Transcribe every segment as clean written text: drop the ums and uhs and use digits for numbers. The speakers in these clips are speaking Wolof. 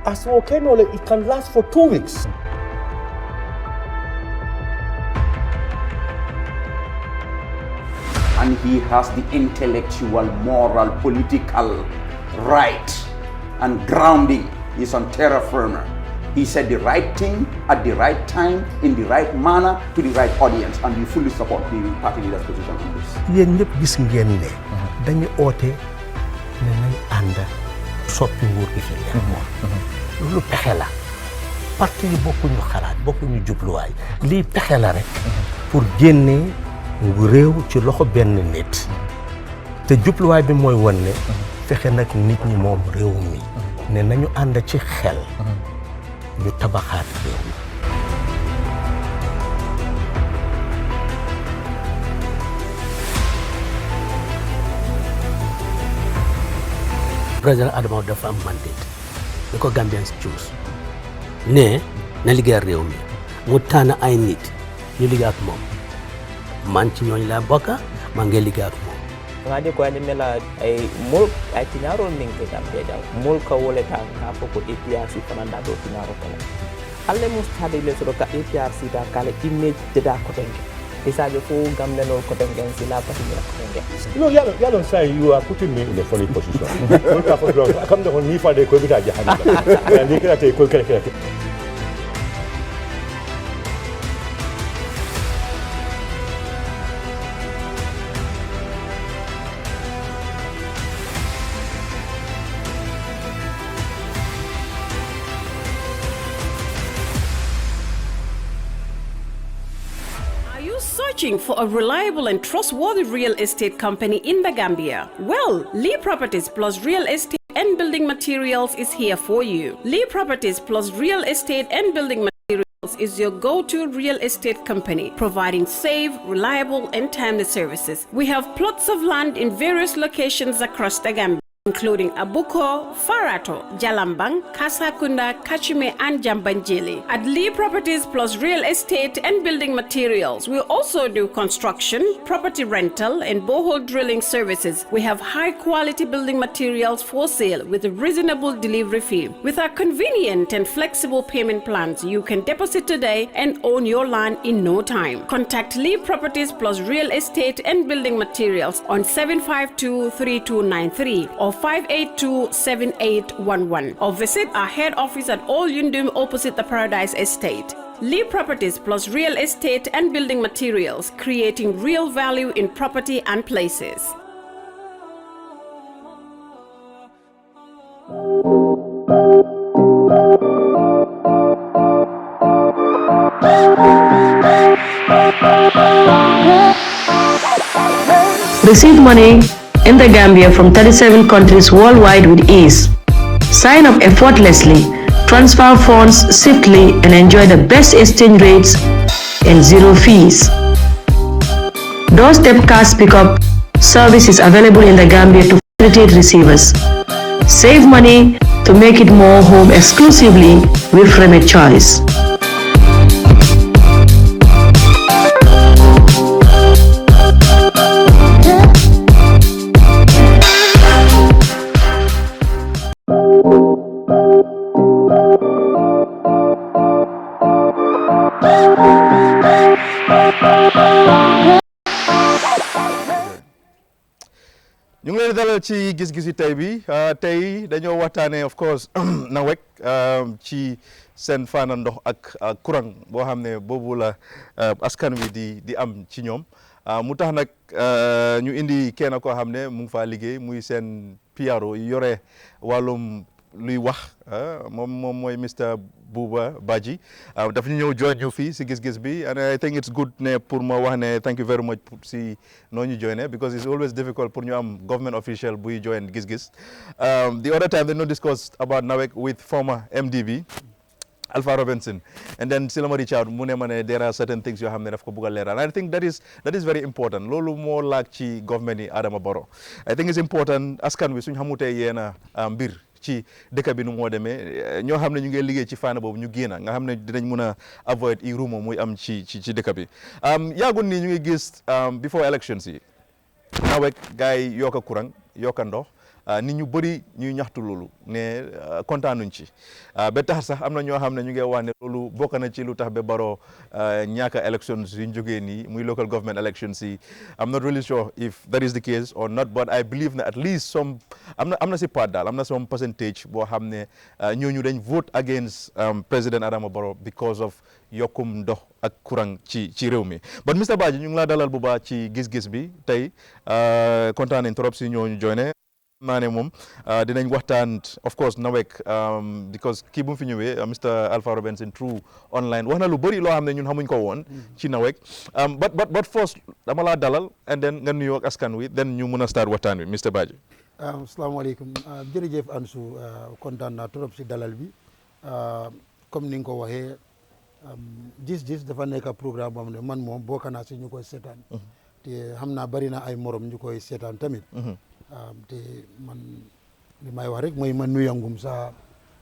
as volcano, it can last for 2 weeks. And he has the intellectual, moral, political right and grounding is on terra firma. He said the right thing at the right time, in the right manner, to the right audience, and we fully support the party leader's position on this. Yéen ñëpp gis ngeen ne dañu oote ne nañ ànd soppi nguur gi fi lu pexe la parti yi bokkuñu xalaat bokkuñu jubluwaay lii pexe la rek pour génne ngu réew ci loxo benn nit te jubluwaay bi mooy won ne fexe nag nit ñi moom réew mi ne nañu ànd ci xel ñu tabaxaat réew mi. président Adama dafa am mandate ni ko Gambians choose ne na liggéey réew mi mu tànn ay nit ñu liggéey ak moom man ci ñooñu laa bokk maa ngi liggéey ak moom. ngadi ko ande mela ay mul ay tinaro min ke tambe daw mul ka wole ta ka foko APRC fananda do tinaro kala alle mustade le so ka APRC da kala image da ko tenge isaje fo gamle no ko tenge sila pati ko tenge. You know, you don't say you are putting me in a funny position. Come down ni fa de ko bita jahannam. Ni kira te ko kira. Searching for a reliable and trustworthy real estate company in the Gambia? Well, Lee Properties Plus Real Estate and Building Materials is here for you. Lee Properties Plus Real Estate and Building Materials is your go-to real estate company, providing safe, reliable, and timely services. We have plots of land in various locations across the Gambia, including Abuko, Farato, Jalambang, Kasakunda, Kachime, and Jambanjili. At Lee Properties Plus Real Estate and Building Materials, we also do construction, property rental, and borehole drilling services. We have high-quality building materials for sale with a reasonable delivery fee. With our convenient and flexible payment plans, you can deposit today and own your land in no time. Contact Lee Properties Plus Real Estate and Building Materials on 752-3293 or 582-7811 or visit our head office at Old Yundum opposite the Paradise Estate. Lee Properties Plus Real Estate and Building Materials, creating real value in property and places. Receive money in the Gambia from 37 countries worldwide with ease. Sign up effortlessly, transfer funds swiftly, and enjoy the best exchange rates and zero fees. Doorstep cash pickup service is available in the Gambia to facilitate receivers. Save money to make it more home exclusively with Remit Choice. ñu ngi leen di dalal ci gis-gisi tey bi tey dañoo waxtaanee of course NAWEC ci seen faana ndox ak courant boo xam ne boobu la askan wi di am ci ñoom mu tax nag ñu indi kenn koo xam ne mu ngi faa liggéey muy seen PRO yi yore wàllum luy wax moom mooy Mr Buba Badji dafa ñu ñëw join ñu fii si gis-gis bi and I think it's good ne pour ma wax ne thank you very much si noo ñu join because it's always difficult pour ñu am government official buy join gis-gis the other time they no discussed about NAWEC with former MDB Alpha Robinson and then Silama Richard mu ne ma ne there are certain things yoo xam ne daf ko bugg a leeral and I think that is very important loolu moo laak ci government yi Adama Barrow I think it's important askan wi suñ xamutee yeena mbir ci dëkk bi nu moo demee ñoo xam ne ñu ngi liggéey ci fànn boobu ñu génn nga xam ne dinañ mun a avoid i rumo muy am ci dëkk bi yaagun nii ñu ngi gis before elections yi NAWEC gars yi yokk a courant yokk a ndox nit ñu bëri ñuy ñaxtu loolu ne kontaanuñ ci ba tax sax am na ñoo xam ne ñu ngi wax ne loolu bokk na ci lu tax ba Barrow ñàkk a elections yu ñu jógee nii muy local government elections yi I'm not really sure if that is the case or not but I believe that at least some am na si part daal am na some percentage boo xam ne ñooñu dañ vote against President Adama Barrow because of yokkum ndox ak courant ci réew mi but Mr Badji ñu ngi laa dalal bu baax ci gis-gis bi tey kontaan nañ trop si ñooñu joine naa ne moom dinañ waxtaan of course NAWEC because kii bu mu fi ñëwee Mr Alpha Robinson through online wax na lu bëri loo xam ne ñun xamuñ ko woon ci NAWEC but first dama laa dalal and then nga nuyoo ak askan wi then ñu mën a start waxtaan wi Mr Badji. asalaamaaleykum jërëjëf Ansu kontaan naa trop si dalal bi comme ni nga ko waxee Giss Giss dafa nekk programme boo xam ne man moom bokk naa si ñu koy seetaan te xam naa bari na ay morom ñu koy seetaan tamit te man li may wax rek mooy ma nuyangum sa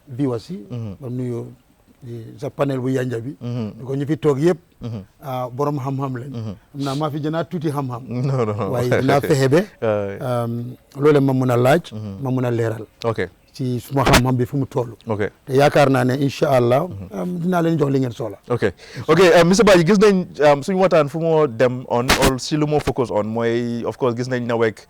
viewers yi ma nuyu sa panel bu yanja bi di ko ñu fi toog yëpp borom xam-xam lañ xam naa maa fi jënaat tuuti xam-xam waaye dinaa fexe ba loole ma mun a laaj ma mun a leeral ci suma xam-xam bi fu mu toll te yaakaar naa ne incha allah dinaa leen jox li ngeen soxla ok Mr Badji gis nañ suñu waxtaan fu moo dem on or si lu moo focus on mooy of course gis nañ NAWEC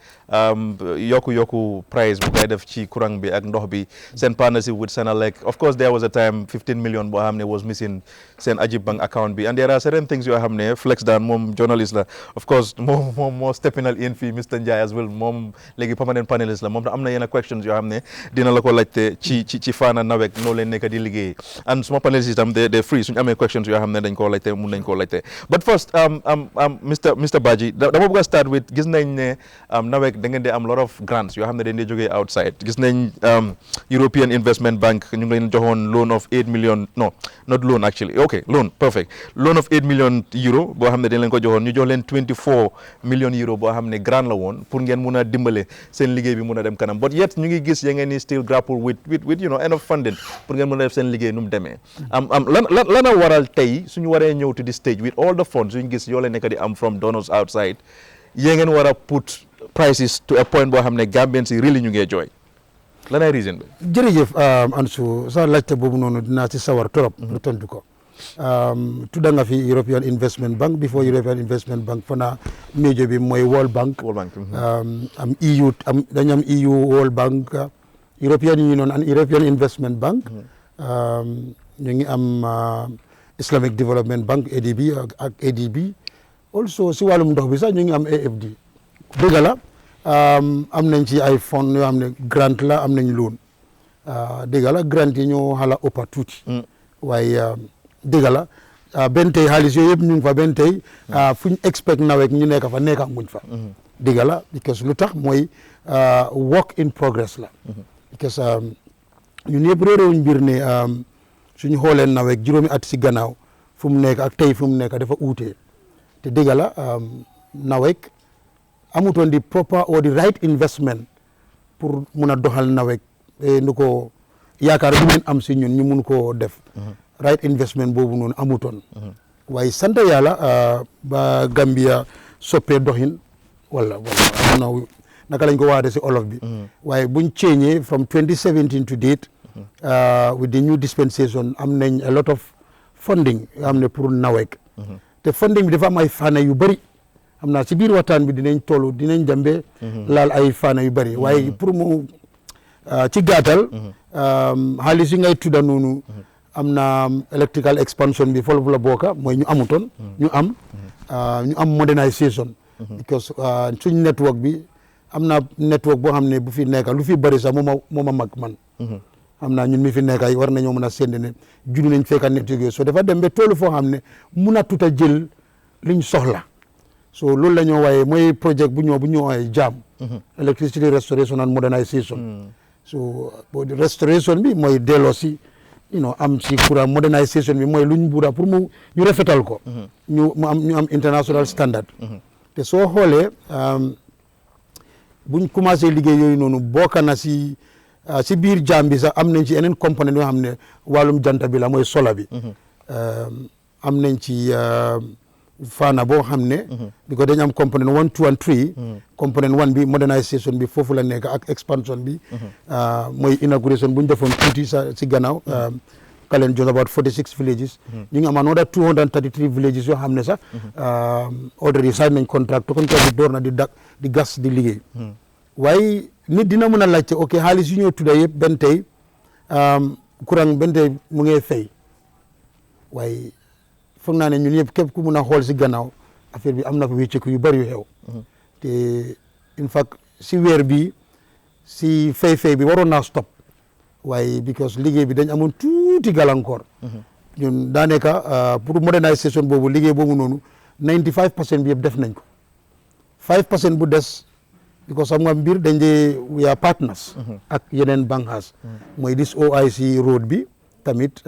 yokku price bu koy def ci courant bi ak ndox bi seen partnership with Senelec of course there was a time 15 million boo xam ne was missing seen Ajib Bank account bi and there are certain things yoo xam ne flex daan moom journalist la of course moom moo steppinal in fii Mr Ndiaye as well moom léegi permanent panelist la moom am na yenn questions yoo xam ne dina la ko laajte ci faana NAWEC noo leen nekk di liggéey and suma panelist itam de free suñu amee questions yoo xam ne dañ koo laajte mun nañ koo laajte but first Mr Badji dama bëgg a start with gis nañ ne NAWEC da ngeen di am lot of grants yoo xam ne dañ di jógee outside gis nañ European Investment Bank ñu ngi leen joxoon loan of 8 million no not loan actually okay loan perfect loan of 8 million euro boo xam ne dañ leen ko joxoon ñu jox leen 24 million euro boo xam ne grant la woon pour ngeen mun a dimbale seen liggéey bi mun a dem kanam but yet ñu ngi gis ya ngeen ni still grapple with you know enough funding pour ngeen mun a def seen liggéey nu mu demee lan a waral tey suñu waree ñëw to this stage with all the funds suñu gis yoo leen nekk di am from donors outside yee ngeen war a put prices to a point boo xam ne Gambians yi really ñu ngee jooy lan ay reason bi. jërëjëf Ansu sa laajte boobu noonu dinaa ci sawar trop lu tontu ko tudda nga fi European Investment Bank before European Investment Bank fana major bi mooy World Bank am EU dañu am EU World Bank European Union and European Investment Bank ñu ngi am Islamic Development Bank ADB ak ADB also si wàllum ndox bi sax ñu ngi am AFD dëgg la am nañ ci ay fonds yoo xam ne grant la am nañ loan dëgg la grant yi ñoo xala ëppa tuuti waaye dëgg la benn tey xaalis yooyu yëpp ñu ngi fa benn tey fu ñu expect NAWEC ñu nekk fa nekka nguñ fa dëgg la because lu tax mooy work in progress la because ñun yëpp réeréwuñ mbir ne suñu xoolee NAWEC juróomi at si gannaaw fu mu nekk ak tey fu mu nekk dafa uutee te dëgg la NAWEC amutoon di proper or the right investment pour mun a doxal NAWEC nu ko yaakaar bu ngeen am si ñun ñu mun koo def right investment boobu noonu amutoon waaye sant yàlla ba Gambia soppee doxin wala am naka lañ ko waade si olof bi waaye buñ ceeñee from 2017 to date with the new dispensation am nañ a lot of funding am ne pour NAWEC te funding bi dafa am ay fànn yu bëri xam naa si biir waxtaan bi dinañ jambe laal ay fànn yu bëri waaye pour mu ci gàttal xaalis yi ngay tudda noonu am na electrical expansion bi foofu la bokka mooy ñu amutoon ñu am modernisation because suñ network bi am na network boo xam ne bu fi nekka lu fi bëri sax moom a mag man xam naa ñun mi fi nekk ay war nañoo mën a séntu ne junni nañ fekka network yooyu so dafa dem ba toolu foo xam ne mun a tuta jël liñ soxla so loolu la ñoo waaye mooy projet bu ñoo waaye JAM electricity restoration and modernisation so restoration bi mooy delloo si am si courant modernisation bi mooy luñ buura pour mu ñu rafetal ko ñu am international standard te soo xoolee buñ commencé liggéey yooyu noonu bokk na si biir JAM bi sax am nañ ci yeneen component yoo xam ne wàllum jant bi la mooy sola bi am nañ ci faana boo xam ne because dañu am component 1 2 and 3 component 1 bi modernisation bi foofu la nekk ak expansion bi mooy inauguration bu ñu defoon tuuti si gannaaw Kalen just about 46 villages ñu ngi am another 233 villages yoo xam ne sax already sign nañ contract bi door na di gas di liggéey waaye nit dina mën a laajte ok xaalis yu ñëw tudda yëpp benn tey courant benn tey mu ngi fay waaye foog naa ne ñun yëpp képp ku mun a xool si gannaaw affaire bi am na ko wécceeku yu bëri yu xew te in fact si weer bi si fay bi waroon naa stop waaye because liggéey bi dañ amoon tuuti gàllankoor ñun daanaka pour modernisation boobu liggéey boobu noonu 95% bi yëpp def nañ ko 5% bu des because xam nga mbir dañ dee we are partners ak yeneen banqaas mooy this OIC road bi tamit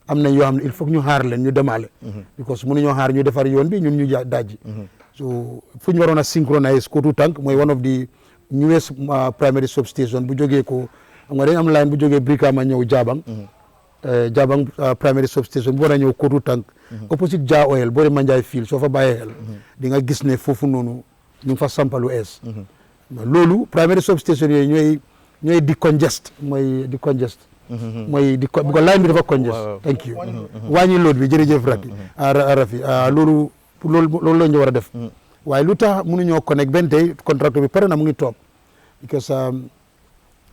am nañ yoo xam ne il faut ñu xaar leen ñu demaale because mënuñoo xaar ñu defar yoon bi ñun ñu dajji so fu ñu waroon a synchronize Kotu Tank mooy one of the newest primary substation bu jógee ko xam nga dañ am line bu jógee Brikama ñëw Jabang primary substation bu war a ñëw Kotu Tank opposite Jah Oil boori Manjai Field soo fa bàyyee xel di nga gis ne foofu noonu ñu ngi fa sampalu ees loolu primary substation yooyu ñooy decongest mooy decongest mooy bu ko line bi dafa congest thank you wàññi load bi jërëjëf Rafi loolu la ñu war a def waaye lu tax mënuñoo connect benn tey contract bi pare na mu ngi toog because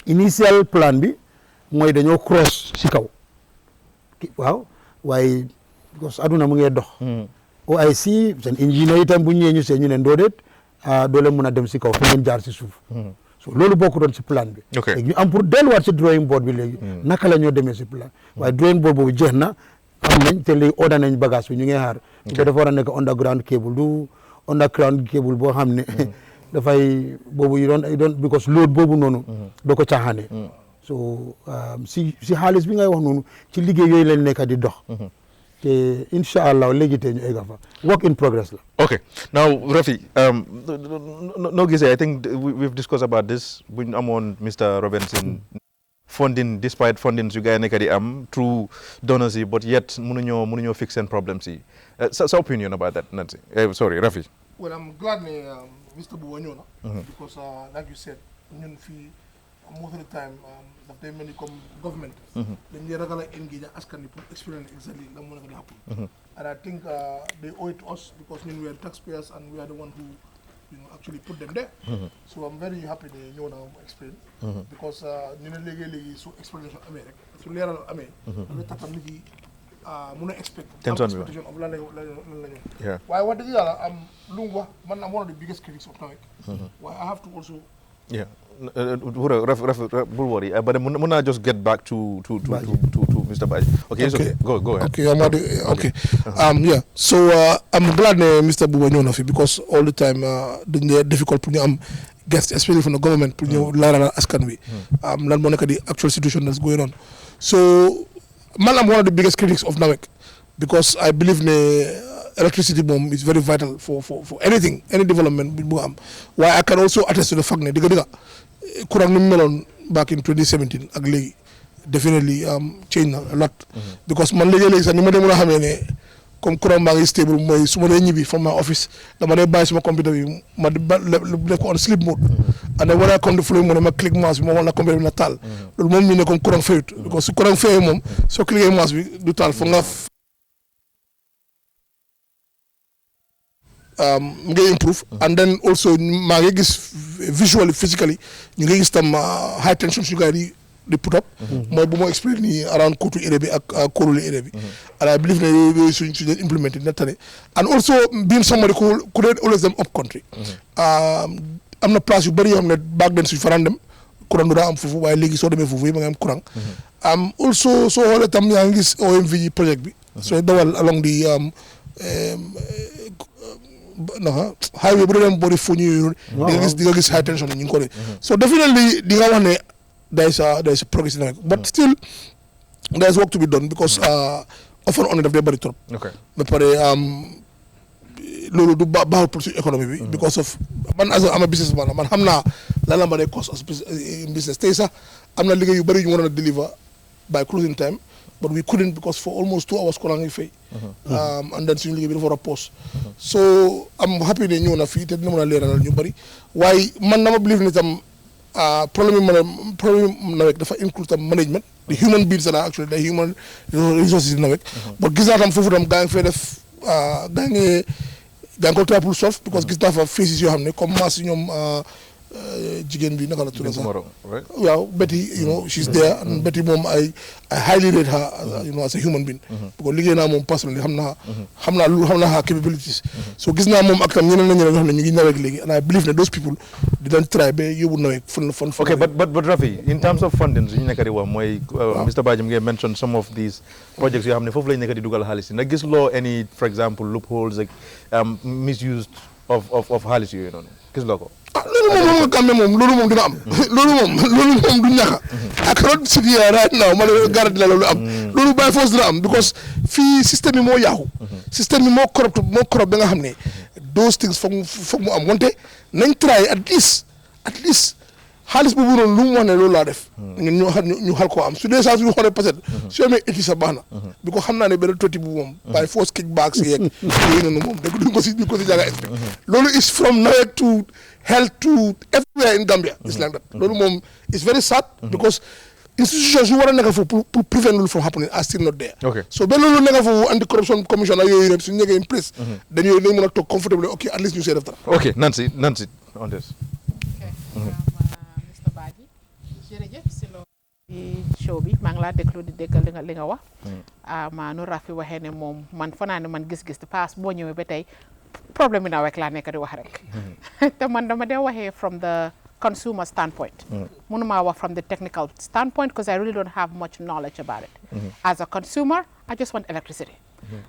initial plan bi mooy dañoo cross si kaw waaw waaye because aduna mu ngi dox OIC seen ingénieur itam bu ñëwee ñu see ñu ne ndoodeet doo leen mën a dem si kaw fu ngeen jaar si suuf so loolu bokku doon si plan bi léegi ñu am pour delluwaat si drawing board bi léegi naka la ñoo demee si plan waaye drawing board boobu jeex na am nañ te léegi order nañ bagage bi ñu ngi xaar ko dafa war a nekk underground cable du underground cable boo xam ne dafay boobu yu doon because load boobu noonu doo ko caaxaane so si xaalis bi ngay wax noonu ci liggéey yooyu leen nekk di dox te incha allah léegi tey ñu egga fa work in progress la. Okay, now Rafi, no gisee I think we've discussed about this bu ñu amoon Mr. Robinson funding despite fundings yu gars yi nekk di am through donors yi but yet mënuñoo fix seen problems yi sa opinion about that Nancy sorry Rafi. Well, I'm glad Mr. Buwa ñëw na because like you said ñun fii most of the time daf day mel ni comme government dañ dee ragal a engage ak askan wi pour experience exactly la mu nekk di happen and I think they owe it to us because ñun we are taxpayers and we are the one who actually put them there so I'm very happy ne ñëw na mu explain because ñu ne léegi su explanation amee rek su leeral amee dafay tax tam nit yi mun a expect expectation of lan la ñu waaye wax dëgg yàlla am lu mu wax man am one of the biggest critics of NAWEC waaye I have to also bul worry but mën naa just get back to Mr. Baji okay it's okay go ahead okay yeah so I'm glad ne Mr. Buba ñëw na fi because all the time dañ dee difficult pour ñu am guest especially from the government pour ñëw leeral askan wi lan moo nekk di actual situation that's going on so man am one of the biggest critics of NAWEC because I believe ne electricity bomb is very vital for anything any development bu am waaye I can also attest to the fact ne digga courant ni mu meloon back in 2017 ak léegi definitely change na a lot because man léegi sax ni ma dee mën a xamee ne comme courant baa ngi stable mooy su ma dee ñibbi from my office dama dee bàyyi suma computer bi ma def ko on sleep mode and then when I come to flow mode ma click mouse bi ma wan la computer bi na taal loolu moom ñu ne comme courant fayut because su courant fayee moom soo cliquer mouse bi du taal foog nga mu ngi improve and then also maa ngi gis visually physically ñu ngi gis tam high tension su gars yi di put up mooy bu ma explain nii around Kotu area bi ak Koroli area bi and I believe ne yooyu suñ leen implementé dina tane and also being somebody who could always them up country am na place yu bëri yoo xam ne baag den suñ faraan dem courant du daa am foofu waaye léegi soo demee foofu yi ma nga am courant also soo xoolee tam yaa ngi gis OMV project bi sooy dawal along di highway bu dem boori fu ñu di nga gis high tension ñu ngi ko def so definitely di nga wax ne there is a progress in it but still there is work to be done because often on daf dee bëri trop ba pare loolu du baaxul pour suñu économie bi because of man as am a businessman man xam naa lan la ma dee cost as business tey sax am na liggéey yu bëri yu waroon a deliver by closing time but we couldn't because for almost 2 hours courant ngi fay. And then suñu liggéey bi dafa war a pause. So I'm happy ne ñëw na fii te dina mën a leeralal ñu bari waaye man dama believe ne tam problème NAWEC dafa include tam management. The human beings that are actually the human resources in NAWEC. But gis naa tam foofu tam gaa ngi fay def gaa ngi ko try pour solve because gis naa fa faces yoo xam ne comme maas ñoom jigéen bi naka la tudd sax waaw Betty she's there and Betty moom I highly rate her as a human being because liggéey naa moom personally xam naa her capabilities so gis naa moom ak tam ñeneen ñoo xam ne ñu ngi NAWEC léegi and I believe ne those people didn't try ba yóbbu NAWEC fan okay but Rafi in terms of funding suñu nekk di wax mooy Mr. Badji mu ngi mention some of these projects yoo xam ne foofu lañu nekk di dugal xaalis na gis loo any for example loopholes like misuse of xaalis yooyu noonu gis loo ko loolu moom dina am loolu moom du ñàkk I cannot sit here right now ma ne garanti la loolu am loolu by force dina am because fii système yi moo yaaxu système yi moo corrupt ba nga xam ne those things foog mu am wante nañ try at least xaalis boobu noonu lu mu wax ne loolu laa def ñu xal koo am su dee saa suñu xoolee peut-être su amee éti sa baax na bi ko xam naa ne benn toti bu moom by force kickbacks yeeg yooyu noonu moom dégg duñ ko si jànga expect loolu is from NAWEC to health to everywhere in Gambia it's like that loolu moom it's very sad because institutions yu war a nekk foofu pour prevent loolu from happening are still not there so ba loolu nekk foofu anti corruption commission ak yooyu rek suñu nekkee in place dañ mën a toog comfortable ok at least ñu see def dara ok Nancy on this jërëjëf si loolu show bi maa ngi laa déglu di déggal li nga wax maa nu Rafi waxee ne moom man fanaa ne man gis-gis te paas boo ñëwee ba tey problème bi NAWEC laa nekk di wax rek te man dama dee waxee from the consumer standpoint mënumaa wax from the technical standpoint because I really don't have much knowledge about it as a consumer I just want electricity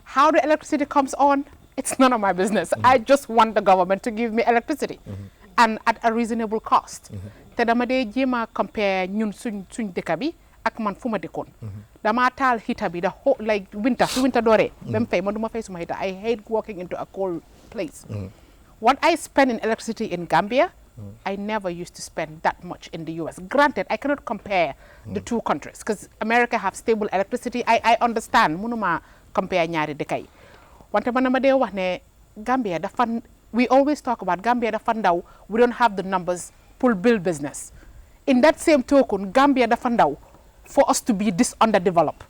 how the electricity comes on it's none of my business I just want the government to give me electricity and at a reasonable cost te dama dee jéem a compare ñun suñ dëkk bi ak man fu ma dëkkoon dama taal heater bi da like winter dooree ba mu fay man du ma fay suma heater I hate walking into a cold place what I spend in electricity in Gambia I never used to spend that much in the US granted I cannot compare the two countries because America have stable electricity I understand mënuma compare ñaari dëkk yi wante man dama dee wax ne Gambia dafa we always talk about Gambia dafa ndaw we don't have the numbers pour build business in that same token Gambia dafa ndaw for us to be this underdeveloped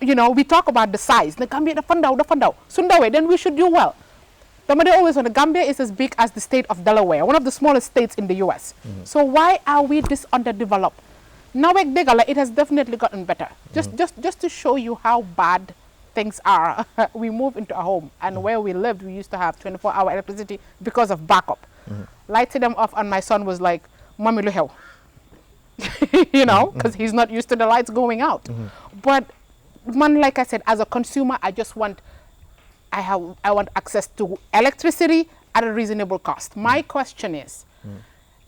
we talk about the size the Gambia dafa ndaw su ndawee then we should do well dama dey always when Gambia is as big as the state of Delaware one of the smallest states in the US so why are we this underdeveloped NAWEC dégala it has definitely gotten better just to show you how bad things are we moved into a home and where we lived we used to have 24-hour electricity because of backup lighted them off and my son was like mommy lu xew because he's not used to the lights going out but man like I said as a consumer I just want I want access to electricity at a reasonable cost my question is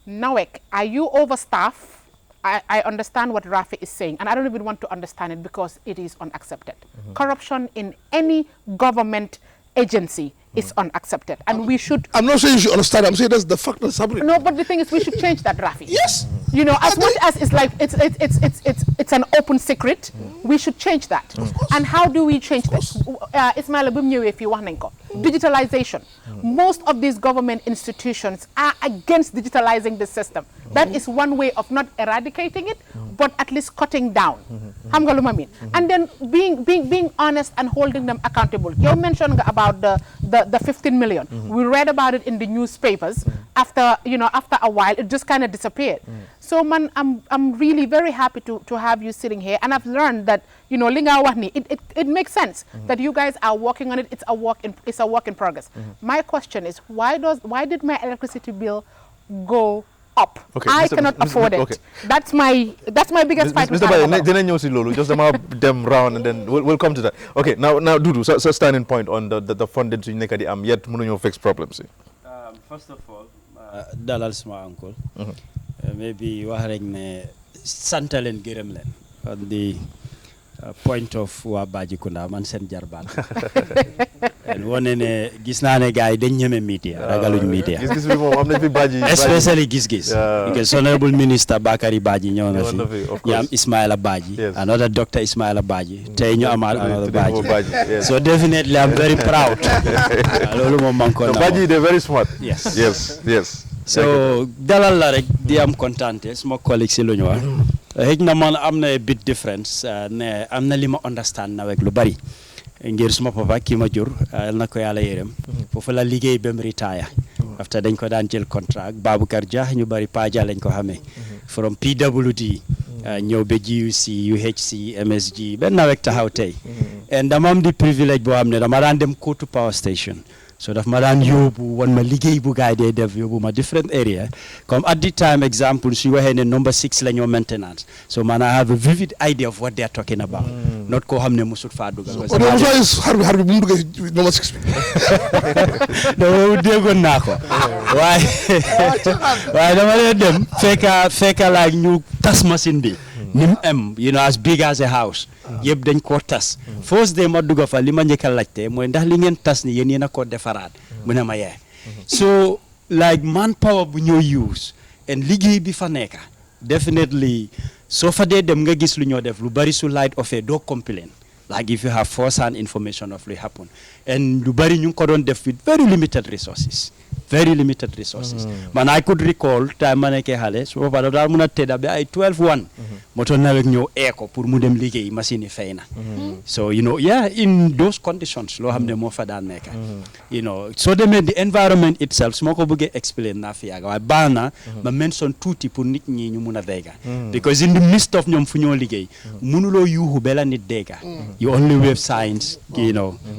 NAWEC are you overstaffed I understand what Rafi is saying, and I don't even want to understand it because it is unaccepted. Corruption in any government agency is unaccepted, and we should. I'm not saying you should understand. I'm saying that's the fact that's happening. No, but the thing is, we should change that, Rafi. Yes. As much as it's like it's an open secret, we should change that. And how do we change that? Ismail if you want digitalization. Most of these government institutions are against digitalizing the system. That is one way of not eradicating it, but at least cutting down. And then being honest and holding them accountable. You mentioned about the 15 million. We read about it in the newspapers. After a while, it just kind of disappeared. So man, I'm really very happy to have you sitting here, and I've learned that Linga Wahni, it makes sense that you guys are working on it. It's a work in progress. My question is, why did my electricity bill go up? I cannot afford it. Okay. That's my biggest fight. Mr. Baye, just them round and then we'll come to that. Okay, now Dudu, so standing point on the funding to Nekadi yet Muno fix problems. First of all, dalal sama uncle. Maybe wahareng ne santalen gerem len on the point of waa Bajikunda man seen jarbaat wone ne gis naa ne gars yi dañ ñeme media ragaluñ media gis-gis bi moom am nañ fi Badji especially gis-gis because honorable minister Bakary Badji ñëw na fi ñu am Ismaila Badji another doctor Ismaila Badji tey ñu amaat another Badji so definitely I'm very proud loolu moom man ko na Badji they very smart yes so dalal la rek di am kontante suma collègue si lu ñu wax xëj na man am na bit difference ne am na li ma understand NAWEC lu bari ngir suma papa kii ma jur na ko yàlla yërëm foofu la liggéey ba mu retire after dañ ko daan jël contract Baboucar Dia ñu bari Paja lañ ko xamee from PWD ñëw ba GUC UHC MSG ba NAWEC taxaw tey and dama am di privilège boo xam ne dama daan dem Kotu Power Station so daf ma daan yóbbu wan ma liggéey bu gaay dee def yóbbu ma different area comme at the time example su waxee ne number 6 la ñoo maintenance so man I have a vivid idea of what they are talking about not koo xam ne musut faa dugg xar bi bu mu duggee number 6 bi dama déggoon naa ko waaye dama leen dem fekka like ñu tas machine bi ni mu am as big as a house yëpp dañ koo tas first day ma dugg fa li ma njëkk a laajte mooy ndax li ngeen tas ni yéen a ko defaraat mu ne ma yee so like manpower bu ñoo use and liggéey bi fa nekka definitely soo fa dee dem nga gis lu ñoo def lu bari su light of doo complain like if you have first hand information of lu happen and lu bari ñu ngi ko doon def with very limited resources man I could recall time ma nekkee xale su boobaa daal mun a tedda ba ay 12-1 moto NAWEC ñëw ko pour mu dem liggéey machine yi fay na so in those conditions loo xam ne moo fa daan nekk soo demee the environment itself su ma ko bëggee explain naa fi yàgg waaye baax na ma mention tuuti pour nit ñi ñu mun a dégga because in the midst of ñoom fu ñoo liggéey mënuloo yuuxu bela nit dégga you only wave signs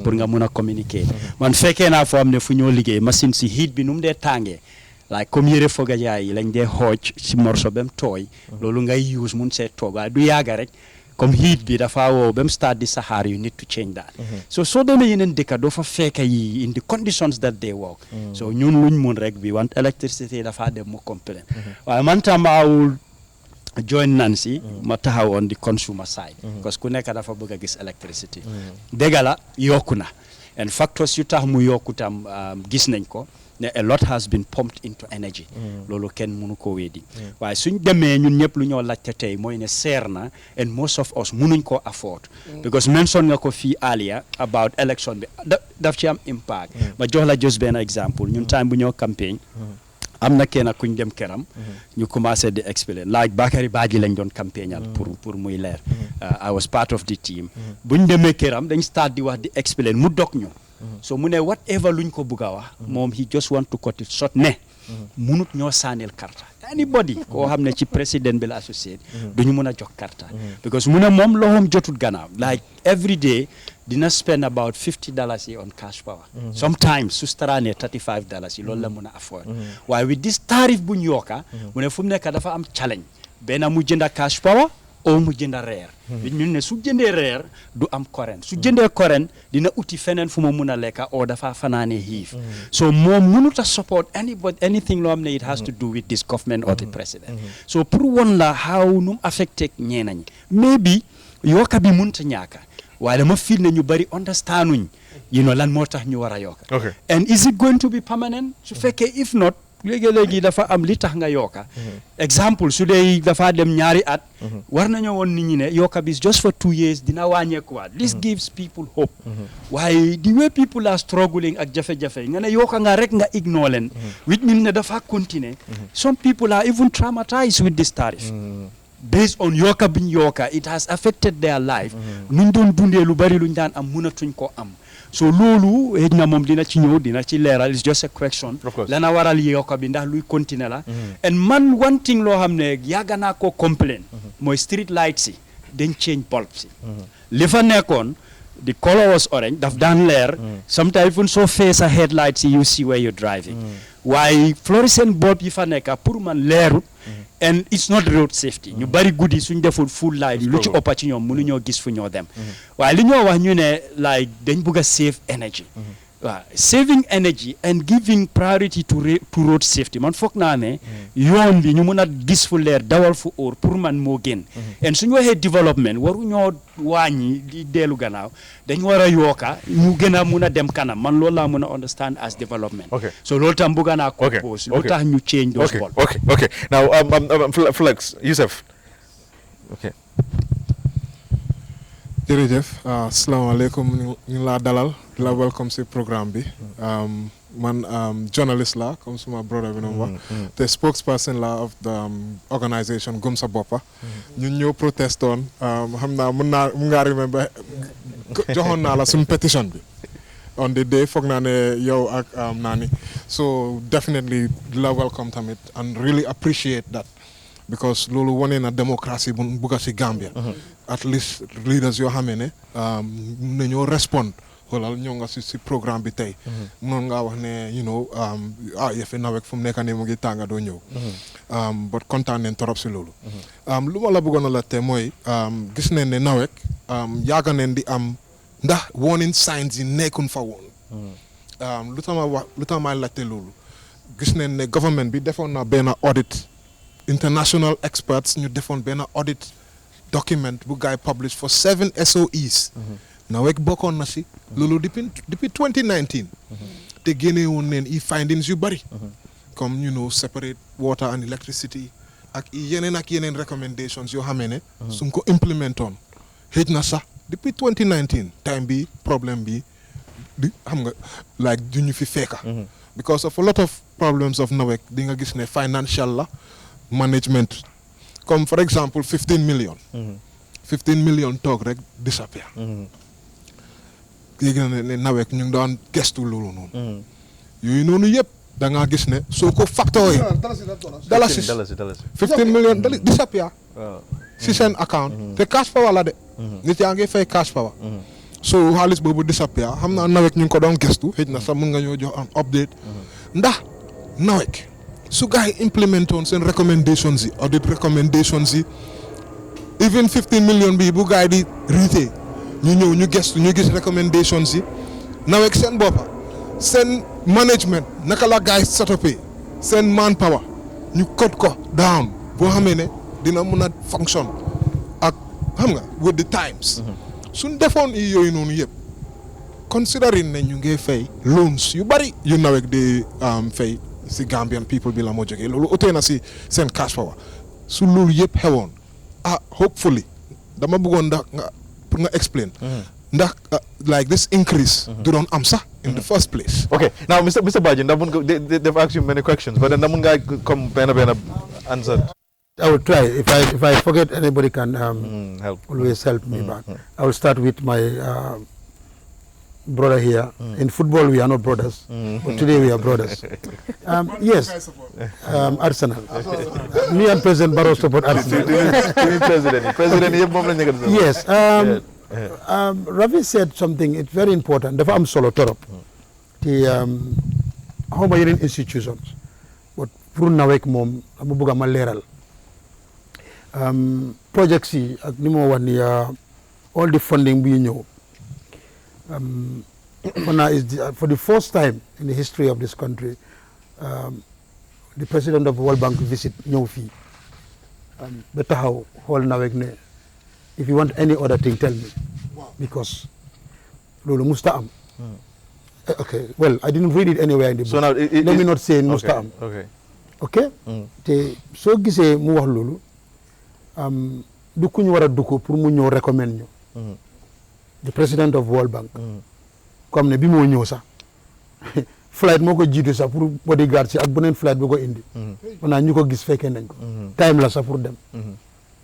pour nga mun a communicate man fekkee naa foo xam ne fu ñoo liggéey machine si heat bi nu mu dee tàngee like comme yëre fogajaay yi lañ dee xooj si morso ba mu tooy loolu ngay use mun see toog waaye du yàgga rek comme heat bi dafa woo ba mu start di saxaar you need to change that so soo demee yeneen dëkka doo fa fekka yi in the conditions that they work so ñun luñ mun rek bi want electricity dafa dem mu complain waaye man tam awul join Nancy ma taxaw on the consumer side parce que ku nekk dafa bëgg a gis electricity dëgg la yokku na and factors yu tax mu yokku tam gis nañ ko ne a lot has been pumped into energy loolu kenn mënu ko weddi waaye suñ demee ñun ñëpp lu ñoo laajte tey mooy ne seer na and most of us mënuñ ko afford because mention nga ko fii earlier about election bi daf ci am impact ma jox la just benn exemple ñun time bu ñoo campagne am na kenn kuñ dem këram ñu commencé di explain like Bakary Badji lañ doon campagnal pour muy leer I was part of the team buñ demee këram dañ start di wax di explain mu dog ñu so mu ne whatever luñ ko bugg a wax moom he just want to cut it short ne munut ñoo saaneel karta anybody koo xam ne ci président bi la associé duñu mun a jox karta because mu ne moom loxoom jotut gannaaw like every day dina spend about $50 on cash power sometimes su staraane $35 loolu la mun a afford waaye with this tariff bu ñu yokka mu ne fu mu nekk dafa am challenge benn mu jënda cash power o mu jënda reer ñun ne su jëndee reer du am current su jëndee current dina uti feneen fu ma mun a lekka o dafa fanaane xiif so moom mënut a support anything loo xam ne it has to do with this government or the president so pour won la how num affecté ñeena ñi maybe yokka bi mënut a ñaaka waaye dama feel ne ñu bari understanduñ lan moo tax ñu war a yokka and is it going to be permanent su fekkee if not léegi dafa am li tax nga yokka exemple su dee dafa dem ñaari at war nañoo woon nit ñi ne yokka bi just for 2 years dina wàññeekuwaat this gives people hope waaye the way people are struggling ak jafe-jafe nga ne yokka nga rek nga ignore leen which means ne dafa continuer some people are even traumatized with this tariff based on yokka biñ yokka it has affected their life nuñ doon dundee lu bari luñ daan am mënatuñ ko am so loolu xëj na moom dina ci ñëw dina ci leeral it's just a question lana waral yokka bi ndax luy continuer la and man one thing loo xam ne yàgg naa ko complain mooy street lights si dañ change bulb si li fa nekkoon the color was orange daf daan leer sometimes even so face a headlights you see where you're driving waaye fluorescent bulb yi fa nekka pour man leerut and it's not road safety ñu bari guddi suñ deful full light lu ci ëpp ci ñoom mënuñoo gis fu ñoo dem waaye li ñoo wax ñu ne like dañ bëgg a save energy saving energy and giving priority to road safety man foog naa ne yoon bi ñu mën a gis fu leer dawal fu óor pour man moo gën and suñu waxee développement waru ñoo wàññi di dellu gannaaw dañ war a yokka ñu gën a mun a dem kanam man loolu laa mën a understand as development so loolu tam bëgg naa ko pose lu tax ñu change those policies. Okay. Now Flex Yusuf. Okay. jërëjëf asalaamaaleykum ñu ngi laa dalal di la welcome si programme bi man journalist la comme suma brother bi noonu wax te spokesperson la of the organisation Gëm Sa Boppa ñun ñëw protest on xam naa mun ngaa remember joxoon naa la suñu pétition bi on the day foog naa ne yow ak naani so definitely di la welcome tamit and really appreciate that because loolu wane na démocratie bu bugga si Gambia at least leaders yoo xamee ne nañoo respond xoolal ñëw nga si programme bi tey noonu ngaa wax ne you know yëfi NAWEC fu mu nekk nii mu ngi tànga doo ñëw but kontaan nañ torop si loolu lu ma la bëggoon a la te mooy gis nañ ne NAWEC yaaga nañ di am ndax warning signs yi nekkun fa woon lu tax ma laajte loolu gis nañ ne government bi defoon na benn audit international experts ñu defoon benn audit document bu gaay publish for 7 SOEs NAWEC bokkoon na si loolu depuis 2019 te génne woon neen i findings yu bari comme you know separate water and electricity ak yeneen recommendations yoo xamee ne suñ ko implementoon xëj na sax depuis 2019 time bi problème bi di xam nga like du ñu fi fekka because of a lot of problems of NAWEC di nga gis ne financial la management comme for example 15 million toog rek disappear léegi ne NAWEC ñu ngi doon gestu loolu noonu yooyu noonu yëpp da ngaa gis ne soo ko factory dalasi 15 million disappear si seen account te cash power la de nit yaa ngi fay cash power so xaalis boobu disappear xam naa NAWEC ñu ngi ko doon gestu xëy na sax mën nga ñoo jox an update ndax NAWEC su gars yi implement woon seen recommendations yi audit recommendations yi even 15 million bi bu gars yi di riitee ñu ñëw ñu gestu ñu gis recommendations yi NAWEC seen boppa seen management naka la gars yi setupé seen manpower ñu cut ko down boo xamee ne dina mun a function ak xam nga with the times suñ defoon i yooyu noonu yëpp considering ne ñu ngi fay loans yu bari yu NAWEC di fay si Gambian people bi la moo jógee loolu utee na si seen cash power su loolu yëpp xewoon hopefully dama bëggoon ndax pour nga explain ndax like this increase du doon am sax in the first place. Okay, now Mr. Badji, they've asked you many questions, but then I'm going to come answer. I will try. If I forget, anybody can always help me back. I will start with my brother here. In football, we are not brothers, but today we are brothers. Yes, Arsenal. Me and President Barrow support Arsenal. Yes. Ravi said something. It's very important. Dafa am solo torop. How many institutions, but pour NAWEC moom amu bëgg ma leeral. Projects yi ak ni mo wax ni all the funding bi ñëw. For the first time in the history of this country, the president of the World Bank visit ñëw fii ba taxaw xool NAWEC ne if you want any other thing tell me because loolu musta am. Okay, well, I didn't read it anywhere in the book. So now let me not say musta am. Okay. Te soo gisee mu wax loolu du ku ñu war a dugg pour mu ñëw recommend ñu. The president of World Bank. comme ne bi moo ñëw sax flight moo ko jiitu sax pour bodyguard si ak beneen flight bu ko indi. maanaam ñu ko gis fekkee nañ ko. time la sax pour dem.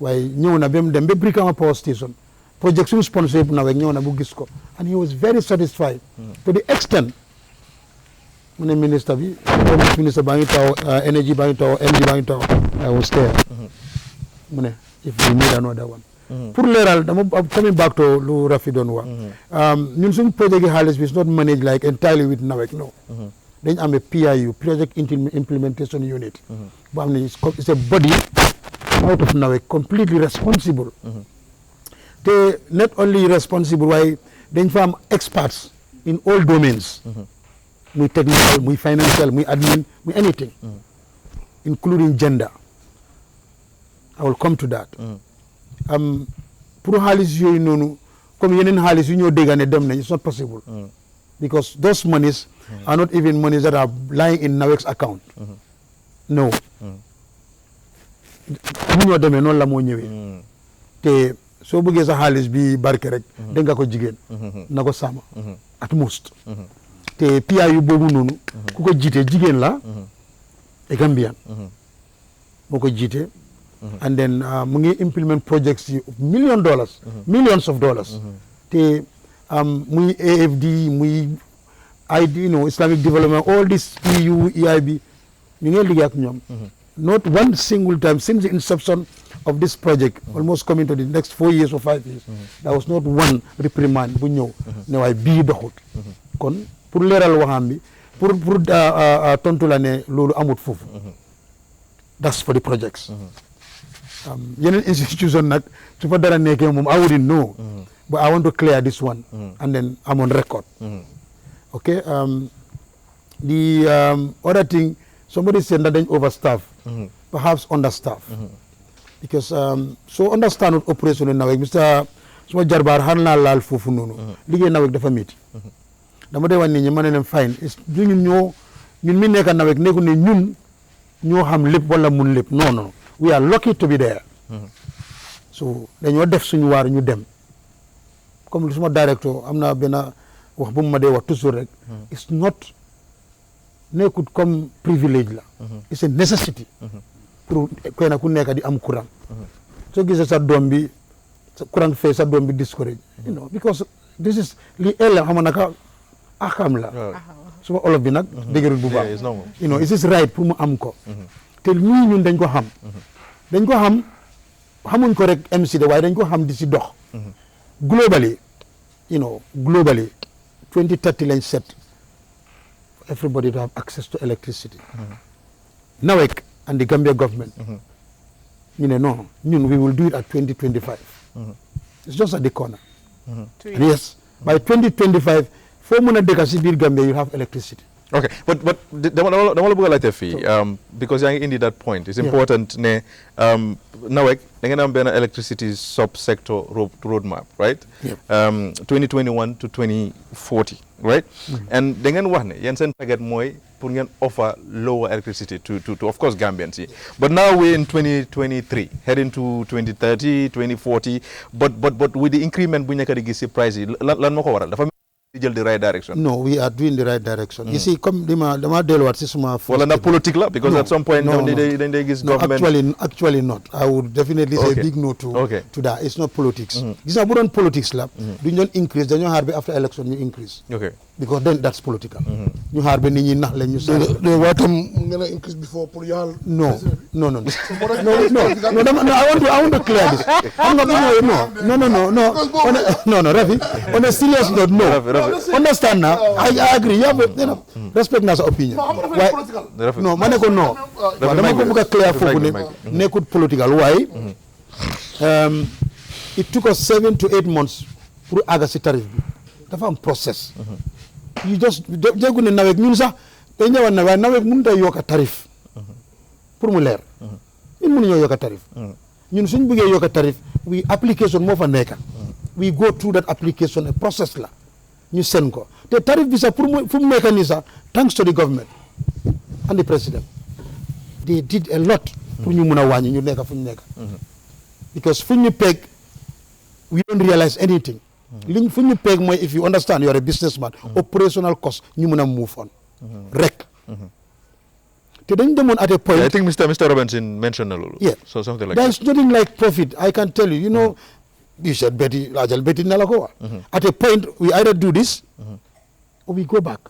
waaye ñëw na ba mu dem ba Brikama Power Station project suñu sponsor yëpp NAWEC ñëw na bu gis ko and he was very satisfied to the extent mu ne ministre bi ministre baa ngi taw energy baa ngi taw MD baa ngi taw I was there mu ne if we need another one. Pour leeral dama coming back to lu Rafi doon wax ñun suñu project yi xaalis bi is not managed like entirely with NAWEC no dañ am a PIU project implementation unit boo xam ne it's a body out of NAWEC completely responsible te not only responsible waaye dañ fa am experts in all domains muy technical muy financial muy admin muy anything including gender. I will come to that. Pour xaalis yooyu noonu comme yeneen xaalis yu ñoo dégg ne dem nañ it's not possible because those monies are not even monies that are lying in NAWEC's account. No. bu ñoo demee noonu la moo ñëwee te soo bëggee sa xaalis bi barke rek dégg nga ko jigéen na ko sàmm at most te PIU boobu noonu ku ko jiite jigéen la e Gambian moo ko jiite and then mu ngi implement projects yi millions of dollars te muy AFD muy Islamic development all this EU EIB ñu ngi liggéey ak ñoom not one single time since the inception of this project almost coming to the next 4 years or 5 years there was not one reprimand bu ñëw ne waaye bii doxut kon pour leeral waxam bi pour tontu la ne loolu amut foofu that's for the projects yeneen institution nag su fa dara nekkee moom I wouldn't know but I want to clear this one and then I'm on record okay the other thing somebody said that they overstaff perhaps understaff because so understand what operation in NAWEC Mr. suma jarbaar xar naa laal foofu noonu liggéey NAWEC dafa métti dama dee wax nit ñi ma ne leen fine ñun mi nekk NAWEC nekku ne ñun ñoo xam lépp wala mun lépp non we are lucky to be there so dañoo def suñu waar ñu dem comme suma directeur am na benn wax bu mu ma dee wax toujours rek it's not nekkut comme privilège la it's a necessity pour kenn ku nekk di am courant soo gisee sa doom bi sa courant fee sa doom bi discourage because this is li ella xam naka akam la suma olof bi nag dëgërul bu baax it is right pour mu am ko te ñun dañ ko xam xamuñ ko rek MCD waaye dañ ko xam di si dox globally 2030 lañ set everybody to have access to electricity NAWEC and the Gambia government we will do it at 2025 it's just at the corner yes by 2025 foo mën a dëkk si biir Gambia you have electricity okay but dama la bëgg a laajte fii because yaa ngi indi that point it's important ne NAWEC da ngeen am benn electricity sub-sector roadmap right 2021 to 2040 right and da ngeen wax ne yéen seen target mooy pour ngeen offer lower electricity to of course Gambians but now we're in 2023 heading to 2030 2040 but with the increment bu nekk di gis si price yi lan moo ko waral dafa jël the right direction. No, we are doing the right direction. You see, comme dama delluwaat si suma. Wala na politique la because at some point they gis government. Actually not. I would definitely say big no to that. It's not politics. Gis nga bu doon politics la. duñ doon increase dañoo xaar ba after election ñu increase. Okay. Because then that's political. ñu xaar ba nit ñi nax leen ñu sa. waaye tam ngeen a increase before pour yàlla. No. I want to clear this. No, Rafi. On a serious note, no. Understand now? I agree. You have respect na sa opinion. No, ma ne ko no. Dama ko bëgg a clear foofu ne nekkut political. Why? It took us 7 to 8 months pour àgg si tarif bi. Dafa am process. You just déggu ne NAWEC ñun sax dañ ñëwaat na waaye NAWEC mënut a yokk tarif pour mu leer. ñun mënuñoo yokk tarif. ñun suñ bëggee yokk tarif we application moo fa nekk. We go through that application a process la. ñu seen ko te tarif bi sax fu mu nekk nii sax thanks to the government and the president they did a lot pour ñu mun a wàññi ñu nekk fu ñu nekk because fu ñu peeg we don't realize anything fu ñu peeg mooy if you understand you are a businessman operational cost ñu mun a move on rek te dañ demoon at a point I think Mr. Robinson mentioned a little so something like there's nothing like profit I can tell you you said Betty laajal Betty na la ko wax at a point we either do this or we go back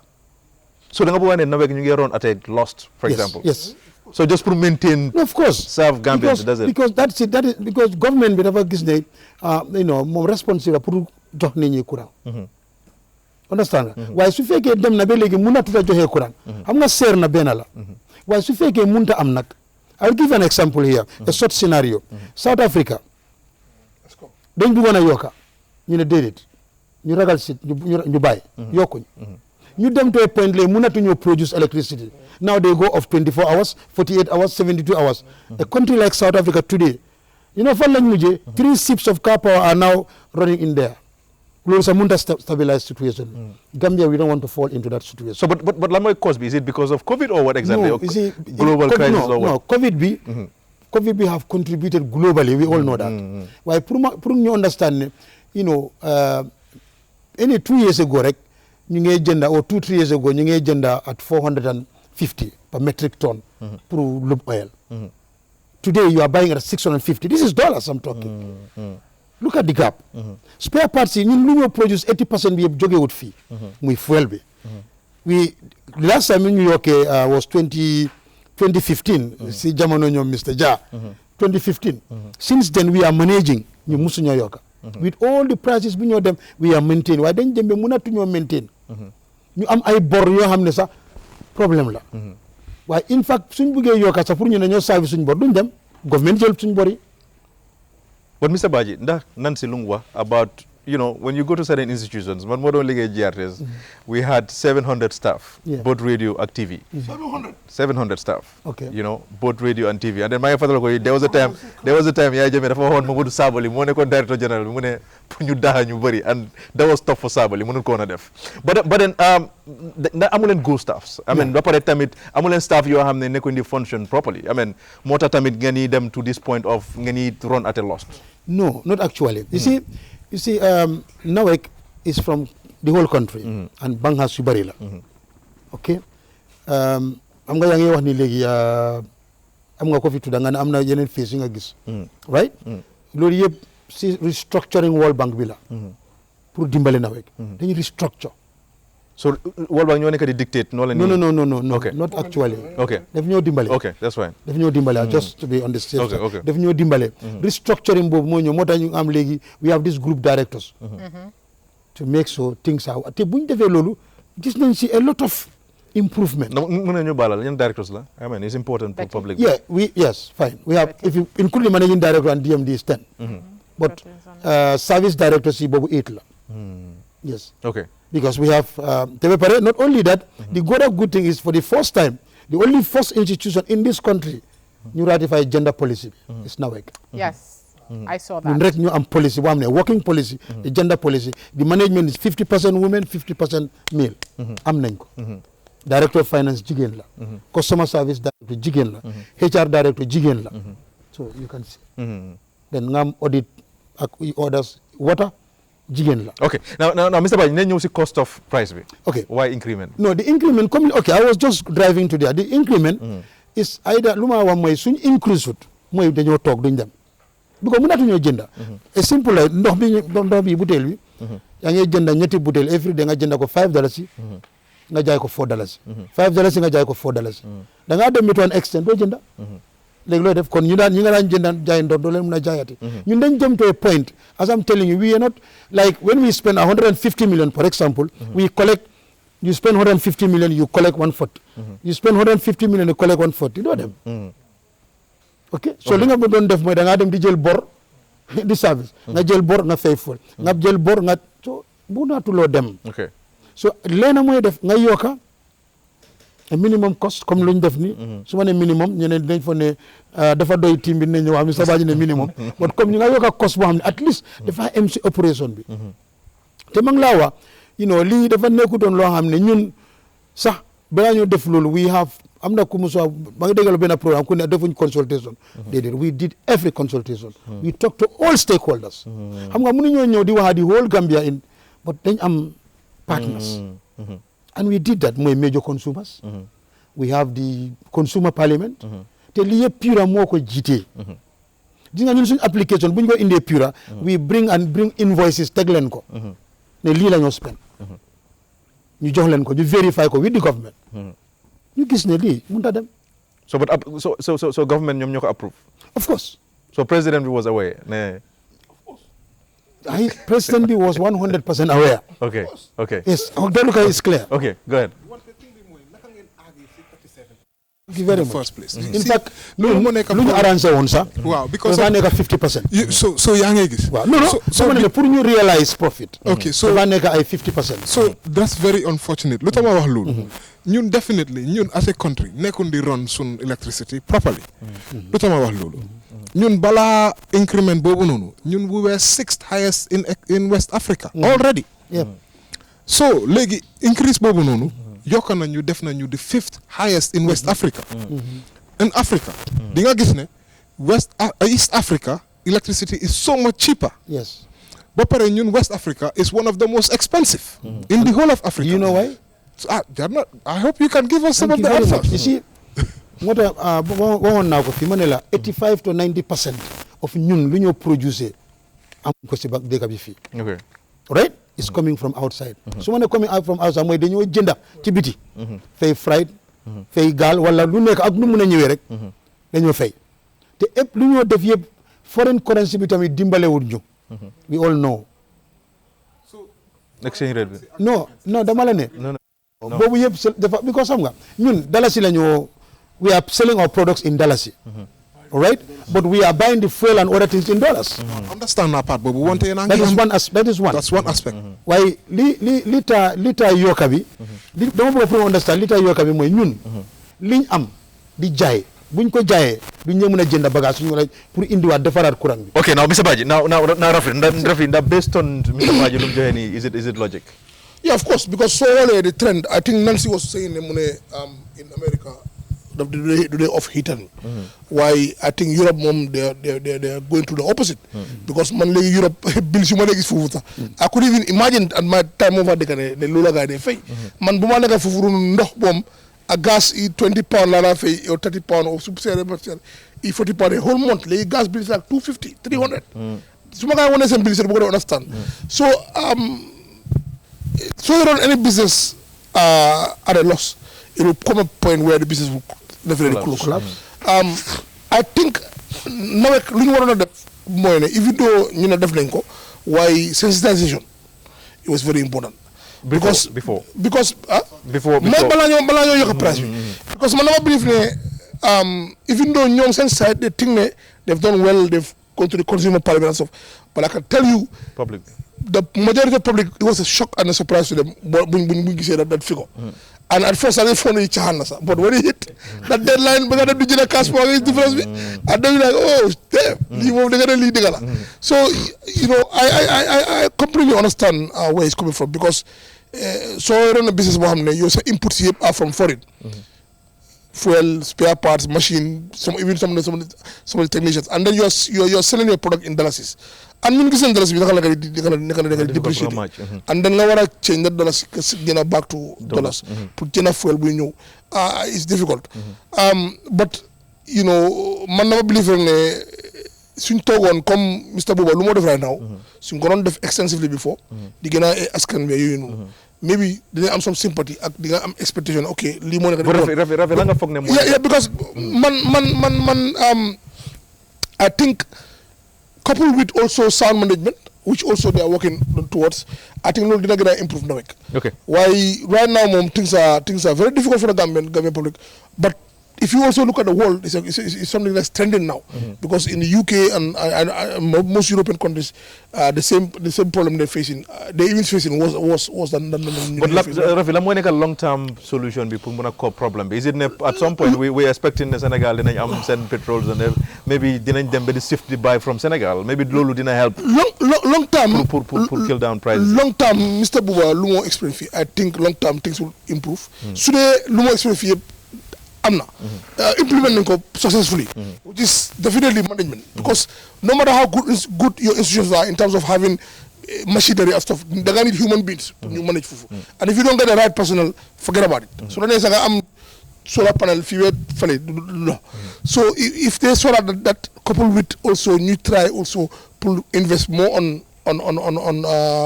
so da nga bëgg ne NAWEC ñu ngi run at a loss for example yes so just to maintain of course serve Gambians does it because that is because government bi dafa gis ne moom responsible pour jox nit ñi courant understand nga waaye su fekkee dem na ba léegi mun na tuta joxee courant xam nga seer na benn la waaye su fekkee munta am nag I'll give an example here a short scenario South Africa dañ bëggoon a yokka ñu ne déedéet ñu ragal si ñu bàyyi yokkuñ ñu dem to a point lay mënatuñoo produce electricity. Now they go off 24 hours, 48 hours, 72 hours. A country like South Africa today, you know, fan lañ mujjee 3 ships of car power are now running in there. Loolu sa mënta stabilize situation. Gambia, we don't want to fall into that situation. So, but lan mooy cause bi? Is it because of COVID or what exactly? No, you see, global crisis or what? No, COVID we have contributed globally. We all know that. Why? Pour ñu understand, you know, any 2 years ago, right, ñu ngi jënda or 2-3 years ago, ñu ngi jënda at 450 per metric ton pour lube oil. Today you are buying at 650. This is dollars I'm talking. Look at the gap. Spare parts, ñun lu ñu produce 80% bi yëpp jógewut fii. Muy fuel bi. We last time in New York was 2015. Si jamono ñoom Mr. Ja. 2015. Since then we are managing ñu musu ñoo yokka. With all the prices bi ñoo dem we are maintain waaye dañ dem ba mënatu ñoo maintain. ñu am ay bor yoo xam ne sax problème la. waaye in fact suñ buggee yokka sax pour ñu ne ñoo service suñ bor duñ dem government jël suñ bor yi. But Mr. Badji, ndax Nancy Lungwa about, you know, when you go to certain institutions, man moo doon liggéey GRTS, we had 700 staff, both radio and TV. 700 staff. Okay. You know, both radio and TV. And then my father, there was a time Yaya Jammeh dafa waxoon Mamadou Sabally moo nekkoon director general mu ne pour ñu daaxa ñu bëri, and that was tough for Sabally mënul ko woon a def. But then amu leen go staffs. I mean, ba pare tamit amu leen staff yoo xam ne nekkuñ di function properly. I mean, moo tax tamit ngeen di dem to this point of ngeen di run at a loss. No, not actually. You see, NAWEC is from the whole country, and Banghas yu bari la. Okay. Am nga yaa ngi wax ni léegi am nga ko fi tudda nga ne am na yeneen fees yi nga gis. Right? Loolu yëpp si restructuring World Bank bi la. Pour dimbale NAWEC. Dañuy restructure. So World Bank ñoo nekk di dictate noo leen. No. Okay. Not actually. Okay. Daf ñoo dimbale. Okay, that's fine. Daf ñoo dimbale just to be on the safe side. Okay. Daf ñoo dimbale. Restructuring boobu moo ñëw moo tax ñu am léegi we have this group directors. To make sure things are te bu ñu defee loolu gis nañ si a lot of improvement. Mën nañu baalal yan directors la. I mean, it's important for public. Yeah, yes, fine. We have, if you include the managing director and DMD is 10. But service directors is 8 la. Yes. Okay. Because we have, not only that, the good thing is for the first time, the only first institution in this country, you ratify gender policy. It's NAWEC. Yes. I saw that. New policy, working policy, the gender policy. The management is 50% women, 50% male. Director of Finance, jigen la. Customer Service Director, jigen la. HR Director, jigen la. So you can see. Then ngam audit orders water, jigen la. Okay. Now Mr. Badji, then you see cost of price. Okay. Why increment? No, the increment, okay, I was just driving to there. The increment is either luma wa moy suñ increase wut moy dañoo tok duñ dem. Because mënatu ñoo jënda. A simple like ndox bi butel bi. Ya ngay jënda ñetti butel every day nga jënda ko $5 nga jaay ko $4. $5 nga jaay ko $4. Da nga dem to an extent do jënda. Léegi looy def kon ñi nga daan jënda jaay ndox doo leen mën a jaayati. Ñun dañ jëm to a point, as I'm telling you, we are not like when we spend 150 million, for example, we collect, you spend 150 million, you collect 140. You spend 150 million, you collect 140. Doo dem. Okay, so li nga doon def mooy da ngaa dem di jël bor di service nga jël bor nga fay fol nga jël bor nga so bu naatuloo dem. Okay. So leena mooy def nga yokka a minimum cost comme lu ñu def ni su ma ne minimum ñeneen dañ fa ne dafa doy team bi ne ñëw am sa baaji ne minimum but comme ñu nga yokka cost boo xam ne at least dafa am si opération bi te ma ngi laa wax lii dafa nekkutoon loo xam ne ñun sax balaa ñu def loolu we have am na ku mu soo ba nga déggal benn programme ku ne defuñ consultation déedéet we did every consultation we talk to all stakeholders xam nga mënuñoo ñëw di wax di whole Gambia in but dañ am partners and we did that mooy major consumers we have the consumer parliament te lii yëpp PURA moo ko jiitee gis nga ñun suñ application bu ñu ko indee PURA we bring invoices teg leen ko ne lii la ñoo spend ñu jox leen ko ñu verify ko with the government ñu gis ne lii mënut a dem. So government ñoom ñoo ko approve. Of course. So president was aware. Of course. President was 100% aware. Okay. Yes. That is clear. Okay, go ahead. Thank you very in the much. first place. In fact, lu ñu arrangé woon sax. Waaw because dafa nekk 50%. so yaa ngi gis. waaw non dama ne pour ñu realize profit. Okay, so dafa nekk ay 50%. So that's very unfortunate. Lu tax ma wax loolu. ñun definitely ñun as a country nekkul di run sun electricity properly. Lu tax ma wax loolu. ñun balaa increment boobu noonu ñun we were 6th highest in West Africa. Already. So léegi increase boobu noonu. yokk nañu def nañu the 5th highest in West Africa. In Africa. di nga gis ne East Africa electricity is so much cheaper. Yes. ba pare ñun West Africa is one of the most expensive. in the whole of Africa. You know why? I hope you can give us some of the answers. You see, moo tax waxoon naa ko fi ma ne la 85 to 90% of ñun lu ñoo producer am ko si dëkk bi fii. Okay. Right? It's coming from outside. su ma ne coming out from outside mooy dañoo jënda ci biti. fay freight. fay gaal wala lu nekk ak nu mun a ñëwee rek. dañoo fay te ëpp lu ñoo def yëpp foreign currency bi tamit dimbalewul ñu. we all know. exchange rate bi. non dama la ne. boobu yëpp dafa because xam nga ñun dalasi la ñoo we are selling our products in dalasi. All right, but we are buying the fuel and other things in dollars. Understand that part, but we want to. That is one. That's one aspect. Why lita yoka bi. Dama bëgg pour understand lita yoka bi mooy ñun. liñ am di jaay buñ ko jaayee duñ ñëw mën a jënd bagage suñu la pour indiwaat defaraat courant bi. Okay, now Mr. Baji, now Rafi, based on Mr. Baji lu mu joxe nii is it logic? Yeah, of course, because so earlier the trend, I think Nancy was saying in America. Do they off heating? Why I think Europe they are going to the opposite. Because man Europe bills you money is fufuta. I could even imagine at my time over the lola guy they pay. Man buma nega fufuru ndox bom a gas e 20 pound la fay or 30 pound or subsidy e 40 pound a whole month. Like gas bills like 250, 300. So my guy want some bills you understand. So so you run any business at a loss. It will come a point where the business will definitely collapse. I think NAWEC lu ñu waroon a def mooy ne even though ñu ne def nañ ko waaye sensitization it was very important. Because before balaa ñoo yokk price bi. Because man dama believe ne even though ñoom seen side they think ne they've done well, they've gone to the consumer parliament and stuff, but I can tell you the majority of the public, it was a shock and a surprise to them when we say that figure. And at first I didn't find it, but when it hit that deadline, we're gonna do the cash for is difference. And then you're like, oh damn, they're gonna lead the gala. So you know, I completely understand where it's coming from, because so I run a business your inputs here are from foreign. Fuel, spare parts, machine, some of the technicians, and then you're selling your product in dollars. And when you send dollars, you're gonna depreciate. And then now change that dollars back to dollars. Put fuel we know. It's difficult. But you know, man never believe in suñ toogoon comme Mr. Buba lu moo def right now. suñ ko doon def extensively before. di gën a askan wi yooyu noonu. maybe dina am some sympathy ak di nga am expectation okay lii moo nekk. Rafi la nga foog ne mooy. yeah because man I think coupled with also sound management, which also they are working towards, I think loolu dina gën a improve NAWEC. Okay. Why right now things are very difficult for the Gambian public, but if you also look at the world, it's something that's trending now, because in the UK and most European countries, the same problem they're facing, they're even facing worse than but Rafi, la mooy nekk long-term solution bi pour mun a cope problem bi. Is it at some point we expecting the Senegal dinañ am seen petrols and maybe dinañ dem ba di shift di buy from Senegal, maybe loolu dina help long term pour kill down prices. Long term Mr. Buba lu moo explain fii, I think long term things will improve. Su dee lu moo explain fii Amna implementing successfully, which is definitely management, because no matter how good your institutions are in terms of having machinery and stuff, they're gonna need human beings to manage fufu. And if you don't get the right personnel, forget about it. So I'm solar panel so if they saw that coupled with also you try also to invest more on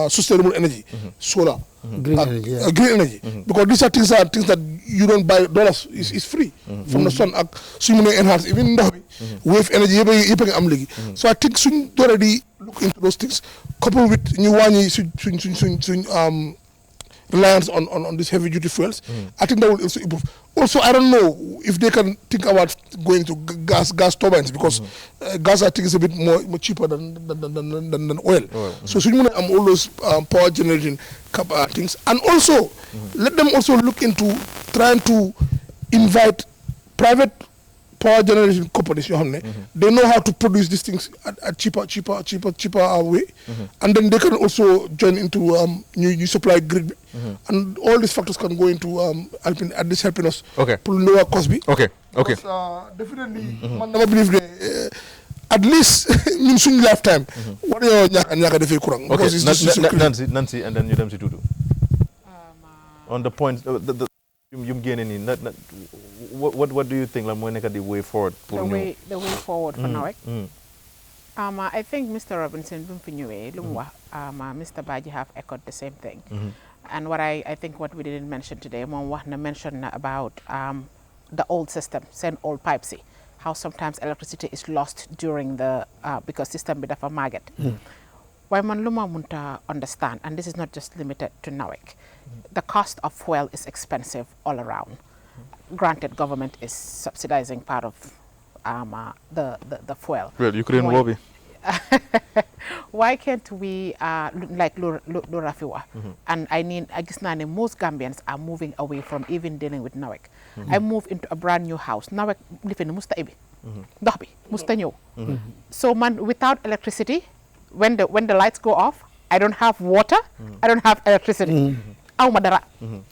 sustainable energy, solar. Green energy, because these are things that you don't buy dollars. It's free from the sun. So you may enhance even wave energy. So I think soon already look into those things. Coupled with new one reliance on these heavy duty fuels. I think that will also improve. Also, I don't know if they can think about going to gas turbines because gas I think is a bit more cheaper than oil. So I'm all those power generating things, and also let them also look into trying to invite private power generation companies. They know how to produce these things at cheaper way, and then they can also join into new supply grid, and all these factors can go into helping us to lower cost. Okay. Because, definitely, man never believe at least in soon lifetime. What are your Nancy, and then you them to on the point you gain any. What do you think? Like, the way forward? The way forward for NAWEC. I think Mr. Robinson, Mr. Baji have echoed the same thing. And what I think what we didn't mention today, mention about the old system, send old pipes. How sometimes electricity is lost during the because system bit of a maggot. Why man luma munta understand, and this is not just limited to NAWEC. The cost of fuel is expensive all around. Granted, government is subsidizing part of the fuel. Well, Ukraine lobby. Why can't we like Lurafiwa? And I guess now most Gambians are moving away from even dealing with NAWEC. I moved into a brand new house. NAWEC living musta ibi, dohbi musta ñew. So man, without electricity, when the lights go off, I don't have water, I don't have electricity.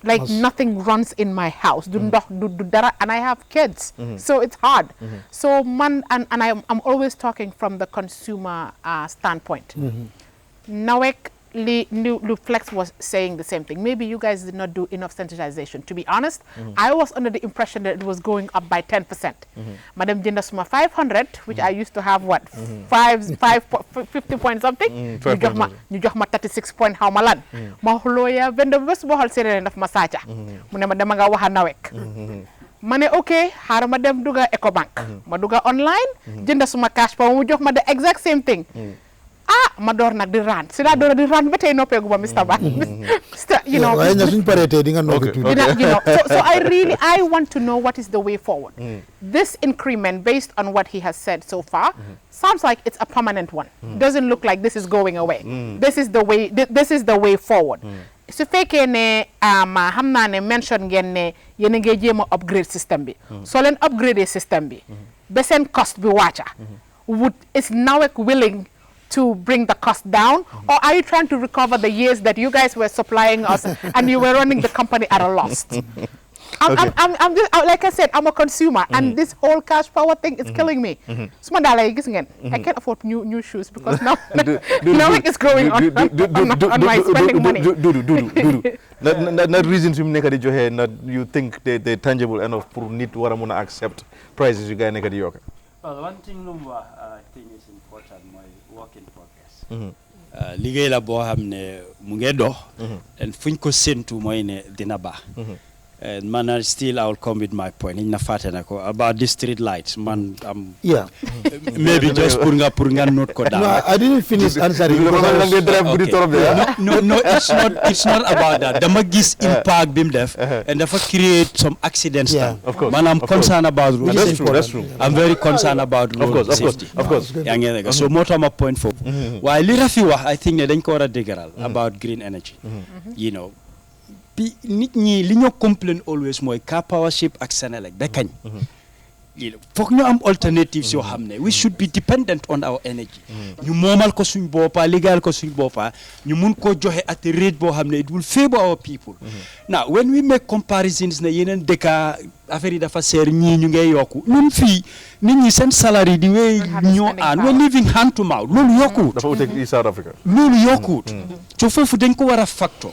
Like nothing runs in my house, and I have kids, so it's hard. So man, and I'm always talking from the consumer standpoint. NAWEC, Flex was saying the same thing. Maybe you guys did not do enough sensitization. To be honest, I was under the impression that it was going up by 10%. Madam Jindasuma 500, which I used to have 50 point something. You just 36 point how malan. Mahuloya vendor bus bohal seren of masaja. Mune madamaga waha NAWEC. Mane okay, hara madam duga EcoBank. Maduga online, Jindasuma cash pa mu jox ma the exact same thing. Mador nak di ran sila dora di ran betay noppé guma Mr. Ba you know so I want to know what is the way forward. This increment based on what he has said so far sounds like it's a permanent one. Doesn't look like this is going away. This is the way forward. Su fekkee ne xam naa ne mention ngeen ne yéen a ngi jéem a upgrade system bi soo leen upgrade system bi ba seen cost bi wàcca is NAWEC willing to bring the cost down, or are you trying to recover the years that you guys were supplying us and you were running the company at a loss? I'm just, like I said, I'm a consumer, and this whole cash power thing is killing me. I can't afford new shoes because now NAWEC is growing on my spending money. Not reasons you think they're tangible enough for need to accept prices you guys make. Well, one thing I think is important, my work in progress. Liggéey la boo xam ne mu ngi dox. And fuñ ko séntu mooy ne dina baax. And man, still I will come with my point. About the street lights, man. Maybe just purunga note ko down. No, I didn't finish answering. No, it's not about that. The magis impact bim def and therefore create some accidents. Of course. Man, I'm concerned about road safety. That's true. I'm very concerned about road safety. Of course. So more to my point for. While Lirafiwa, I think they didn't go about green energy. You know. Nit ñi li ñoo complain always mooy car powership ak Senelec ba kañ foog ñu am alternatives yoo xam ne we should be dependent on our energy ñu moomal ko suñ boppa liggéeyal ko suñ boppa ñu mun koo joxe at a rate boo xam ne it will favor our people. Now when we make comparisons ne yeneen dëkka affaire yi dafa seer ñii ñu ngay yokku ñun fii nit ñi seen salary di wey ñoo aan we living hand to mouth loolu yokkuwut dafa uteeg East South Africa loolu yokkuwut so foofu dañ ko war a factor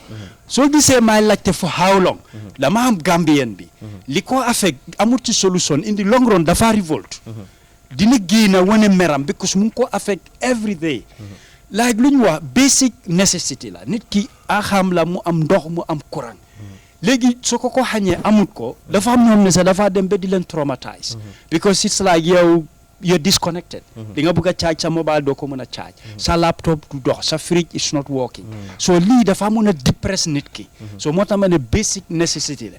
soo gisee may laajte for how long dama am Gambien bi li ko affect amul ci solution in the long run dafa revolt dina génn wane meram because mu ngi ko affect every day like lu ñu wax basic necessity la nit ki axam la mu am ndox mu am courant léegi soo ko xañee amut ko dafa am ñoom ne sax dafa dem ba di leen traumatize because it's like yow you're disconnected. Di nga bëgg a charge sa mobile doo ko mën a charge. Sa laptop du dox, sa fridge is not working. So lii dafa mën a depress nit ki. So moo tax ma ne basic necessity la.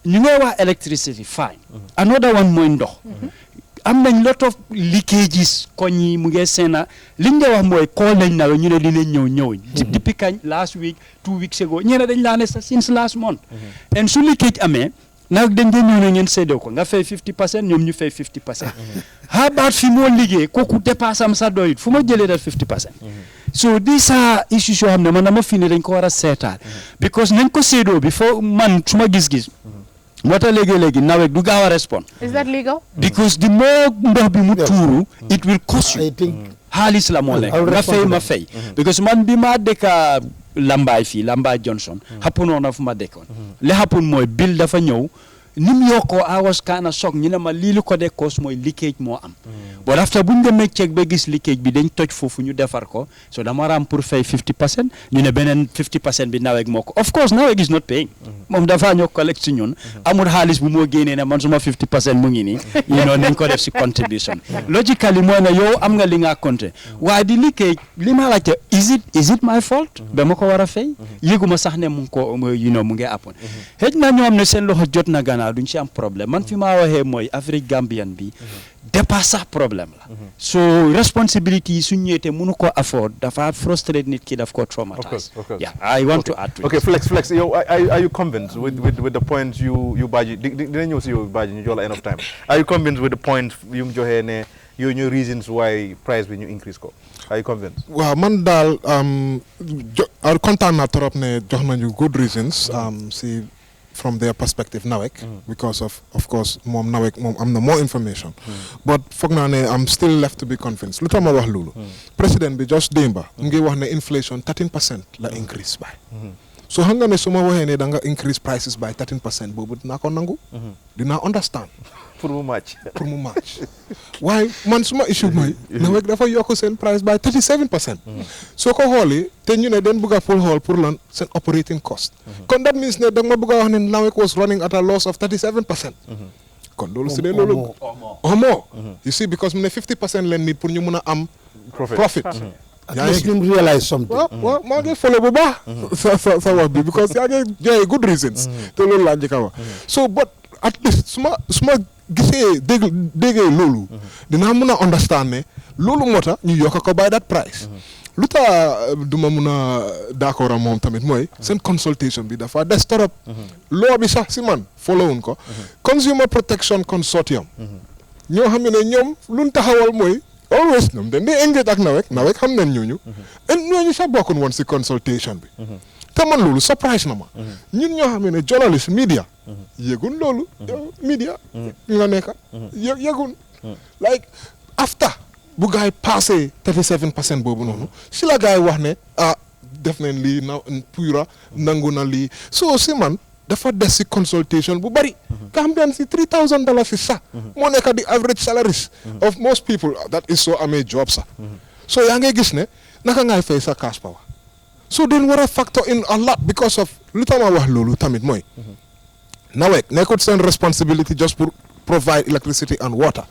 ñu ngay wax electricity fine. Another one mooy ndox. am nañ lot of leakages koñ yi mu ngi seena liñ nga wax mooy call nañ na ñu ne dinañ ñëw depuis kañ last week 2 weeks ago ñene dañ laa ne sa since last month and su leakage amee nag dañ dee ñëw ne ngeen séddoo ko nga fay 50% ñoom ñu fay 50%. how about fi moo liggéey kooku dépasse am sa doyut fu ma jëlee dal 50%. so these are issues yoo xam ne man dama fi ne dañ ko war a seetaan because nañ ko séddoo bi foo man su ma gis-gis moo tax léegi NAWEC du gaaw a respond. Is that legal? Because the more ndox bi mu tuuru it will cost you. xaalis la moo lekk nga fay ma fay. because man bi ma dëkka Lambaay fii Lambaay Johnson. xappunoon na fu ma dëkkoon. li xappun mooy bill dafa ñëw ni mu yokkoo I was kind of shocked ñu ne ma lii lu ko de cause mooy leakage moo am. but after bu ñu demee check ba gis leakage bi dañ toj foofu ñu defar ko so dama ram pour fay 50% ñu ne beneen 50% bi NAWEC moo ko of course NAWEC is not paying. moom dafa ñoo collect si ñun. amul xaalis bu moo génnee ne man suma 50% mu ngi nii. you know nañ ko def si contribution. logically mooy ne yow am nga li nga compté waaye di leakage li ma laajte is it my fault. ba ma ko war a fay. yëguma sax ne mu ngi ko you know mu ngi appoon. xëj na ñoo am ne seen loxo jot na gannaaw duñ ci am problème man fi ma waxee mooy Afrique Gambian bi dépasse sax problème la. so responsibility yi suñ ñëwee te mënu ko afford dafa frustrate nit ki daf ko traumatize. Of course. Yeah, I want to add to okay, it. Flex, yow are you convinced with the points you Badji dina ñëw si yow Badji ñu jox la enough time are you convinced with the points yu mu joxee ne yooyu ñu reasons why price bi ñu increase ko are you convinced. waaw man daal kontaan naa trop ne jox nañu good reasons si from their perspective NAWEC because of course moom NAWEC moom am na more information but foog naa ne I'm still left to be convinced lu tax ma wax loolu président bi just démba mu ngi wax ne inflation 13% la increase by so xam nga ne su ma waxee ne da nga increase prices by 13% boobu dinaa ko nangu dinaa understand pour mu match waaye man suma issue mooy NAWEC dafa yokk seen price by 37%. soo ko xoolee te ñu ne den bëgg a full xool pour lan seen operating cost. kon that means ne da nga ma bëgg a wax ne NAWEC was running at a loss of 37%. kon loolu su dee loolu or more you see because mu ne 50% leen nit pour ñu mun a am profit. yaa ngi realize something. waaw maa ngi follow bu baax. sa wax bi because yaa ngi joxe good reasons. te loolu laa njëkk a wax so but at least su ma gisee déggee loolu dinaa mun a understand ne loolu moo tax ñu yokk ko by that price lu tax duma mun a d'accord moom tamit mooy seen consultation bi dafa des torop loo bi sax si man followuñ ko Consumer Protection Consortium ñoo xam ne ñoom luñ taxawal mooy always ñoom dañ dee engage ak NAWEC xam nañ ñooñu sax bokkuñ woon si consultation bi te man loolu surprise na ma ñun ñoo xam ne journalist media yëgun loolu media ñu nga nekka yëgun like after bu gaay passé 37% boobu noonu si la gaay wax ne def nañ lii na pura nangu na lii so si man dafa des si consultation bu bari Gambian si $3,000 si sax moo nekka di average salaries of most people that is soo amee job sax so yaa ngay gis ne naka ngay fay sa cash power so then war a factor in a lot because of lu tax ma wax loolu tamit mooy NAWEC nekkul seen responsibility just pour provide electricity and water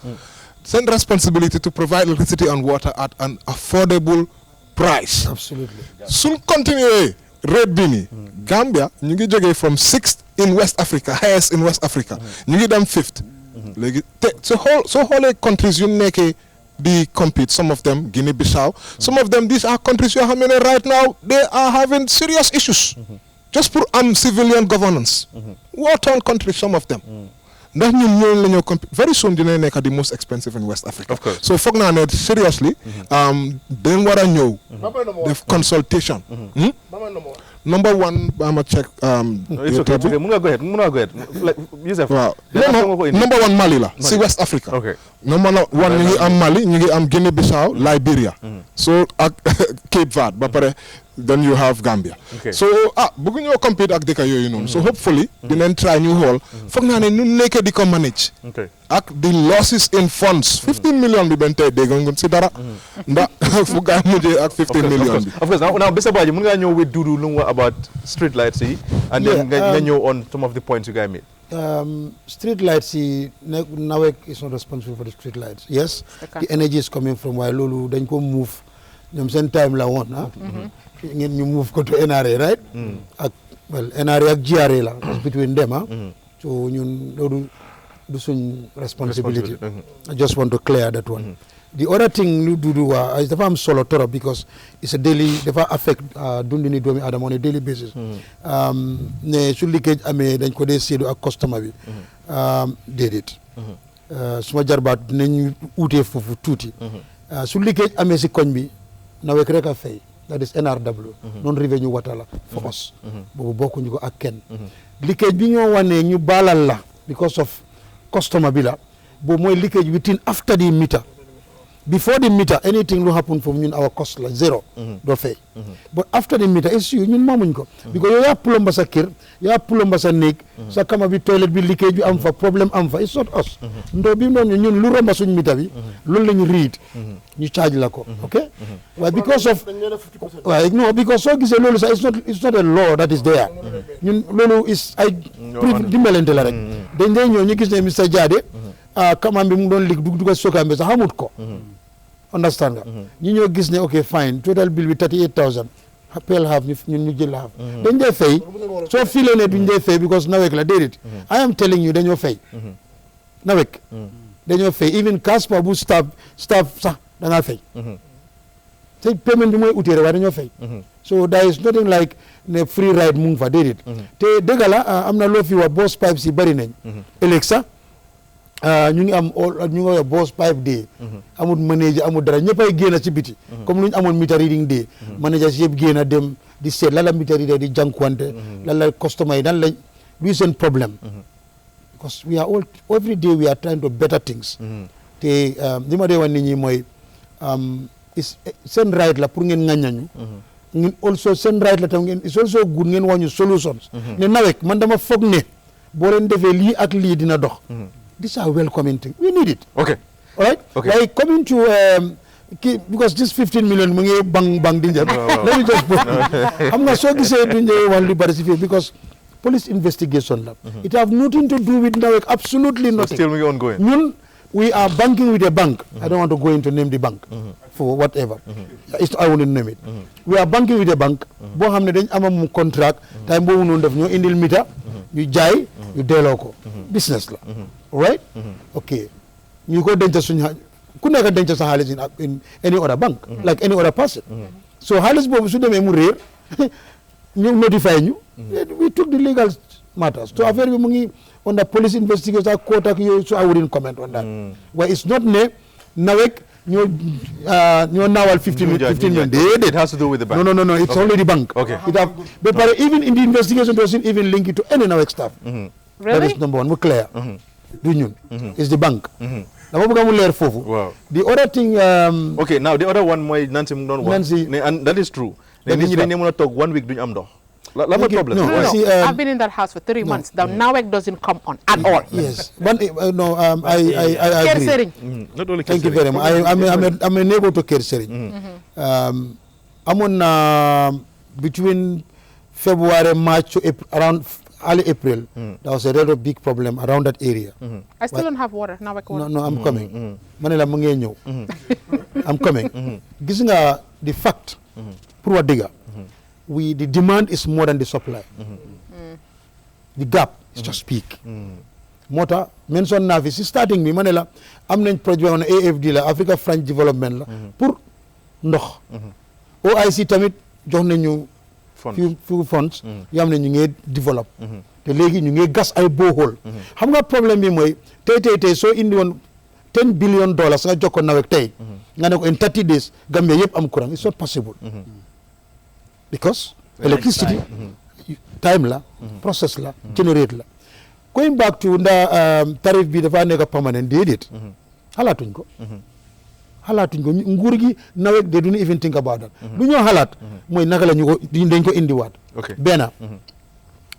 seen responsibility to provide electricity and water at an affordable price. Absolutely. suñ continuer rate bi nii Gambia ñu ngi jógee from 6th in West Africa highest in West Africa ñu ngi dem 5th léegi te soo xoolee countries yu nekkee di compete some of them Guinea-Bissau some of them these are countries yoo xam ne right now they are having serious issues just pour am civilian governance war-torn countries some of them ndax ñun ñooñu la ñoo compete very soon dina nekk the most expensive in West Africa so foog naa ne seriously dañ war a ñëw def consultation number one I'ma check it's okay mun nga go ahead Yusuf waaw number one Mali la si West Africa number one ñu ngi am Mali ñu ngi am Guinea-Bissau Liberia so ak Cape Verde ba pare then you have Gambia so bëgg ñoo compete ak dëkk yooyu noonu so hopefully dinañ try ñu xool foog naa ne ñu nekkee di ko manage ak the losses in funds 15 million bi benn tey dégg nga si dara ndax fu gaay mujjee ak 15 million bi of course now Mr. Badji mun ngaa ñëw with Dudu lu mu wax about street lights yi and then nga ñëw on some of the points you guys made street lights NAWEC is not responsible for the street lights. Yes, the energy is coming from while Lulu then go move ñoom seen time la woon ngeen ñu move ko to NRA right ak well NRA ak GRA la between them so ñun loolu du suñ responsibility. I just want to clear that one. The other thing lu dudu waa dafa am solo torop because it's a daily dafa affect dundini doomi adama on a daily basis ne su liggéey amee dañ ko dee séedu ak customer bi déedéet suma jarbaat dinañ uutee foofu tuuti su liggéey amee si koñ bi NAWEC rek a fay that is NRW non revenue water la for us boobu bokkuñu ko ak kenn liggéey bi ñoo wane ñu baalal la because of customer bi la boobu mooy liggéey within after the meter. Before the meter, anything will happen from our cost like zero. Do fay. But after the meter, it's you mamuñ ko. Because you have plumber sa kër, you have plumber sa néeg, sa kama bi toilet bi leakage bi am fa problem am fa. It's not us. Ndo bi noonu ñun lu romba suñ meter bi, loolu lañu read. ñu charge la ko. Okay? Why because of why no because so gisee loolu sa it's not a law that is there. ñun loolu is ay dimbalante la rek. dañ day ñëw ñu gis ne Mr. Jade kamam bi mu doon lig duga sokaam bi sax xamut ko. Understand nga ñi ñoo gis ne ok fine total bill bi 38,000 appel half ñun ñu jël half dañ dee fay soo filee ne duñ dee fay because NAWEC la déedéet I am telling you dañoo fay NAWEC dañoo fay even caspa bu staff sax da ngaa fay te payment bi mooy utee rek waaye dañoo fay so there is nothing like ne free ride mu ngi fa déedéet te dëgg la am na loo fi wax boss pipes yi bari nañ ëllëg sax ñu ngi am ñu ngi boss pipe day amul manager amul dara ñëppay génn ci biti comme lu ñu amoon meter reading day manager si yëpp génn dem di seet lan la meter reading di jànkuwante lan la customer yi lan lañ luy seen problème because we are all every day we are trying to better things te li ma dee wax nit ñi mooy seen right la pour ngeen ŋàññañu ngeen also seen right la tam ngeen it's also good ngeen wax ñu solutions ne NAWEC man dama foog ne boo leen defee lii ak lii dina dox. These are welcoming things. We need it. Okay. All right? Okay. Like coming to, because this 15 million, bang, danger. Let me just put, I'm not so say because police investigation lab. It have nothing to do with NAWEC, absolutely nothing. So still ongoing. We are banking with a bank. I don't want to go into name the bank for whatever. I wouldn't name it. We are banking with a bank. Bo xamne dañ am contract time bo non def ñoo indil meter ñu jaay ñu delo ko business la. Right? Okay. You go denc suñu ku nekk denc sa xaalis in any other bank like any other person. So xaalis boobu su demee mu réer ñu notify ñu. We took the legal matters. So affaire bi mu ngi on the police investigation court ak yooyu, so I wouldn't comment on that. Well, it's not NAWEC ñoo naawal 15 million. It has to do with the bank. No. It's only the bank. Okay. But even in the investigation, doesn't even link it to any NAWEC staff. Really? That is number one. We're clear. It's the bank. Wow. The other thing. Okay, now the other one, Nancy, and that is true. They want to talk 1 week doing amdo. No, problem. No. See, I've been in that house for 3 months. The NAWEC doesn't come on at all. Yes, but I agree. Not only Thank you very much. I'm a neighbor to Kersering. I'm on between February, March to April, around early April. There was a rather big problem around that area. I still don't have water. NAWEC water. No, I'm coming. Manila Mungenyo. I'm coming. Giving the fact, poor digger. The demand is more than the supply. The gap is just big. Mota mention Navis is starting me Manila. I'm named project on AFD la Africa French Development la pour ndox. OIC tamit jox nañu few funds yam na ñu ngi develop. Te léegi ñu ngi gas ay borehole. Xam nga problème bi mooy tey soo indi woon $10 billion nga jox ko NAWEC tey nga ne ko in 30 days Gambia yëpp am courant. It's not possible. Because electricity, time la, process la, generate la. Going back to the tariff bi dafa nekk permanent, they did. Halatuñ ko. Nguur gi NAWEC, they don't even think about that. Lu ñoo halat mooy naka la ñu ko dañ ko indiwaat. Benn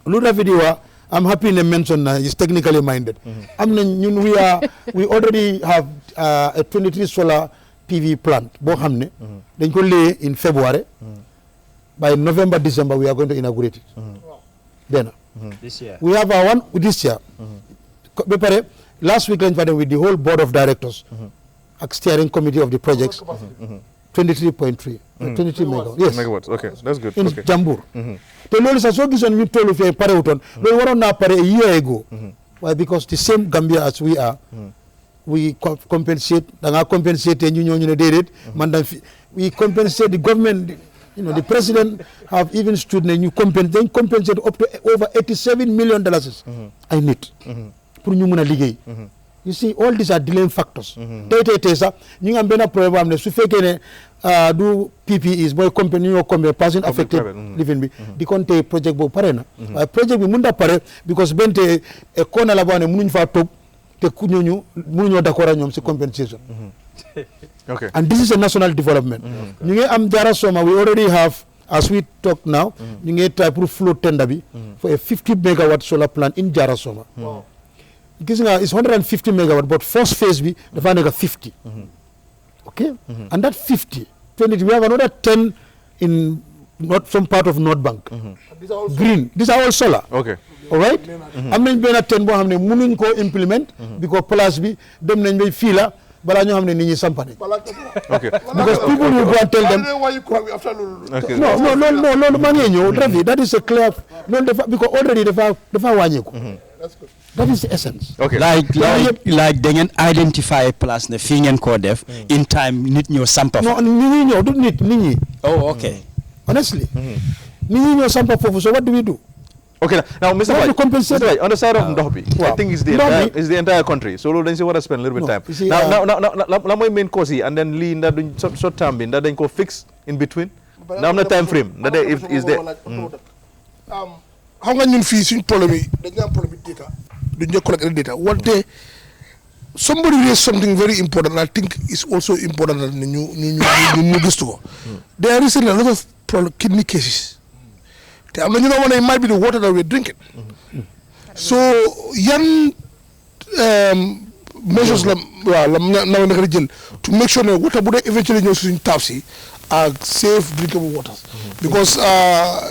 lu rafet di wax I'm happy to mention is technically minded. We already have a 23 solar PV plant boo xam ne dañ ko lay in February. By November, December, we are going to inaugurate it. Then this year. We have our one this year. ba pare last week lañ fa dem with the whole board of directors ak steering committee of the projects 23.3 23 megawatts yes megawatts okay that's good in Jambur te loolu sax soo gisoon ñu tollu fee parewutoon loolu waroon naa pare a year ago why because the same Gambia as we are we compensate da ngaa compensate ñu ñoo ñu ne déedéet man dam fi we compensate the government you know the president have even stood ne ñu compensate up to over $87 million ay nit pour ñu mën a liggéey you see all these are delaying factors tey sax ñu ngi am benn problème boo xam ne su fekkee ne du PPEs mooy compagnie ñoo compagnie person affected living bi di kon tey projet boobu pare na waaye projet bi mun da pare because benn te koona la boo xam ne mënuñ faa toog te ku ñooñu mënuñoo d'accord ak ñoom si compensation okay and this is a national development ñu ngi am Jara Soma we already have as we talk now ñu ngi try pour float tender bi for a 50 megawatt solar plant in Jara Soma gis nga is 150 megawatt but first phase bi dafa nekk 50 okay and that 50 we have another 10 in some part of North Bank green these are all solar okay all right am nañ benn 10 boo xam ne mënuñ koo implement because place bi dem nañ bay fii la balaa ñoo xam ne nit ñi sampane okay because people will go and tell them no loolu maa ngi ñëw Rafi that is a clear loolu dafa because already dafa wàññeeku that is the essence okay like da ngeen identify place ne fii ngeen koo def in time nit ñoo sampa non nit ñi ñëw du nit ñi oh okay honestly nit ñi ñoo sampa foofu so what do we do okay now Mr. White on the side of ndox bi I think it's the entire country so loolu dañ si war a spend a little bit time now la mooy main cause yi and then lii ndax duñ short term bi ndax dañ ko fix in between na am na time frame ndax de is there xam nga ñun fii suñ problème yi dañu am problème yi data duñ ñu collect any data wante somebody raised something very important I think is also important that ñu gëstu ko there are recently a lot of kidney cases te am na ñu ne it might be the water that we're drinking so yan measures la nawe naka di jël to make sure ne water bu dee eventually ñëw suñu taps yi are safe drinkable waters because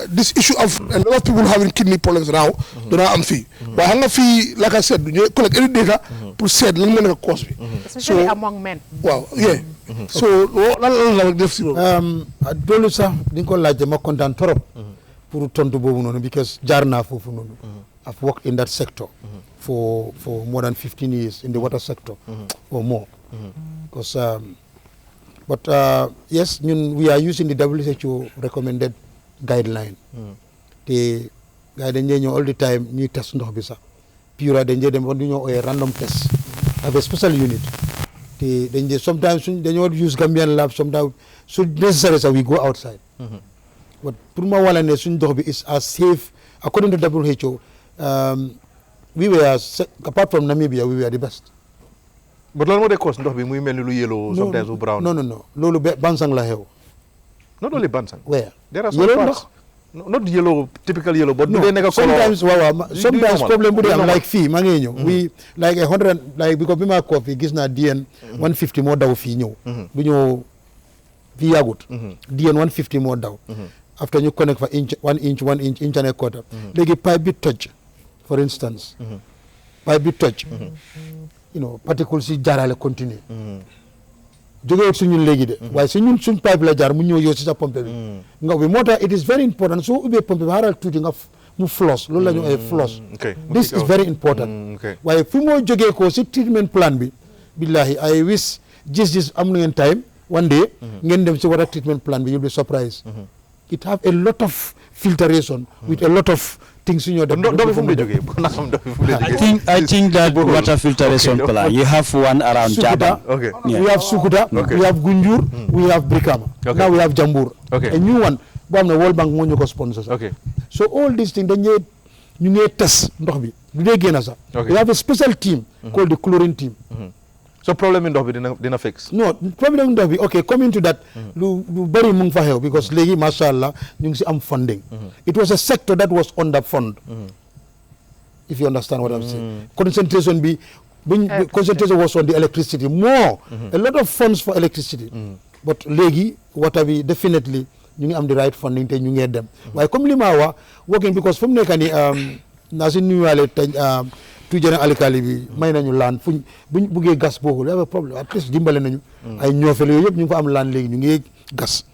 this issue of a lot of people having kidney problems now dana am fii waaye xam nga fii like I said ñu collect any data pour seet lan moo nekk cause bi especially among men waaw yeah so lan la def si loolu sax di nga ko laajte ma kontaan trop pour tontu boobu noonu because jaar naa foofu noonu I've worked in that sector for more than 15 years in the water sector or more because but yes we are using the WHO recommended guideline te gars dañ ñëw all the time ñuy test ndox bi sax pure dañ dem on ñoo ooyee random test avec a special unit te dañ sometimes dañoo use Gambian lab sometimes so necessary so we go outside but pour ma wala ne suñ ndox bi is as safe according to WHO we were apart from Namibia we were the best. but loolu moo de cause ndox bi muy mel ni lu yellow sometimes lu brown. no loolu Bansang la xew. not only Bansang. where there are some parts not yellow typical yellow but do they nekk sometimes sometimes problem bu dee am like fii maa ngi ñëw we like 100 like because bi ma ko fii gis naa DN 150 moo daw fii ñëw bu ñëw fii yàggut DN 150 moo daw after ñu connect fa one inch and a quarter léegi pipe bi toj for instance pipe bi toj particles yi jaarale continuer jógewut si ñun léegi de waaye si ñun suñ pipe la jaar mu ñëw yow si sa pompe bi nga ubbi moo tax it is very important soo ubbee pompe bi xaaral tuuti nga mu floss loolu la ñu ay floss this is very important waaye fi moo jógee ko si treatment plan bi billahi I wish Giss am na ngeen time one day ngeen dem si water treatment plan bi you'll be surprised it have a lot of filtration with a lot of things in your I think that water filtration plan you have one around Jaba. Okay. Yeah. We have Sukuta, we have Gunjur, we have Brikama. Now we have Jambur. A new one. The World Bank Monyo sponsors. Okay. So all these things then you need test. We have a special team called the chlorine team. So problem in Dobby didn't fix? No, problem in Dobby. Okay, coming to that, lu very mung for help because legi mashallah, you see funding. It was a sector that was underfunded. If you understand what I'm saying. Concentration was on the electricity more. A lot of funds for electricity. But legi, what are we definitely you am the right funding to you get them. Why come limawa working because from nekani nasin new tujane alikali bi may nañu laan fuñ buñ buggee gas bohol y a problème at least dimbale nañu ay ñoofele yooyu yëpp ñu ngi fa am laan léegi ñu ngi gas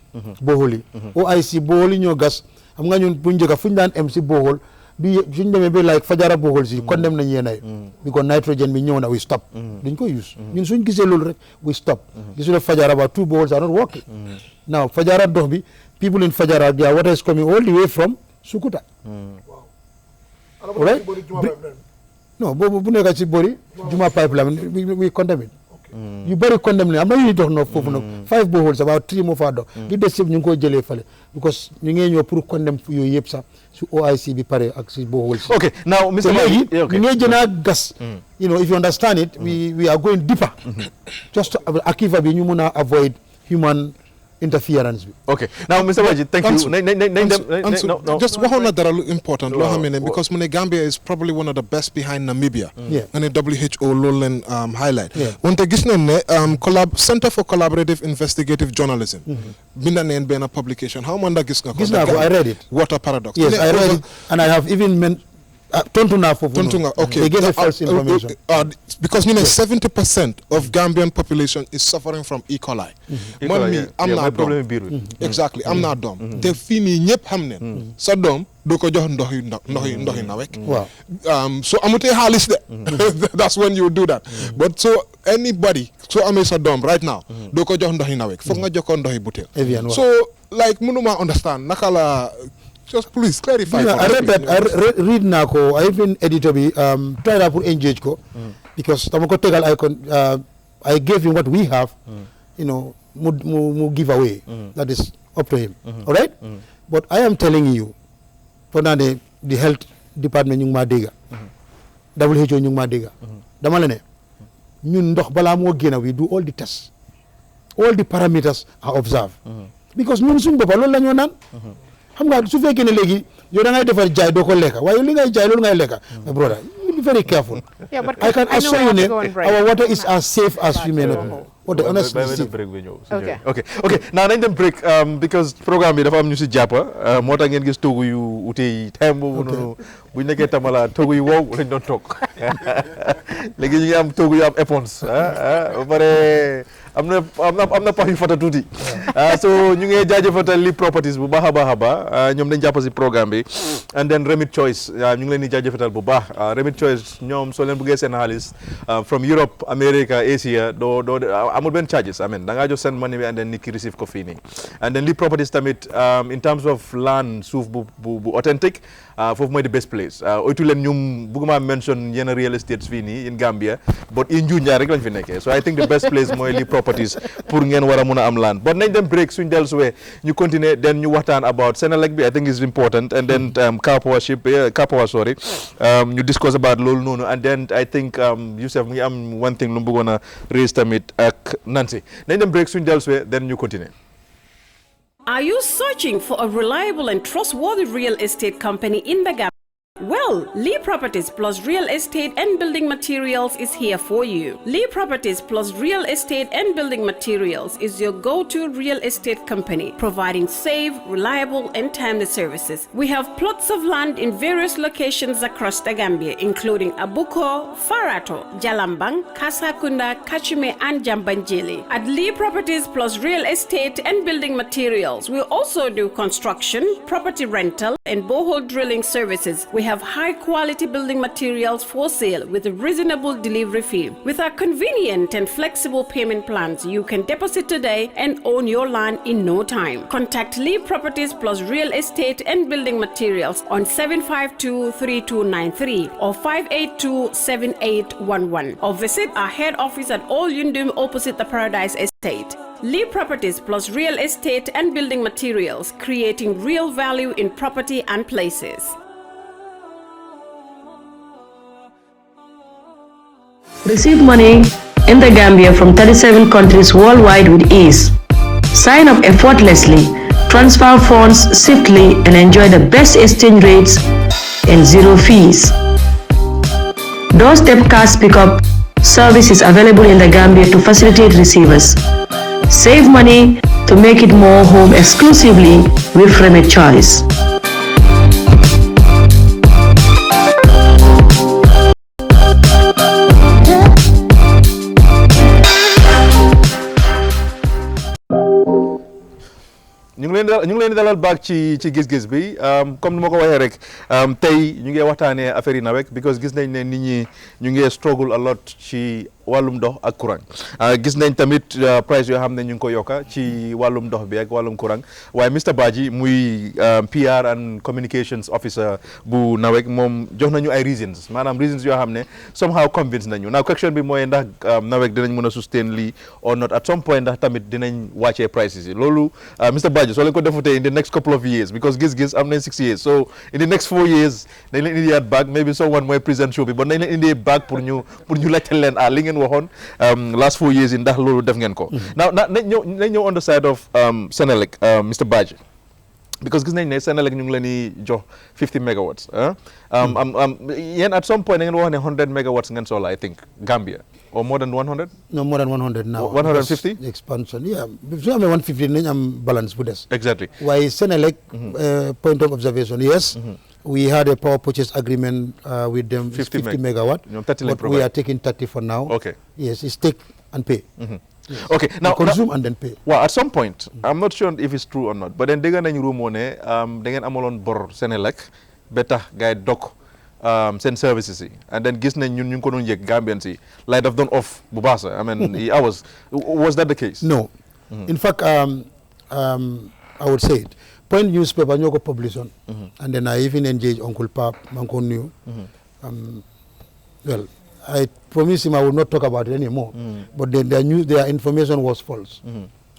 bohol yi OIC bohol yi ñoo gas xam nga ñun buñ njëkk fuñ daan em si bohol bi suñ demee ba like fajara bohol si condemn nañ yeenay because nitrogen bi ñëw na we stop duñ ko use ñun suñ gisee loolu rek we stop gisule fajara ba 2 bohols are not working now fajara dox bi people in fajara their water is coming all the way from Sukuta right non boobu bu nekk ci bori juma pipeline we condemn it yu bëri condemn ne am na yu dox no foofu nag 5 boholes about 3 moo faa dox li des yëpp ñu ngi koy jëlee fale because ñu ngi ñëw pour condemn yooyu yëpp sax su OIC bi pare ak si boholes okay now Mr. léegi ñu ngi jënaa gas you know if you understand it we are going deeper just akiva bi ñu mun a avoid human interference bi. Okay. Now, Mr. Wajid, thank you. No. Just waxoon na dara lu important loo xam ne because mu ne Gambia is probably one of the best behind Namibia. And the WHO loolu leen highlight. Wante gis nañ ne Center for Collaborative Investigative Journalism. Binda neen benn publication. How man da gis nga ko? Gis naa ko, I read it. Water paradox. Yes, I read it and I have even tontu naa foofu noonu. Okay. They gave me false information. Because 70% of Gambian population is suffering from E. coli. Man mi am naa doom. Exactly, am naa doom. Te fii nii ñëpp xam ne sa doom doo ko jox ndoxi NAWEC. Wow. So amutee xaalis de. That's when you do that. But so anybody so amee sa doom right now doo ko jox ndoxi NAWEC foog nga jox ko ndoxi butéel. So like mënuma understand naka la. Just please clarify. I read that. I read nako. I even editor bi try to engage ko because tamako tegal I gave him what we have. You know, mu give away. That is up to him. All right. But I am telling you, for now the health department ñu ma dega. WHO ñu ma dega. Dama la ne ñun ndox bala mo gëna we do all the tests. All the parameters are observed. Because ñun suñu boppa loolu la ñoo naan. xam nga su fekkee ne léegi yow da ngay defar jaay doo ko lekka waaye li ngay jaay loolu ngay lekka my brother you be very careful. Yeah, but I can assure you ne our water is as safe as we may not know. Honestly, okay now nañ dem break because programme bi dafa am ñu si jàppa moo tax ngeen gis toogu yu ute yi time boobu noonu bu ñu nekkee tamala toogu yu wow lañ doon toog léegi ñu ngi am toogu yu am éponge ba pare am na pax yu fata tuuti so ñu ngi jaajëfatal li properties bu baax a baax ñoom dañ jàpp si programme bi and then Remit Choice ñu ngi leen di jaajëfatal bu baax Remit Choice ñoom soo leen bëggee seen xaalis from Europe America Asia doo amul benn charges da ngaa jox seen money bi and then nit ki receive ko fii nii and then li properties tamit in terms of land suuf bu authentic foofu mooy the best place oytu leen ñum bëgguma mention yenn real estates fii nii in Gambia but in Junja rek lañ fi nekkee so I think the best place mooy li properties pour ngeen war a mun a am land but nañ dem break suñ dellusiwee ñu continuer then ñu waxtaan about Senelec bi I think is important and then car power ñu discuss about loolu noonu and then I think Youssef mu ngi am one thing lu mu bëggoon a raise tamit ak Nancy nañ dem break suñ dellusiwee then ñu continuer. Are you searching for a reliable and trustworthy real estate company in the Gambia? Well, Lee Properties Plus Real Estate and Building Materials is here for you. Lee Properties Plus Real Estate and Building Materials is your go-to real estate company, providing safe, reliable, and timely services. We have plots of land in various locations across the Gambia, including Abuko, Farato, Jalambang, Kasakunda, Kachime, and Jambanjili. At Lee Properties Plus Real Estate and Building Materials, we also do construction, property rental, and borehole drilling services. We have high-quality building materials for sale with a reasonable delivery fee. With our convenient and flexible payment plans, you can deposit today and own your land in no time. Contact Lee Properties Plus Real Estate and Building Materials on 752-3293 or 582-7811 or visit our head office at Old Yundum opposite the Paradise Estate. Lee Properties Plus Real Estate and Building Materials, creating real value in property and places. Receive money in the Gambia from 37 countries worldwide with ease. Sign up effortlessly, transfer funds swiftly, and enjoy the best exchange rates and zero fees. Doorstep cash pickup service is available in the Gambia to facilitate receivers. Save money to make it more home exclusively with Remit Choice. leen di dalal back ci gis-gis bi comme ni ma ko waxee rek tey ñu ngi waxtaanee affaire yi NAWEC because gis nañ ne nit ñi ñu ngi struggle a lot ci wàllum ndox ak courant gis nañ tamit price yoo xam ne ñu ngi ko yokka ci wàllum ndox bi ak wàllum courant waaye Mr Badji muy PR and communications officer bu NAWEC moom jox nañu ay reasons maanaam reasons yoo xam ne somehow convince nañu now question bi mooy ndax NAWEC dinañ mën a sustain lii or not at some point ndax tamit dinañ wàccee prices yi loolu Mr Badji soo leen ko defutee in the next couple of years because gis-gis am nañ 6 years so in the next 4 years dañ leen indiyaat back maybe someone mooy present show bi but nañ leen indee back pour ñu laajte leen li ngeen waxoon last 4 years yi ndax loolu def ngeen ko now nañ ñëw on the side of Senelec Mr Badji because gis nañ ne Senelec ñu ngi leen di jox 50 megawatts yéen at some point da ngeen wax ne 100 megawatts ngeen soxla I think Gambia or more than 100? No, more than 100 now. 150? Expansion, yeah. So I'm 150, I'm balance with this. Exactly. Why Senelec, point of observation, yes, we had a power purchase agreement with them, 50 megawatt, but we are taking 30 for now. Okay. Yes, it's take and pay. Yes. Okay, now consume and then pay. Well, at some point, I'm not sure if it's true or not, but then they nañ rumo ne da ngeen amaloon bor Senelec beta gay dok send services yi and then gis nañ ñun ñu ngi ko doon yëg Gambians yi like daf doon off bu baax I mean was that the case? No. In fact, I would say it. Point newspaper ñoo ko publish on and then I even engaged Uncle Pap maa ngi ko nuyu well I promised him I would not talk about it anymore but then their information was false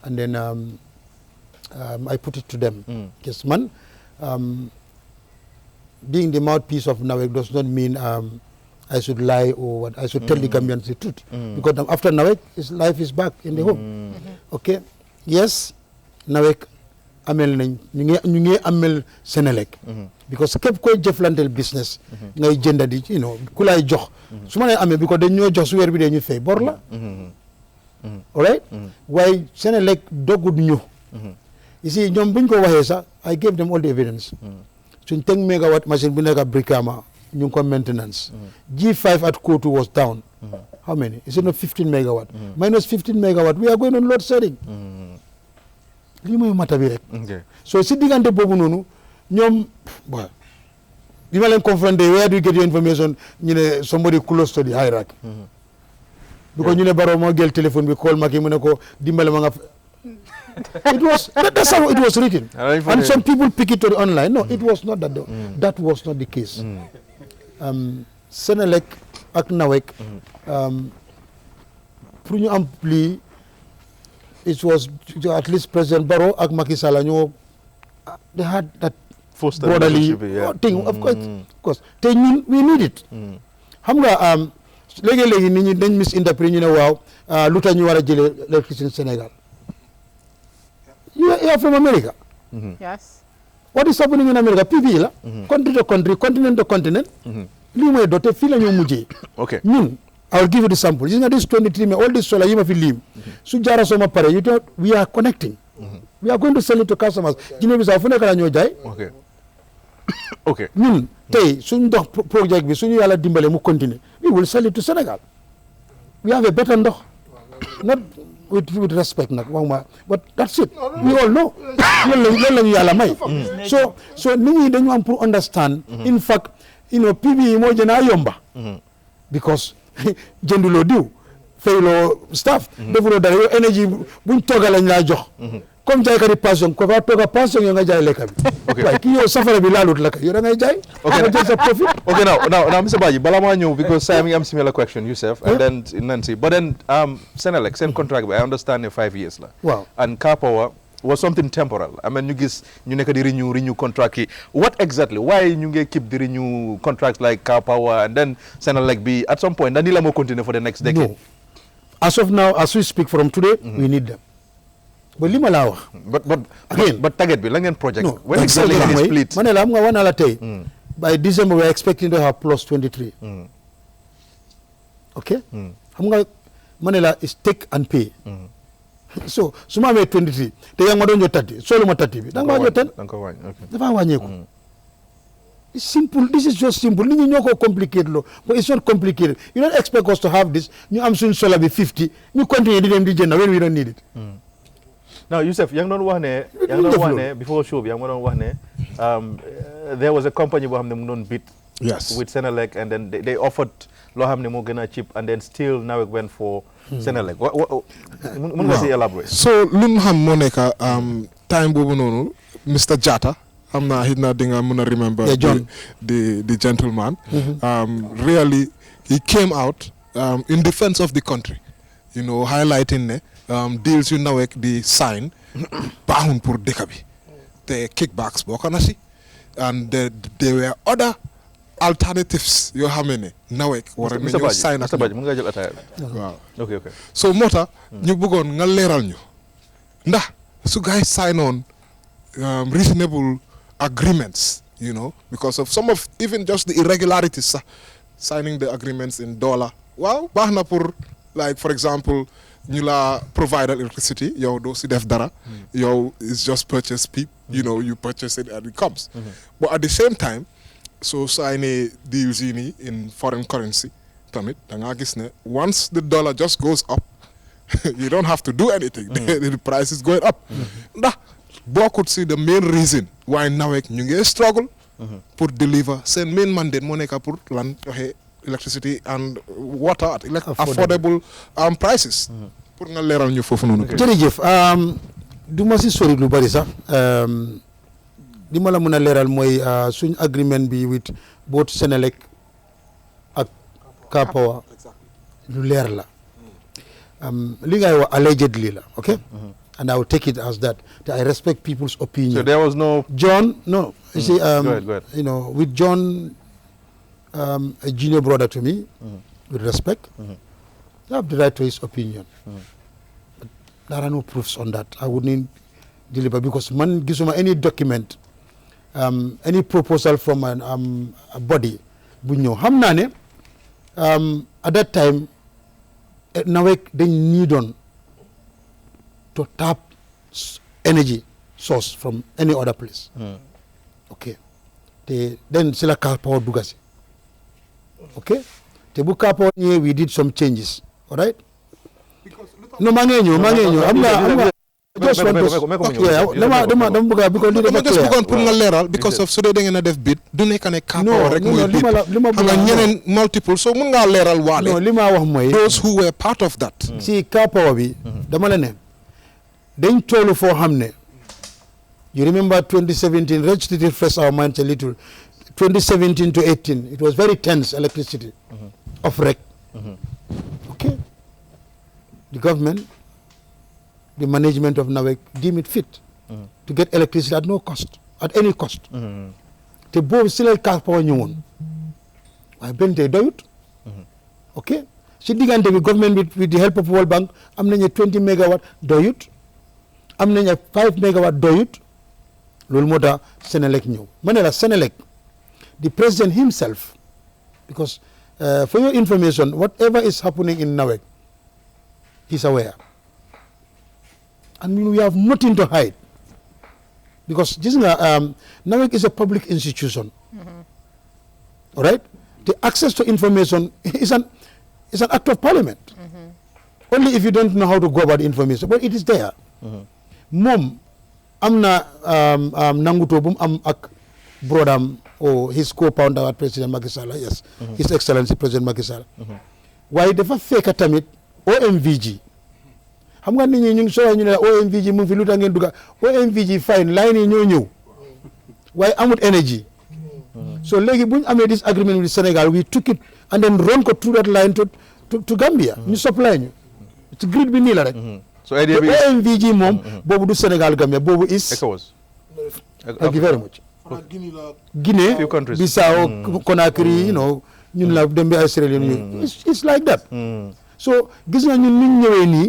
and then I put it to them yes man being the mouthpiece of NAWEC does not mean I should lie or what I should tell the Gambians the truth because after NAWEC life is back in the home okay yes NAWEC amel nañ ñu ngi amel Senelec because képp koy jëflanteel business ngay jënda di ku lay jox su ma nee amee because dañ ñoo jox su weer bi dee ñu fay bor la all right waaye Senelec dogut ñu ici ñoom buñ ko waxee sax I gave them all the evidence suñ 10 megawatt machine bu nekk Brikama ñu ngi ko maintenance G5 at Kotu was down how many is it not 15 megawatt minus 15 megawatt we are going on load shedding lii mooy mata bi rek so si diggante boobu noonu ñoom bi ma leen confronté where do you get your information ñu ne somebody close to the hierarchy because ñu ne Barrow moo jël téléphone bi call Macky mu ne ko dimbale ma nga that's how it was written and some people pick it to the online no it was not that was not the case Senelec ak NAWEC pour ñu am lii it was at least President Barrow ak Macky Sall ñoo they had that brotherly thing of course te ñun we need it xam nga léegi-léegi nit ñi dañ misinterpret ñu ne waaw lu tax ñu war a jëlee électricité Sénégal you are from America yes what is happening in America PV la country to country continent to continent lii mooy dote fii la ñoo mujjee ñun I will give you the sample. You know, this 23, all this solar, you have to leave. So, Jara Soma Pare, you know, we are connecting. We are going to sell it to customers. You know, okay. Okay. Tay, soon the project, we soon yala dimbale mu continue. We will sell it to Senegal. We have a better no. Not with respect, but that's it. We all know. So, we don't want to understand. In fact, PB Mojana Yomba. Because jënduloo diw fayloo staff defuloo dara yow énergie buñ tooga lañ laa jox comme jaaykati passion ko fa tooga passion yow nga jaay lekka bi waaye kii yow safara bi laalut la ka yow da ngay jaay nga jël sa profit okay now Mr Badji bala maa ñëw because saa mi am similar question Yousef and then Nancy but then Senelec seen contract bi I understand ne 5 years la waaw and Car Power was something temporal I mean ñu gis ñu nekk di renew contract yi what exactly why ñu ngi keep the renew contracts like Car Power and then Senelec bi at some point ni la moo continue for the next decade? No, as of now as we speak from today we need them but li ma laa wax but target bi la ngeen project when exactly is split ma ne la am nga wana la tey by December we are expecting to have plus 23 okay xam nga ma ne la is take and pay so su ma amee 23 te yaa ngi ma doon jot 30 solo ma 30 bi da nga maa jot 10 dafa wàññeeku it's simple this is just simple nit ñi ñoo ko complicated lo but it's not complicated you don't expect us to have this ñu am suñ solar bi 50 ñu continuer di dem di jënd when we don't need it Now, Yusuf, yang doon wax ne before show bi yang doon wax ne there was a company boo xam ne mu doon bid with Senelec, and then they offered loo xam ne moo gën a cheap, and then still NAWEC went for Senelec. Mun nga si elaborate? So lu mu xam moo nekk time boobu noonu Mr. Jatta xam naa xëy na di nga mën a remember the gentleman. Really he came out in defense of the country, you know, highlighting ne deals yu NAWEC di sign baaxun pour dëkk bi te kickbacks bokk na si, and there were other alternatives yoo xam ne NAWEC war nañu sign ak mën nga jël ataaya waaw okay so moo tax ñu bëggoon nga leeral ñu ndax su guys sign on reasonable agreements, you know, because of some of even just the irregularities sax signing the agreements in dollar waaw baax na pour like for example ñu la provide electricity yow doo si def dara yow is just purchase PIP, you know, you purchase it and it comes but at the same time so signing deals in foreign currency tamit da nga gis ne once the dollar just goes up you don't have to do anything the price is going up ndax bokkut si the main reason why NAWEC ñu ngi struggle pour deliver seen main mandate moo nekk pour lan joxe electricity and water at affordable prices pour nga leeral ñu foofu noonu. jërëjëf du ma si sori lu bari sax li ma la mën a leeral mooy suñ agreement bi with both Senelec ak Kapoor lu leer la li ngay wax allegedly la okay and I will take it as that I respect people's opinion. So there was no John no you see go ahead. You know with John a junior brother to me with respect I have the right to his opinion but there are no proofs on that. I wouldn't deliver because man gisuma any document any proposal from a body bu ñëw xam naa ne at that time NAWEC dañ needoon to tap energy source from any other place okay te then si la Kapoor dugga si okay te bu Kapoor ñëwee we did some changes all right no maa ngi ñëw am nga just want dama bëgg because li dafa just bëggoon pour nga leeral because of su dee da ngeen a def bid du nekk ne Kapoor rek mooy bid xam nga ñeneen multiple so mun ngaa leeral waale non li ma wax mooy those who were part of that si Kapoor bi dama la ne dañ toolu foo xam ne you remember 2017 let's refresh our minds a little 2017 to 18 it was very tense electricity off rec okay the government the management of NAWEC deem it fit to get electricity at no cost at any cost te boobu si la Kapoor ñëwoon waaye benn tey doyut ok si diggante bi government with the help of World Bank am nañu 20 megawatt doyut am nañu 5 megawatt doyut loolu moo tax Senelec ñëw ma ne la Senelec the president himself because for your information whatever is happening in NAWEC he's aware and we have nothing to hide because gis nga NAWEC is a public institution all right the access to information is an act of parliament only if you don't know how to go about the information but it is there moom am na nangutoo bu mu am ak brodam or his co-founder at President Macky Sall yes His Excellency President Macky Sall waaye dafa fekk tamit OMVG xam nga nit ñi ñu ngi soo ñu ne OMVG mu ngi fi lu tax ngeen dugga OMVG fine line yi ñoo ñëw waaye amut energy so léegi bu ñu amee this agreement with Sénégal we took it and then run ko through that line to Gambia ñu supply ñu ci grid bi nii la rek so OMVG moom boobu du Sénégal Gambia boobu is thank you very much Guinée Bissau Conakry you know ñun la dem bi ay Sierra Leone it's like that so gis nga ñun niñ ñëwee nii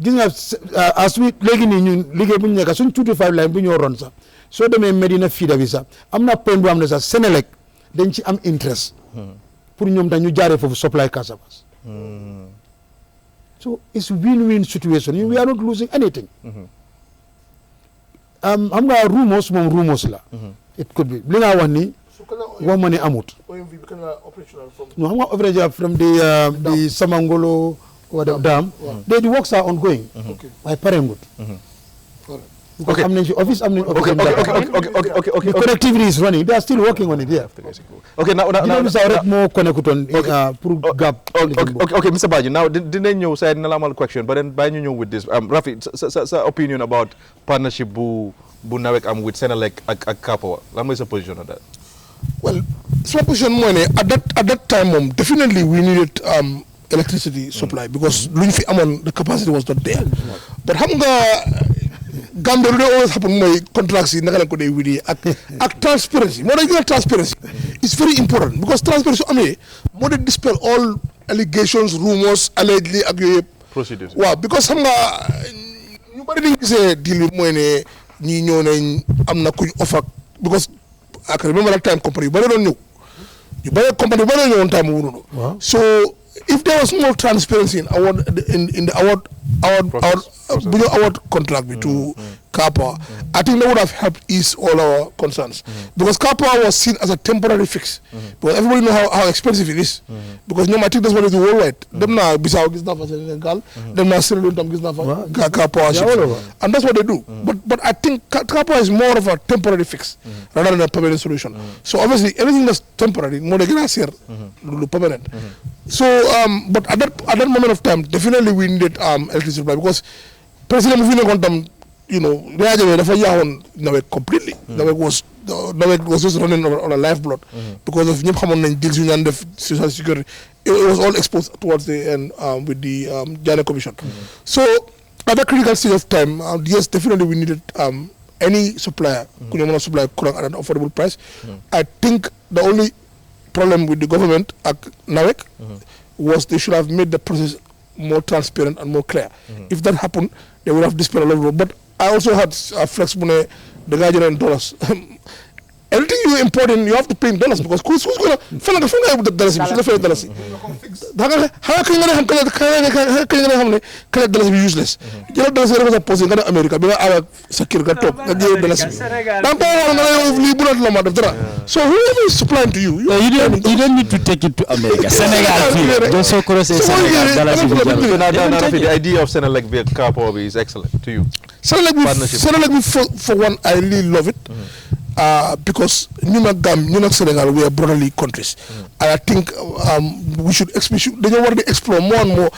gis nga as we léegi nii ñun liggéey bu ñu nekk suñ 225 line bu ñoo ron sax soo demee Medina Fida bi sax am na point bu am ne sax Senelec dañ ci am interest pour ñoom dañ ñu jaaree foofu supply Casamance so it's win-win situation we are not losing anything xam nga rumors moom rumors la it could be li nga wax ni wax ma ne amut no xam nga operational from the Samangolo dam the works are ongoing waaye parengut Because office. Okay. The connectivity is running. They are still working on it. Yeah. Okay. Now. More connected on. Okay, Mr. Baji. Now, didn't you say an question? But then, by you with this, Rafi, opinion about partnership bu NAWEC with Senelec ak Kapoor. What is your position on that? Well, so position money at that time, definitely we needed electricity supply because the capacity was not there. But Gambia always happen my contracts in transparency. More than transparency, it's very important because transparency more than dispel all allegations, rumors, allegedly procedures. Wow, because nobody didn't say deal with money. I'm not going offer because I can remember that time company, but I don't know. You buy a company, but I don't know on time. Wow. So if there was more transparency in the award contract to Kapoor, I think that would have helped ease all our concerns. Because Kapoor was seen as a temporary fix. Because everybody know how expensive it is. Because I think that's what it is worldwide. Them now Bissau Giss Giss Senegal, them now Sierra Leone Giss Giss Kapoor, and that's what they do. But I think Kapoor is more of a temporary fix rather than a permanent solution. So obviously anything that's temporary, more than permanent. So, but at that moment of time, definitely we needed electricity supply because President Mufino NAWEC completely. NAWEC was just running on a lifeblood because of deals with social security. It was all exposed towards the end with the Jana Commission. So, at that critical stage of time, yes, definitely we needed any supplier, could supply at an affordable price. I think the only problem with the government at NAWEC was they should have made the process more transparent and more clear. If that happened, they would have dispelled a lot of road. But I also had flex money, the guy in dollars. Everything you import in, you have to pay in dollars because who's going to find the dollars? How can you collect dollars be useless? You know, dollars are posing in America because our security top. So whoever is supplying to you, you don't need to take it to America. Senegal, just so cross the idea of Senelec via Kapoor is excellent to you. Senelec, for one, I really love it. Because Senegal, we are brotherly countries. And I think we should they want to explore more and more.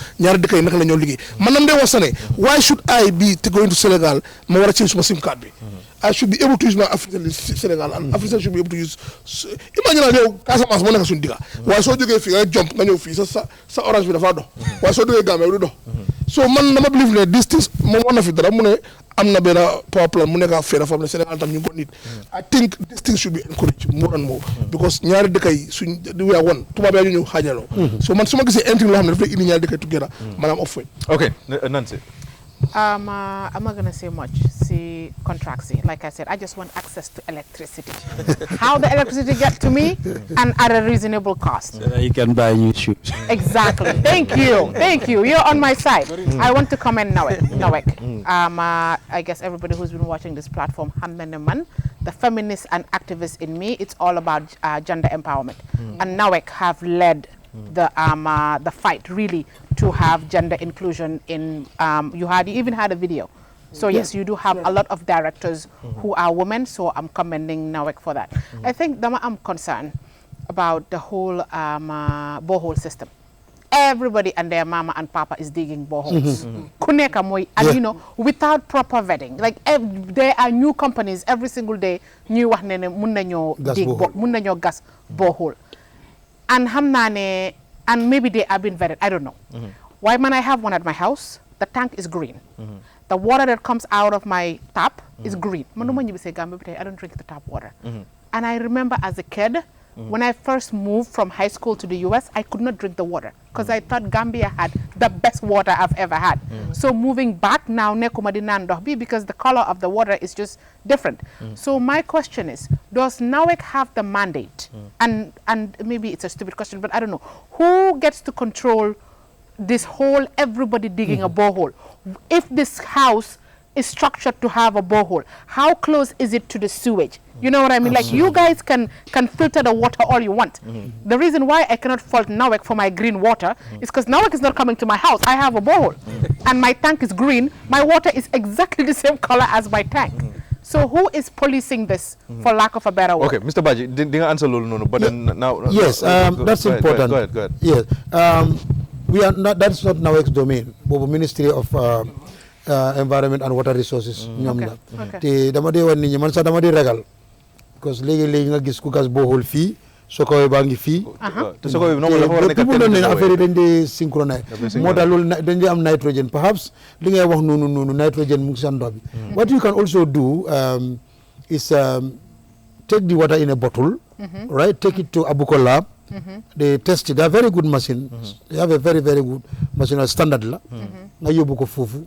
Why should I be going to Senegal? I change my SIM card. I should be able to use my African Senegal, and Africans should be able to use. Imagine why so do you jump on your feet? So orange with a father. Why so do you go? So man, I believe that these things, one of it, I'm not better power plant. From the Senegal, I think these things should be encouraged more and more because we are one. So man, someone can say anything together. Man, I'm off it. Okay, Nancy. I'm not going to say much. See, contracts. Like I said, I just want access to electricity. How the electricity get to me and at a reasonable cost. So that you can buy new shoes. Exactly. Thank you. You're on my side. I want to commend NAWEC. I guess everybody who's been watching this platform, the feminist and activist in me, it's all about gender empowerment. And NAWEC have led the fight really to have gender inclusion in you even had a video. So yes, you do have a lot of directors who are women, so I'm commending NAWEC for that. I think I'm concerned about the whole borehole system. Everybody and their mama and papa is digging boreholes. And without proper vetting. Like there are new companies every single day, new gas borehole. And maybe they have been vetted. I don't know. Why when I have one at my house, the tank is green. The water that comes out of my tap is green. I don't drink the tap water. And I remember as a kid, when I first moved from high school to the US, I could not drink the water because I thought Gambia had the best water I've ever had. So moving back now, because the color of the water is just different. So my question is, does NAWEC have the mandate? And maybe it's a stupid question, but I don't know. Who gets to control this whole everybody digging a borehole? If this house is structured to have a borehole, how close is it to the sewage? You know what I mean? Like, you guys can filter the water all you want. The reason why I cannot fault NAWEC for my green water is because NAWEC is not coming to my house. I have a borehole and my tank is green. My water is exactly the same color as my tank. So who is policing this, for lack of a better word? Okay, Mr. Baji, didn't answer no, but then now. Yes, that's important. Go ahead. Yes, we are not. That's not NAWEC's domain. But Ministry of Environment and Water Resources. Te dama de wan nit ñi man sax dama di ragal because léegi nga gis ku gas borehole fii Sokowe baa ngi fii. te Sokowe bi la war a nekk ne affaire yi dañ dee synchronize. moo tax loolu dañ dee am nitrogen perhaps li ngay wax noonu nitrogen mu ngi sa ndox bi. What you can also do is take the water in a bottle, right? Take it to Abuko lab. They test it. They are very good machines. They have a very, very good machine, standard la. Nga yóbbu ko foofu.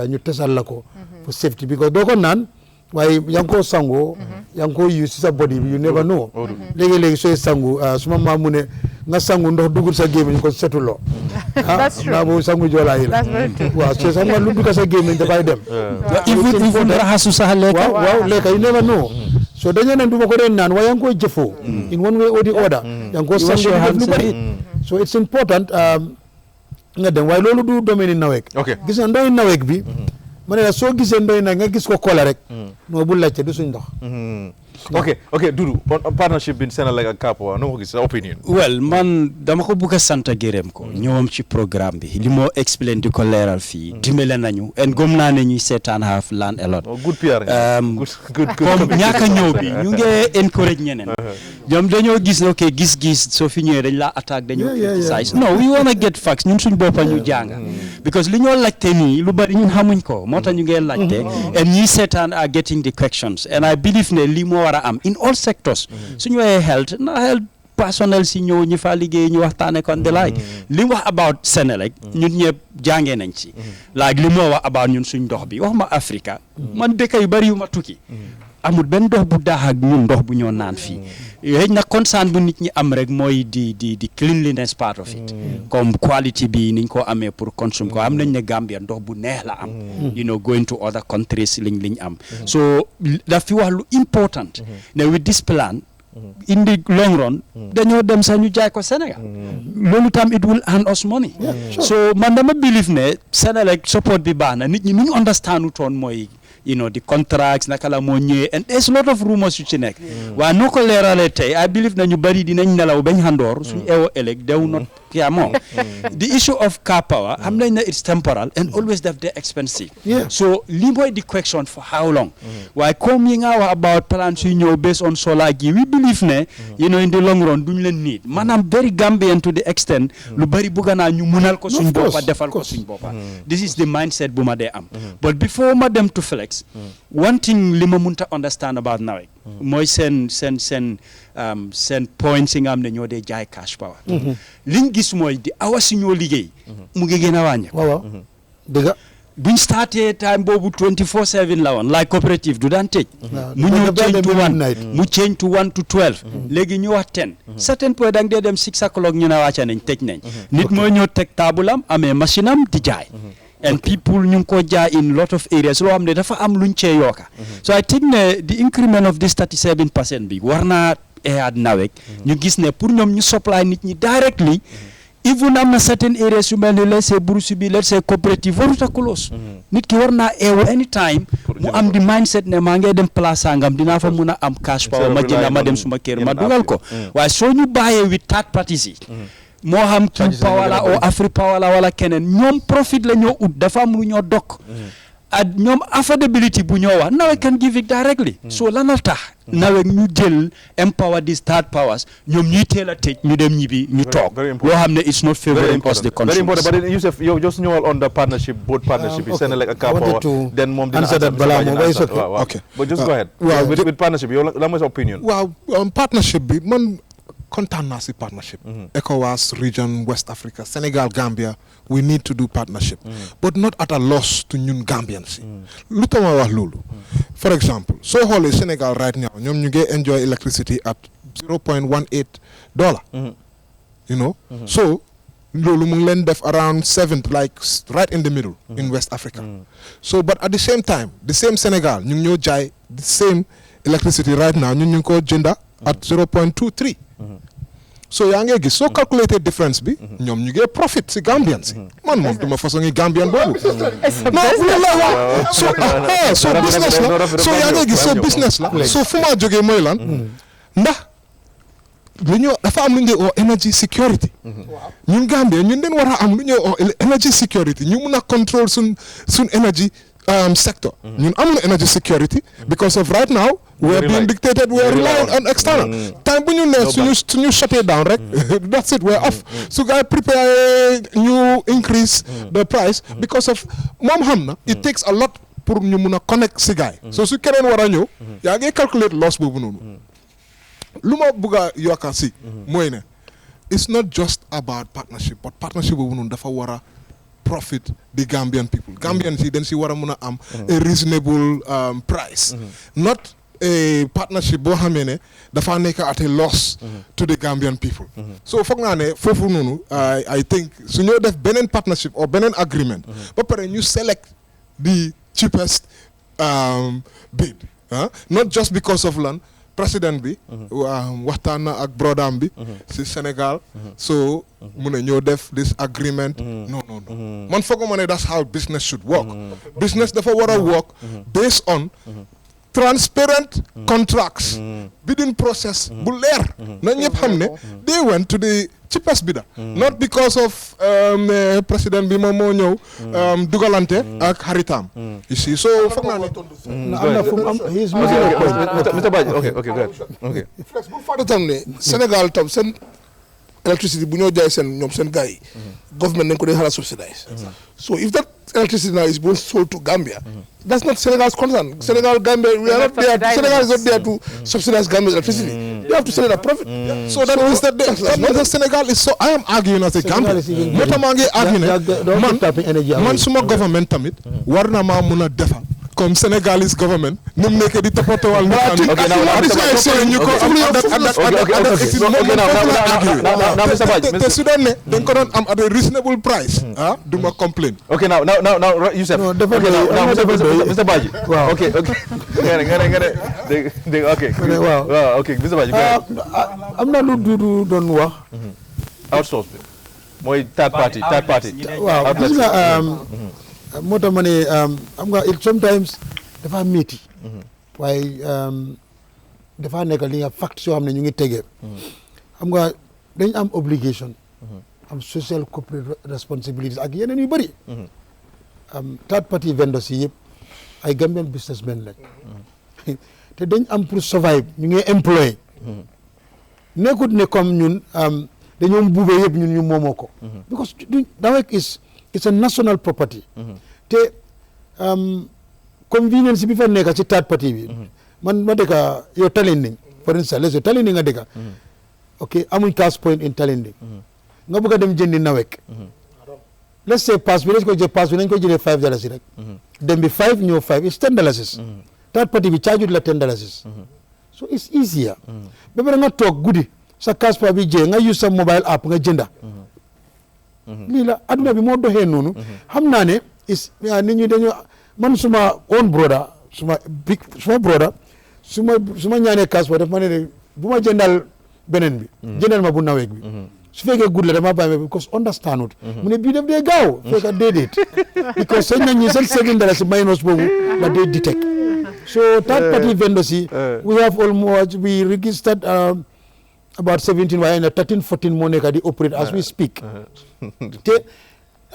Ñu testal la ko for safety because doo ko naan waaye yaa ngi koo sango yaa ngi koo use sa body bi you never know. léegi sooy sangu suma maam mu ne nga sangu ndox dugul sa gémmiñ ko setuloo. That's true. naa boobu sangu joolaa yi la. waaw so sax nga lu dugg sa gémmiñ dafay dem. even raxasu sax lekka. waaw lekka you never know. so dañu ne du ma ko doon naan waaye yaa ngi koy jëfoo. in one way or the other. yaa ngi koo sangu lu bari. so it's important nga dem waaye loolu du domaine NAWEC. gis nga ndoy NAWEC bi. ma ne la soo gisee ndoy nag nga gis ko kola rek. noo bu laajte du suñ ndox. ok Dudu partnership bi Senelec ak Kapoor nu ma ko gis sa opinion. well man dama ko bëgg a sant gërëm ko ñëwam ci programme bi li moo explain di ko leeral fii dimbale nañu en gëm naa ne ñuy seetaan have learn a lot. good PR. comme ñaaka ñëw bi ñu ngi encourage ñeneen. ñoom dañoo gis ne ok gis-gis soo fi ñëwee dañ laa attaque dañoo criticize no we wanna get facts ñun suñ boppa ñu jànga because li ñoo laajte nii lu bari ñun xamuñ ko moo tax ñu ngee laajte and ñi seetaan are getting the questions and I believe ne li moo war a am in all sectors suñu waxee health personnel si ñëw ñi fa liggéey ñu waxtaane kon de like li mu wax about Senelec ñun ñëpp jàngee nañ ci like li moo wax about ñun suñ ndox bi wax ma Africa man dëkk yu bari yu ma tukki amul benn ndox bu daax ak ñun ndox bu ñoo naan fii yooyu nag concern bu nit ñi am rek mooy di cleanliness part of it comme quality bi niñ ko amee pour consume ko am nañ ne Gambia ndox bu neex la am you know going to other countries liñ am so daf fi wax lu important ne with this plan in the long run dañoo dem sax ñu jaay ko Sénégal loolu tam it will earn us money so man dama believe ne Senelec support bi baax na nit ñi nu ñu understand utoon mooy you know the contracts naka la moo ñëwee and there's a lot of rumors yu ci nekk waaye noo ko leeralee tey I believe na ñu bari dinañ nelaw bañ xandoor suñu ewo ëllëg dew not moo the issue of car power xam nañ ne it's temporal and always def de expensive so lii mooy the question for how long waaye comme yi nga wax about plans yu ñëw based on solar gi we believe ne you know in the long run duñ leen need maanaam very Gambian to the extent lu bari bëgg naa ñu munal ko suñ boppa defal ko suñ boppa this is the mindset bu ma dee am but before ma dem to flex one thing li ma munta understand about NAWEC mooy seen points yi nga xam ne ñoo dee jaay cash power liñ gis mooy di awa si ñoo liggéey mu ngi gën a wàññi waaw dëgg buñ starté time boobu 24/7 la woon like cooperative du daan tëj mu ñëw change to 1 mu change to 1 to 12 léegi ñu wax 10 certain point da nga dee dem 6 o'clock ñu ne wàcca nañ tëj nañ nit mooy ñëw teg taabulam amee machine am di jaay and people ñu ngi ko jaay in lot of areas loo xam ne dafa am luñ cee yokka so I think ne the increment of this 37% bi war naa add NAWEC ñu gis ne pour ñoom ñu supply nit ñi directly even am na certain areas yu mel ni let's say Bruce bi let's say cooperative warut a close nit ki war naa eewu anytime mu am di mindset ne maa ngay dem place sangam dinaa fa mun a am cash power ma jënd ma dem suma kër ma dugal ko waaye soo ñu bàyyee with third parties yi moo xam Q Power la o Afri Power la wala keneen ñoom profit la ñoo ut dafa am lu ñoo dokk ak ñoom affordability bu ñoo wax NAWEC can give it directly so lanal tax NAWEC ñu jël empower these third powers ñoom ñuy teel a tëj ñu dem ñibbi ñu toog loo xam ne it's not favoring us the consumers. Very important but then Yusuf yow just ñëwal on the partnership both partnership yi Senelec ak Kapoor then moom dina answer that balaa moom okay but just go ahead with partnership yow la mooy sa opinion waaw partnership bi man kontaan naa si partnership ECOWAS region West Africa Sénégal Gambia we need to do partnership but not at a loss to ñun Gambians lu tax ma wax loolu for example soo xoolee Sénégal right now ñoom ñu ngi enjoy electricity at $0.18 you know so loolu mu ngi leen def around 7th, like right in the middle in West Africa. So but at the same time the same Senegal ñu ngi ñoo jaay the same electricity right now ñun ñu ngi ko jënda at 0.23. So yaa ngi gis soo calculated difference bi ñoom ñu ngi profit si Gambians man moom duma façon ngi Gambian boobu so business la so yaa ngi gis so business la so fu ma jógee mooy lan ndax lu ñoo dafa am lu ñuy oo energy security ñun Gambia ñun den war a am lu ñuy oo energy security ñu mun a control suñ energy sector ñun amul energy security because of right now we're being dictated, we're relying on external. Time when you shut it down, right? That's it, we're off. So guys prepare new increase the price because of Mom Hamna, it takes a lot pour ñu mëna connect si guy. So su keneen wara ñëw, yaa ngi calculate loss boobu noonu. Lu ma bëgg a yokka si mooy ne it's not just about partnership, but partnership boobu noonu dafa wara profit the Gambian people. Gambians yi dañ si war a mën a am a reasonable price. Not a partnership boo xamee ne dafa nekk at a loss to the Gambian people. So foog naa ne foofu noonu I think su ñoo def beneen partnership or beneen agreement ba pare ñu select the cheapest bid. Not just because of lan président bi waxtaan na ak brodam bi si Sénégal so mu ne ñoo def this agreement no man fooguma ne that's how business should work. Business dafa war a work based on transparent contracts bidding process bu leer na ñëpp xam ne they went to the cheapest bidder not because of président bi moom moo ñëw dugalante ak xaritam you see so foog naa ne Mr. Badji okay flex bu fàtte tam ne Sénégal tam seen electricity bu ñoo jaay seen ñoom seen gars yi government nañ ko dee xala subsidize so if that electricity now is being sold to Gambia that's not Senegal's concern. Gambia, we are not there. Senegal is not there to subsidize Gambia's electricity. They have to sell it at profit. So that means that Senegal is so. I am arguing as a Gambian. Motamange arguing. Man suma government tamit warna ma muna defa. Comme Senegalese government, nous ne sommes pas tous les gens. The Sudan, they couldn't at a reasonable price. Do not complain. Okay, now, Yusuf. No, definitely. Okay, now, Mr. Badji. Wow. Okay. Wow. Okay, Mr. Badji. I'm not don't work. Outsource. Moi, third party. Wow. Moo tax ma ne xam nga it sometimes dafa métti waaye dafa nekk li nga facts yoo xam ne ñu ngi tegee xam nga dañ am obligation am social corporate responsibilities ak yeneen yu bëri third party vendors yi yëpp ay Gambian businessmen lañ te dañ am pour survive ñu ngi employé nekkut ne comme ñun dañoo buubee yëpp ñun ñu moomoo ko because NAWEC it's a national property te convenience bi fa nekk ci third party bi man ma dëkka yow Talinding for instance Talinding nga dëkka ok amuñ cash point in Talinding nga bëgg a dem jëndi NAWEC let's say pass bi nañ ko jëlee $5 rek dem bi 5 ñëw 5 it's $10 third party bi charge la $10 so it's easier ba pare nga toog guddi sa cash point bi jee nga use sa mobile app nga jënda lii la adduna bi moo doxee noonu xam naa ne nit ñi dañoo man suma own brother suma brother su ma ñaanee kaas ba daf ma ne bu ma jëndal beneen bi jëndal ma bu NAWEC bi su fekkee good la dama bàyyi because understand ut mu ne bii def dee gaaw fekka déedéet because seen nañ ñi seen $7 minus boobu la dee detect so third party vendors yi we have almost we registered about 17 waaye na 13-14 moo nekk di operate as we speak te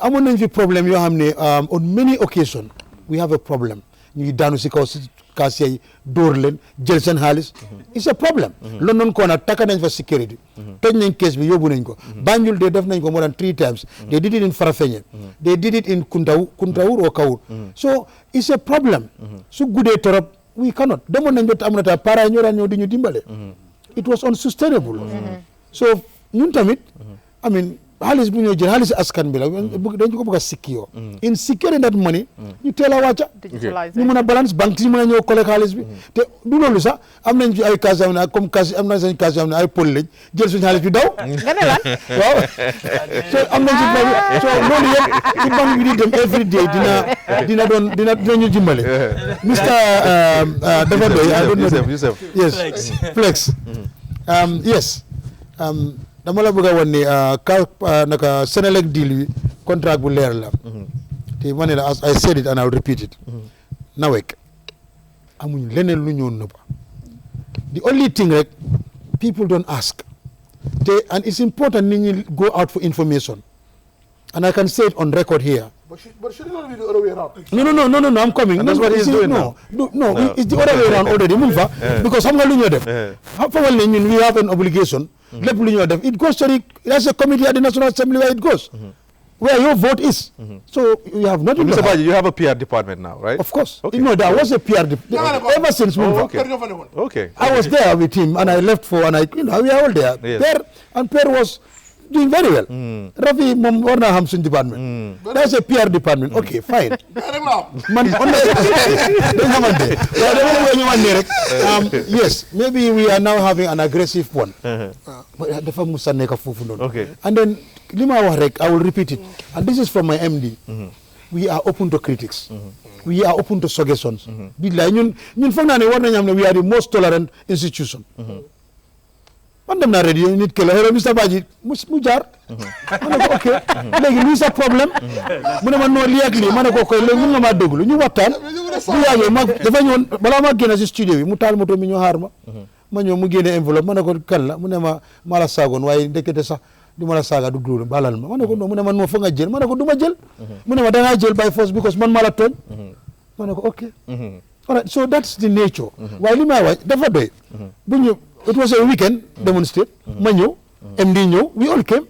amoon nañ fi problème yoo xam ne on many occasions we have a problem ñu ngi daanu si kaw si kaasiya yi dóor leen jël seen xaalis it's a problem London ko nag takka nañ fa security toj nañ kees bi yóbbu nañ ko Banjul de def nañ ko more than 3 times they did it in Farafenni they did it in Kuntawur or Kawur so it's a problem su guddee torop we cannot demoon nañ ba am na ta para ñoo daan ñëw di ñu dimbale it was unsustainable so ñun tamit I mean xaalis bu ñoo jël xaalis askan bi la dañ ko bëgg a secure in securing that money ñu teel a wàcca ñu mën a balance banque yi mën a ñëw collecte xaalis bi te du loolu sax am nañ fi ay cas yoo xam ne comme cas am nañ seen cas yoo xam ne ay pôle lañ jël suñu xaalis bi daw waaw so am nañ si so loolu yëpp ci banque bi di dem every day dina ñu dimbale Mr. Dafa Doy I don't know yes Flex yes dama la bëgg a wan ni naka Senelec deal bi contrat bu leer la te ma ne la as I said it and I'll repeat it NAWEC amuñ leneen lu ñëw nëbba the only thing rek people don't ask te and it's important nit ñi go out for information and I can say it on record here. But should it not be the other way around? No, I'm coming. And that's what he's doing now. No, it's the other way around already. Because xam nga lu ñoo def. Fawal ne ñun we have an obligation. Lépp lu ñoo def. It goes to there's a committee at the National Assembly where it goes. Where your vote is. So you have nothing to Mr. Baji, you have a PR department now, right? Of course. Okay. No, there was a PR department. Ever since Okay. I was there with him and I left we are all there. Yes. Per was doing very well. Rafi mom war na xam suñ department. There's a PR department. Okay, fine. Man yes, maybe we are now having an aggressive one. Dafa musa nekk foofu noonu. Okay. And then lima wax rek, I will repeat it. And this is from my MD. We are open to critics. We are open to suggestions. Billahi ñun foog naa ne war nañu xam ne we are the most tolerant institution. man dem naa radio nit ke la hello Mr. Baji mu jaar ma ne ko ok léegi luy sa problème mu ne ma noo lii ak lii ma ne ko koy léegi mun nga maa déglu ñu waxtaan bu yàggee ma dafa ñëwoon balaa maa génn si studio bi mu taal moto mi ñoo xaar ma ñëw mu génne enveloppe ma ne ko kan la mu ne ma la saagoon waaye ndekete sax du ma la saaga du dul balal ma ne ko non mu ne ma noo fa nga jël ma ne ko du ma jël mu ne ma dangaa jël by force because man maa la tooñ ma ne ko ok all right so that's the nature waaye li may wax dafa doy bu ñu it was a weekend demonstrate ma ñëw MD ñëw we all came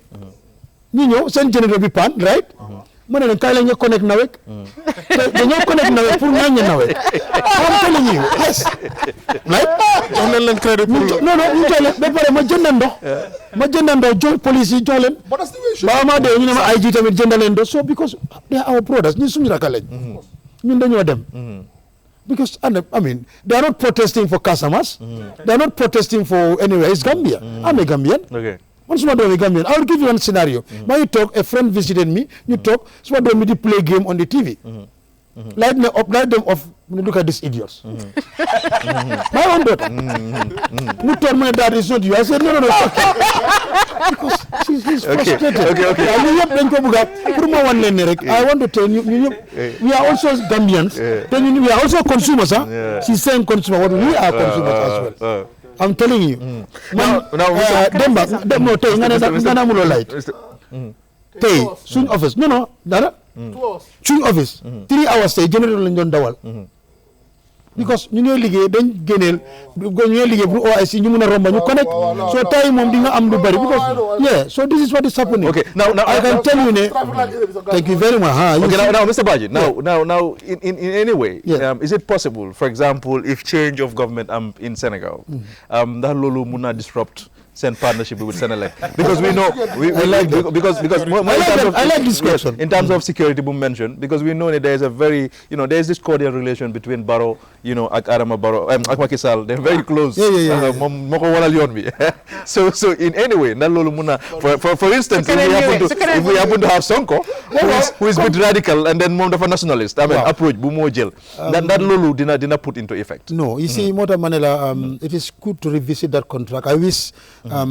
ñu ñëw seen général bi pan right ma ne leen kaay la ñu connect NAWEC dañoo connect NAWEC pour ñaañe NAWEC am telling you yes right jox leen leen crédit pour non ñu jox leen ba pare ma jënda ndox jox police yi jox leen ba ma dee ñu ne ma IG tamit jënda leen ndox so because they are our brothers ñun suñu rakk lañ ñun dañoo dem because I mean they are not protesting for Casamas they are not protesting for anywhere it's Gambia I'm a Gambian Okay. once my doom Gambian I will give you one scenario when you talk a friend visited me you talk so my doom play game on the TV light them off look at these idiots my own daughter who told me that is not you I said no because he's frustrated Okay. I want to tell you we are also Gambians then we are also consumers she's saying consumer what we are consumers as well I'm telling you no tey nga ne amuloo light tey suñ office non dara suñ office 3 hours tey générateur lañ doon dawal because ñu ñooy liggéey dañ génneel ñu ñooy liggéey pour OIC ñu mun a romba ñu connect so tay moom di nga am lu bari because so this is what is happening Okay, now I can tell you thank you very much Okay, now Mr. Baji, now in any way, is it possible, for example, if change of government in Senegal, that lolu muna disrupt send partnership with Senelec because we know I like this question in terms of security boom mentioned because we know that there is a very there is this cordial relation between Barrow ak Adama Barrow ak Macky Sall they're very close moko waral yoon bi so in any way na lolu muna for instance if we happen to have Sonko who is a bit radical and then mom dafa nationalist approach bu mo jël that lolu dina put into effect no you see Mota Manela it is good to revisit that contract I wish I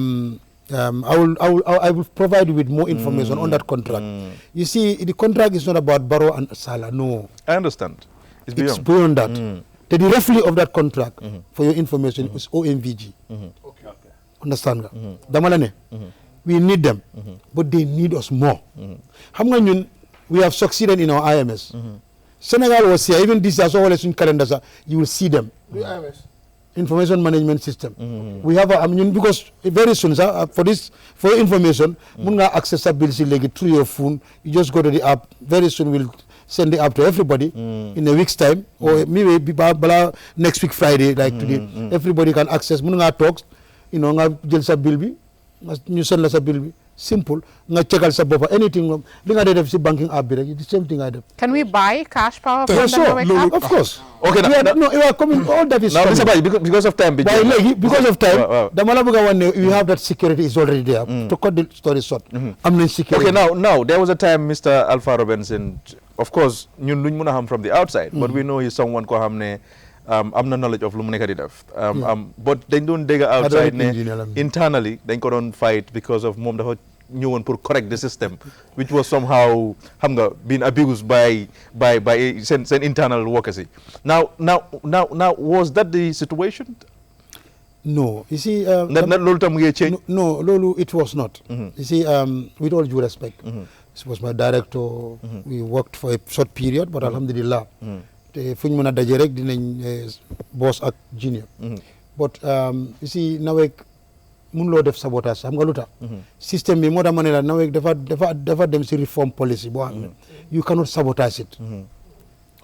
will provide you with more information on that contract. You see, the contract is not about Barrow and Salah, no. I understand. It's beyond that. The referee of that contract, for your information, is OMVG. Okay. Understand nga? Damalane. We need them, but they need us more. We have succeeded in our IMS. Senegal was here, even this year, so in calendars, you will see them. The IMS? Information management system. We have because very soon, for your information, accessibility through your phone. You just go to the app. Very soon, we'll send the app to everybody in a week's time, or maybe next week Friday, like today. Everybody can access. Munga talks, jël sa bill bi, ñu send la sa bill bi. simple nga checkal sa bopp anything li nga def si banking app bi rek the same thing I def. Can we buy cash power from Yes, the NAWEC app? of course. Okay, we are coming. All that is now coming. Mr. Baji, because of time. Because of time, Wow. the Malabuga one, we have that security is already there. To cut the story short, I'm not security. Okay, now there was a time Mr. Alpha Robinson, of course, ñun luñ mëna xam from the outside, but we know he's someone ko xamne am na knowledge of lu mu nekk di def. But dañ doon dégg outside ne internally dañ ko doon fight because of moom dafa ñëwoon pour correct the system, which was somehow xam nga being abused by seen internal workers yi. Now was that the situation? No, you see. Lolu tam ngay change? No, Lolu, it was not. You see, with all due respect, this was my director. We worked for a short period, but alhamdulillah, fuñ mëna dajé rek dinañ boss ak junior. But you see, NAWEC mënuloo def sabotage xam nga lu tax système bi moo tax ma ne la NAWEC dafa dem si reform policy boo xam ne you cannot sabotage it.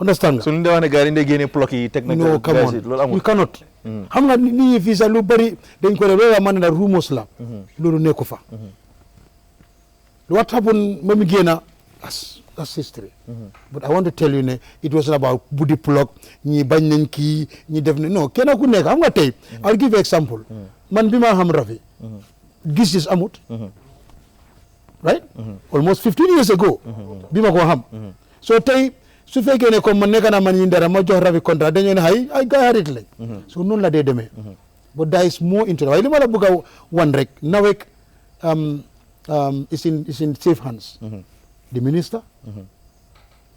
Understand nga. So ñu ne gars yi dañuy génne bloc yi teg na. No, come on, you cannot. xam nga nit ñi fii sax lu bëri dañ ko def loolu ma ne la rumors la. loolu nekku fa. What happened when we gain that's history. But I want to tell you ne it wasn't about buddy plug ñi bañ nañ kii ñi def ne non kenn ku nekk xam nga tey I'll give you example. Man bi ma xam Rafi Giss Giss amut right almost 15 years ago bi ma ko xam so tey su fekkee ne comme man nekk naa man ñi dara ma jox Rafi contrat dañoo ne ay gars xarit lañ so noonu la dee demee but there is more interest waaye li ma la bëgg a wan rek NAWEC is in safe hands. The minister.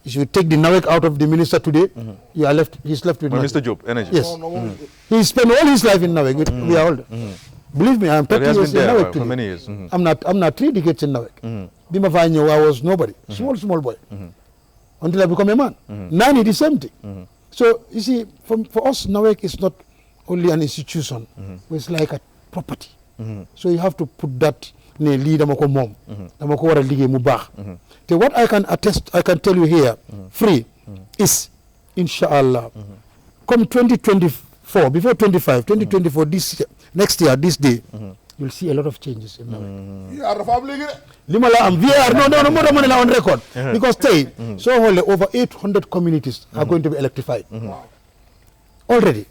If you take the NAWEC out of the minister today, you are left. He's left with Mr. Job, Energy. Yes, he spent all his life in NAWEC. We are older. Believe me, I am 30 years in NAWEC for many years. I'm not 3 decades in NAWEC. Bima Fanyo, I was nobody, small boy, until I become a man. Nani, the same thing. So you see, for us, NAWEC is not only an institution; it's like a property. So you have to put that. Ne lii dama ko moom dama ko war a liggéey mu baax te what I can tell you here free is inshallah come 2024 before 2024 this next year this day you'll see a lot of changes in NAWEC li ma la am VR no moo dama ne la on record because tey soo xoolee over 800 communities are going to be electrified already.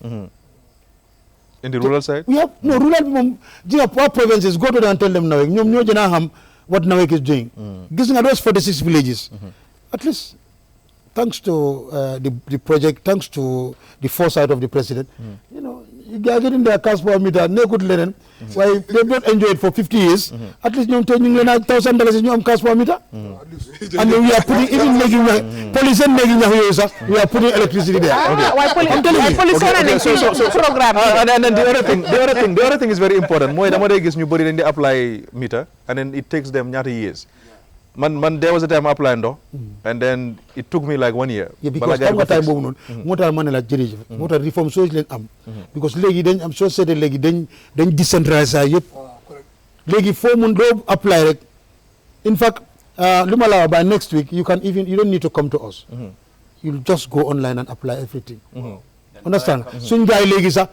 In the rural side? We have no rural poor provinces go to them and tell them NAWEC. ñoom ñoo gën a xam what NAWEC is doing. Gis nga those 46 villages. At least thanks to the project, thanks to the foresight of the president, you know, you are getting their cash power meter, nekkut leneen. Why they don't enjoy it for 50 years? At least ñoom tey ñu ngi leen a $1,000 ñu am cash power meter. And we are putting even making police and making yooyu sax we are putting electricity there. I'm telling you. So program. And then the other thing is very important. Mooy dama day gis ñu bëri dañ di apply meter and then it takes them ñaata years. Man there was a time I applied and then it took me like 1 year. Yeah, because time boobu noonu moo tax ma ne la jërëjëf moo tax réforme soo leen am because léegi dañ am soo seetee léegi dañ décentraliser yëpp léegi foo mun doo apply rek in fact lu ma la wax by next week you don't need to come to us you'll just go online and apply everything understand suñ gars yi léegi sax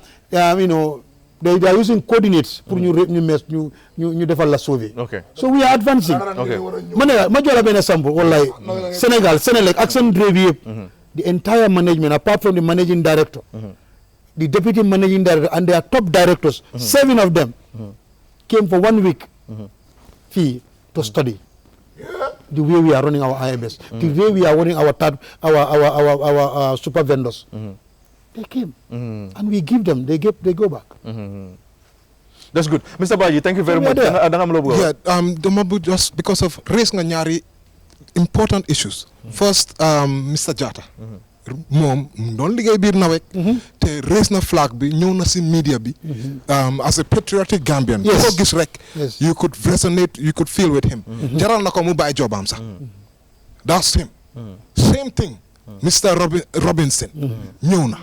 you know they are using coordinates pour ñu defal la sauver. So we are advancing. Ma jox la benn sample wallahi Sénégal ak seen réew yëpp the entire management apart from the managing director the deputy managing director and their top directors 7 of them came for 1 week fee to study the way we are running our IMS the way we are running our super vendors. They came and we give them, they go back. That's good. Mr. Baji, thank you very much. Yeah, just because of raise nga ñaari important issues. First, Mr. Jatta. Moom doon liggéey biir NAWEC te raise na flag bi ñëw na si media bi as a patriotic Gambian. Ko gis rek you could resonate, you could feel with him. Jaral na ko mu bàyyi joobam sax. That's him. Same thing. Mr. Robinson ñëw na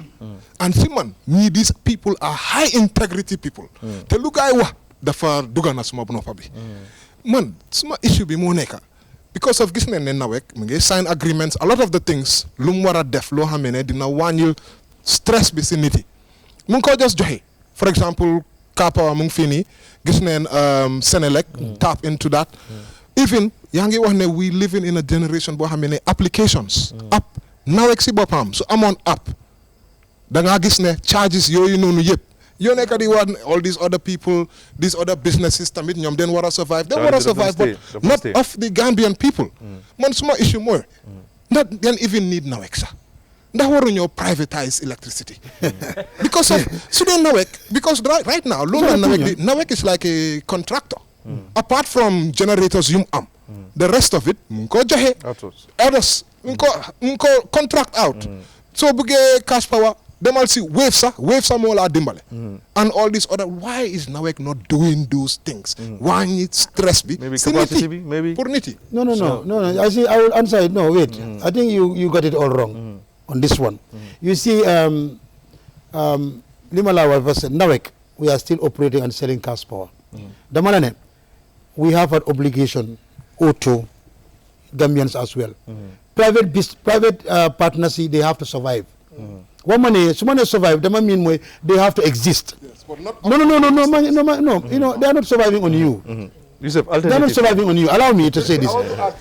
and si man ñii these people are high integrity people te lu gaay wax dafa dugal na suma noppa bi man suma issue bi moo nekka because of gis nañ ne NAWEC mu ngi sign agreements a lot of the things lu mu war a def loo xam ne dina wàññil stress bi si nit yi mu ngi ko just joxe for example car power mu ngi fii nii gis neen Senelec tap into that even yaa ngi wax ne we living in a generation boo xam ne applications app NAWEC si boppam su amoon app da ngaa gis ne charges yooyu noonu yëpp yoo nekk di wax all these other people these other businesses tamit ñoom den war a survive they war a survive but not of the Gambian people man suma issue mooy ndax den even need NAWEC sax ndax waruñoo privatize electricity because of su dee NAWEC because right now loolu la NAWEC is like a contractor apart from generators yum am the rest of it mu ngi ko joxe others mu ngi ko contract out soo bëggee cash power demal si wave sax moo laa dimbale and all this other why is NAWEC not doing those things why need stress bi si nit yi pour nit yi no I see I will answer it no wait I think you got it all wrong on this one you see lima la was NAWEC we are still operating and selling cash power dama la ne we have an obligation to Gambians as well private partnership they have to survive what money survive they mean they have to exist no you know they are not surviving on you Yusuf, they are not surviving on you allow me to say this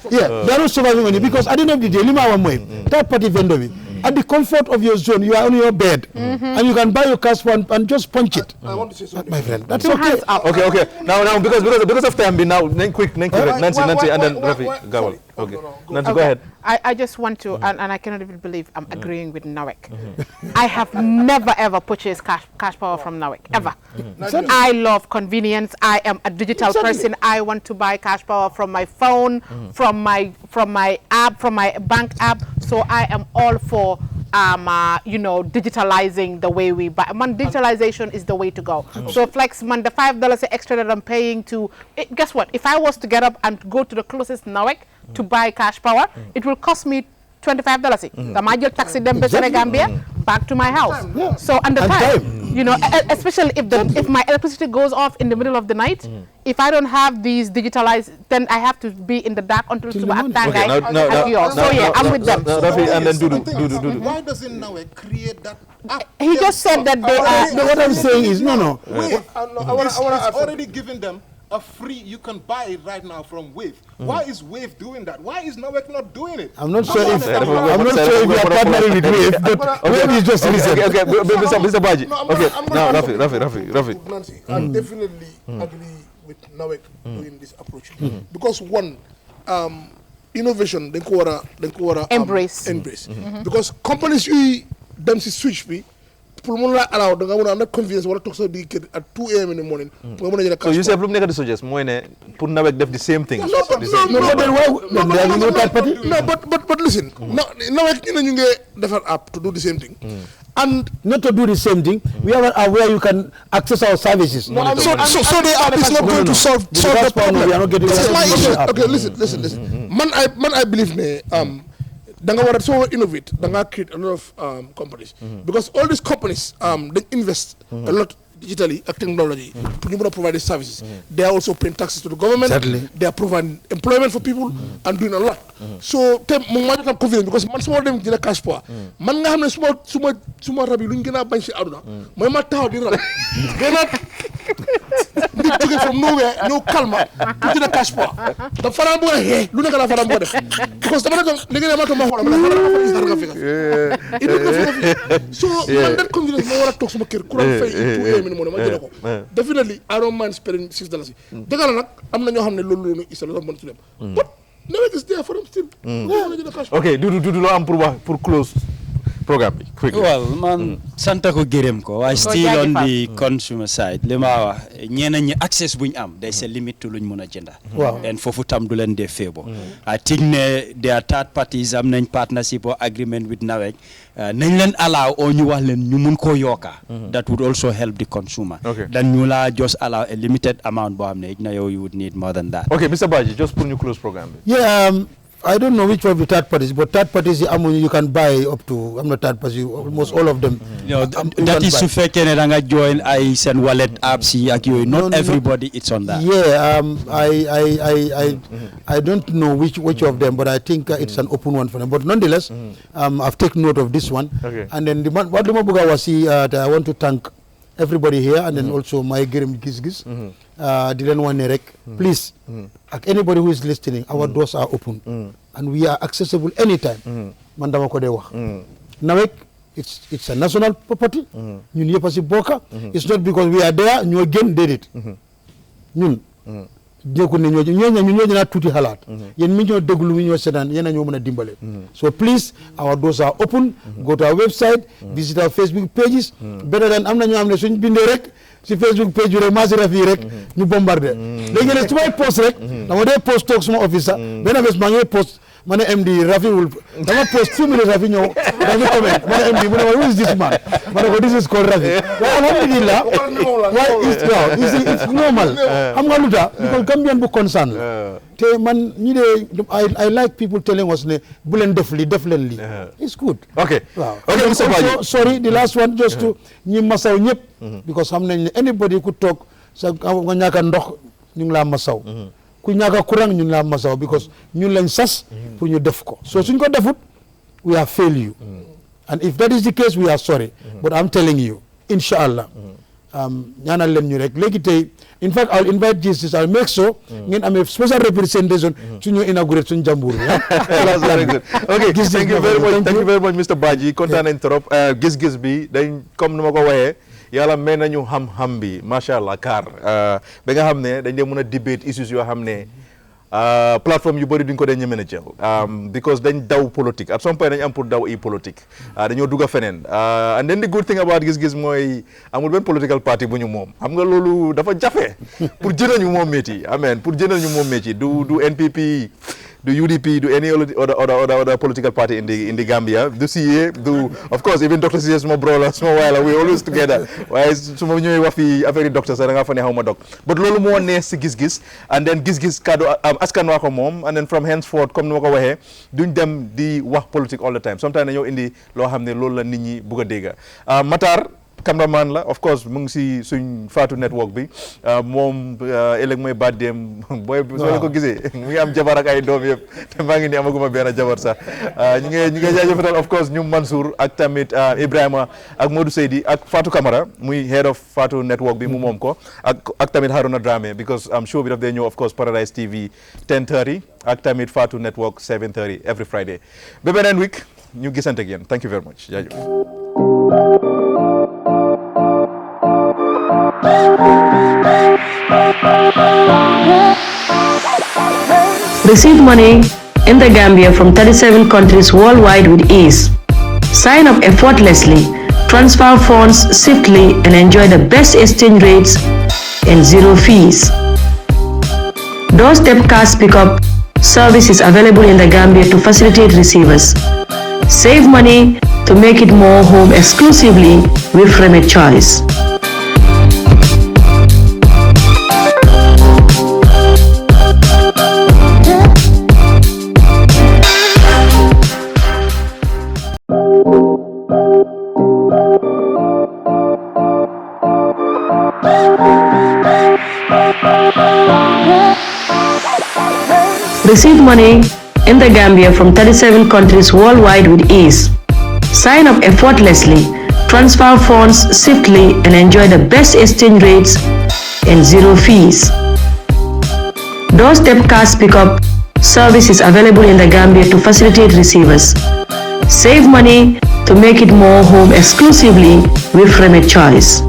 they are not surviving on you because at the end of the day lima wa moy third party vendor at the comfort of your zone you are on your bed and you can buy your cash one and just punch it I want to say something my friend that's okay okay now because of time now quick Nancy and then Rafi Gawal okay Nancy go ahead I just want to and I cannot even believe I'm agreeing with NAWEC I have never ever purchased cash power from NAWEC ever I love convenience I am a digital person I want to buy cash power from my phone from my app from my bank app so I am all for digitalizing the way we buy. Digitalization is the way to go. So flex, the $5 extra that I'm paying to, guess what? If I was to get up and go to the closest NAWEC to buy cash power, it will cost me $25. The major taxi them Gambia back to my house. So and the time, especially if my electricity goes off in the middle of the night, if I don't have these digitalized, then I have to be in the dark until So yeah, I'm with them. And then do. Why doesn't NAWEC create that app? He just said that they are. What I'm saying is It's already given them a free, you can buy it right now from Wave. Why is Wave doing that? Why is NAWEC not doing it? I'm not sure if we are partnering with Wave, but Wave is just listening. Okay, Mr. Baji. Okay, now Rafi. Nancy, I definitely agree with NAWEC doing this approach because one, innovation they go embrace. Because companies them switch me. Pour la allow da nga mëna am convenience wala tok sa di kër at 2 AM in the morning nga mëna jël so you say lu nekk di suggest moy ne pour NAWEC def the same thing but listen NAWEC ñu ngi defar app to do the same thing and not to do the same thing we have an app where you can access our services so the app is not going to solve the problem we are not getting okay listen man I believe ne danga war a so innovate danga create a lot of companies because all these companies they invest a lot digitally ak technology pour ñu mën a provide services they are also paying taxes to the government they are providing employment for people and doing a lot so te mu ma jotam confidence because man su ma dem jël cash power man nga xam ne suma rab yi lu ñu gën a bañ si àdduna mooy ma taxaw di rab gën a nit jóge from nowhere ñëw calme pour jël cash power da faram bu xee lu nekk la faram bu def because dama ne léegi ne ma to ma xool ma nga fi so man that confidence ma war a toog suma kër courant fay definitely I don't mind spending $6 dëgg la nag am na ñoo xam ne loolu is a lot of money to them but NAWEC is there for them still okay du loo am pour wax pour close programme bi quickly well man santa ko gërëm ko waaye still on the consumer side li ma wax ñeneen ñi access buñ am day c'est limite to luñ mën a jënda and foofu tam du leen dee feebo I think ne there are third parties am nañ partnership or agreement with NAWEC nañ leen allow o ñu wax leen ñu mun koo yokka that would also help the consumer then ñu la just allow a limited amount boo xam ne na yow you would need more than that okay Mr. Baji just pour ñu close programme bi I don't know which of the third parties, but third parties you can buy up to. I'm not third party. Almost all of them. That is to fake and join I send wallet apps. Not everybody it's on that. Yeah, I don't know which of them, but I think it's an open one for them. But nonetheless, I've taken note of this one. Okay. And then what the Mabuga was I want to thank everybody here and then also my gërëm Giss Giss di leen wane rek please ak anybody who is listening our doors are open and we are accessible anytime man dama ko dee wax NAWEC it's a national property ñun yëpp a si bokka it's not because we are there ñoo gën déedéet ñun jékku ne ñoo naa tuuti xalaat yéen mi ñoo déglu mi ñoo seetaan yéen a ñoo mën a dimbale so please our doors are open go to our website visit our Facebook pages better than am na ñoo xam ne suñ bindee rek si Facebook page rek maa si rafi rek ñu bombardé léegi nag su may post rek dama dee post toog suma office sax benn bés maa ngi post ma ne MD Rafi wul dama post 2 minutes Rafi ñëw dafa comment ma ne MD mu ne ma who is this man ma ne ko this is called Rafi waaye alhamdulillah waaye it's normal xam nga lu tax because Gambian bu concern la te man ñi de I like people telling us ne bu leen def leen lii it's good okay waaw also sorry the last one just to ñi masaw ñëpp because xam nañ ne anybody ku toog sa nga ñàkk a ndox ñu ngi laa masaw ku ñàkk courant ñun laa masaw because ñun lañ sas pour ñu def ko so suñ ko defut we have failed you and if that is the case we are sorry but I'm telling you inshallah ñaanal leen ñu rek léegi tey in fact I'll invite Giss Giss I'll make sure ngeen amee special representation suñu inaugurate suñu jàmbur that's very good okay thank you very much Mr Badji kontaan nañ trop Giss Giss bi dañ comme nu ma ko waxee yàlla may nañu xam-xam bi macha allah car ba nga xam ne dañ dee mën a debate issues yoo xam ne plateforme yu bëri duñ ko dee ñeme na jël because dañ daw politique at some point dañ am pour daw politique dañoo dugg feneen and then the good thing about Giss Giss mooy amul benn political party bu ñu moom xam nga loolu dafa jafe pour jënañu moom métier amen pour jënañu moom métier du NPP do UDP, do any other political party in the Gambia, do CA, do of course even Dr. CA small brother, small while we always together. Why some of you wafi a very doctor sa nga fa ne hawma doc. But lolu mo ne ci Giss Giss and then Giss Giss kado askan wa ko mom and then from henceforth comme numa ko waxe duñ dem di wax politique all the time. Sometimes dañu indi lo xamne lolu la nit ñi bëgg dégga. Matar cameraman la of course mu ngi si suñ Fatou network bi moom ëllëg mooy baddeem booy soo ko gisee mu ngi am jabar ak ay doom yëpp te maa ngi ni amaguma benn jabar sax ñu ngi jaajëfatal of course ñu Mansour ak tamit Ibrahima ak Modou Seydi ak Fatou Camara muy head of Fatou network bi mu moom ko ak tamit Haruna Dramé because am show bi daf dee ñëw of course Paradise TV 10:30 ak tamit Fatou network 7:30 every Friday ba beneen week ñu gisante ak yéen thank you very much jaajëf. Receive money in the Gambia from 37 countries worldwide with ease. Sign up effortlessly, transfer funds swiftly, and enjoy the best exchange rates and zero fees. Doorstep cash pickup service is available in the Gambia to facilitate receivers. Save money to make it more home exclusively with Remit Choice. Receive money in the Gambia from 37 countries worldwide with ease. Sign up effortlessly, transfer funds swiftly, and enjoy the best exchange rates and zero fees. Doorstep cash pickup service is available in the Gambia to facilitate receivers. Save money to make it more home exclusively with Remit Choice.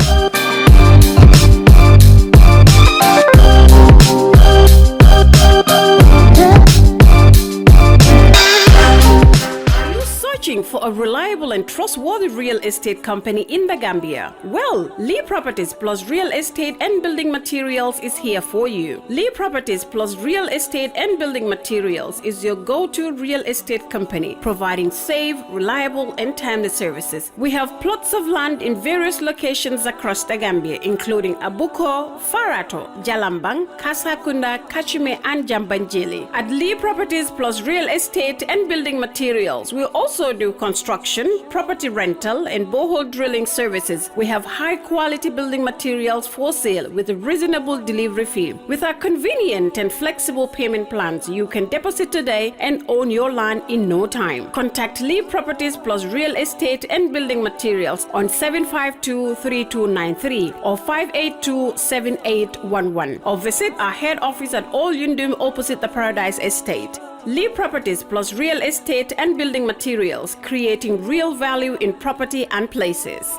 For a reliable and trustworthy real estate company in the Gambia? Well, Lee Properties Plus Real Estate and Building Materials is here for you. Lee Properties Plus Real Estate and Building Materials is your go-to real estate company, providing safe, reliable, and timely services. We have plots of land in various locations across the Gambia, including Abuko, Farato, Jalambang, Kasakunda, Kachime, and Jambanjili. At Lee Properties Plus Real Estate and Building Materials, we also do construction construction, property rental, and borehole drilling services. We have high-quality building materials for sale with a reasonable delivery fee. With our convenient and flexible payment plans, you can deposit today and own your land in no time. Contact Lee Properties Plus Real Estate and Building Materials on 752-3293 or 582-7811 or visit our head office at Old Yundum opposite the Paradise Estate. Lee Properties Plus Real Estate and Building Materials, creating real value in property and places.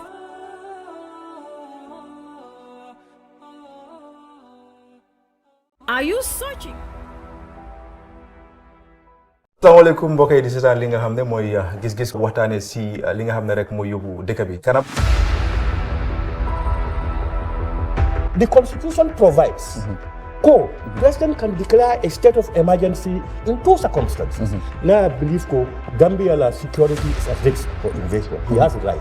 Are you searching? asalaamaaleykum mbokk yi di seetaan li nga xam ne mooy gis-gis waxtaane si li nga xam ne rek mooy yóbbu dëkk bi kanam. The Constitution provides President can declare a state of emergency in two circumstances. Now I believe Gambia security is at risk for invasion. He has it right.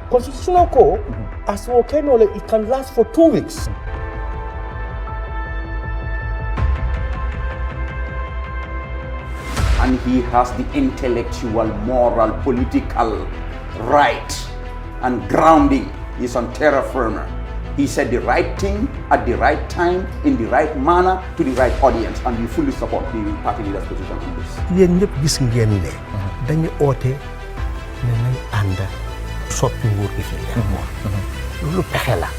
Constitutional code, as volcano, it can last for 2 weeks. And he has the intellectual, moral, political right and grounding is on terra firma. He said the right thing at the right time, in the right manner, to the right audience, and we fully support the party leader's position on this. yéen ñëpp gis ngeen ne dañu oote ne nañ ànd soppi nguur gi fi leer moom loolu pexe la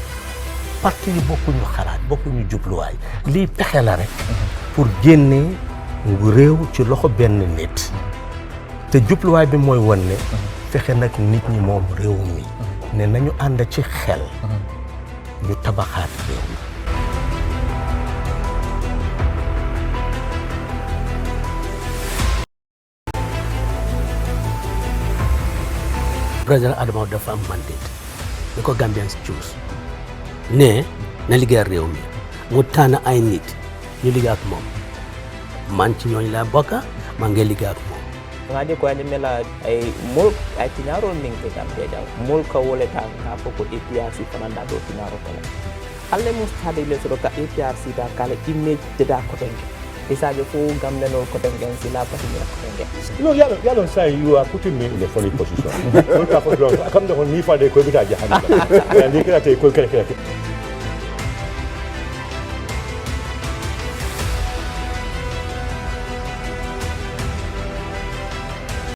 parti yi bokkuñu xalaat bokkuñu jubluwaay lii pexe la rek pour génnee ngu réew ci loxo benn nit te jubluwaay bi mooy won ne fexe nag nit ñi moom réew mi ne nañu ànd ci xel ñu tabaxaat réew mi. président Adama dafa am mandate ni ko Gambians choose ne na liggéeyal réew mi mu tànn ay nit ñu liggéey ak moom man ci ñooñu laa bokka maa ngi liggéey ak moom. ngaje ko mela ay mol ay tinaro ninke Gambia jaw mol ka wole tan ka foko APRC fananda do tinaro kala alle mo stade le so ka APRC da kala image de da ko tenge isaje fo gamne no ko tenge si la pati ni ko tenge No, yalon say you are putting me in a funny position. Come on, me for the Kobita Jahan. And they can take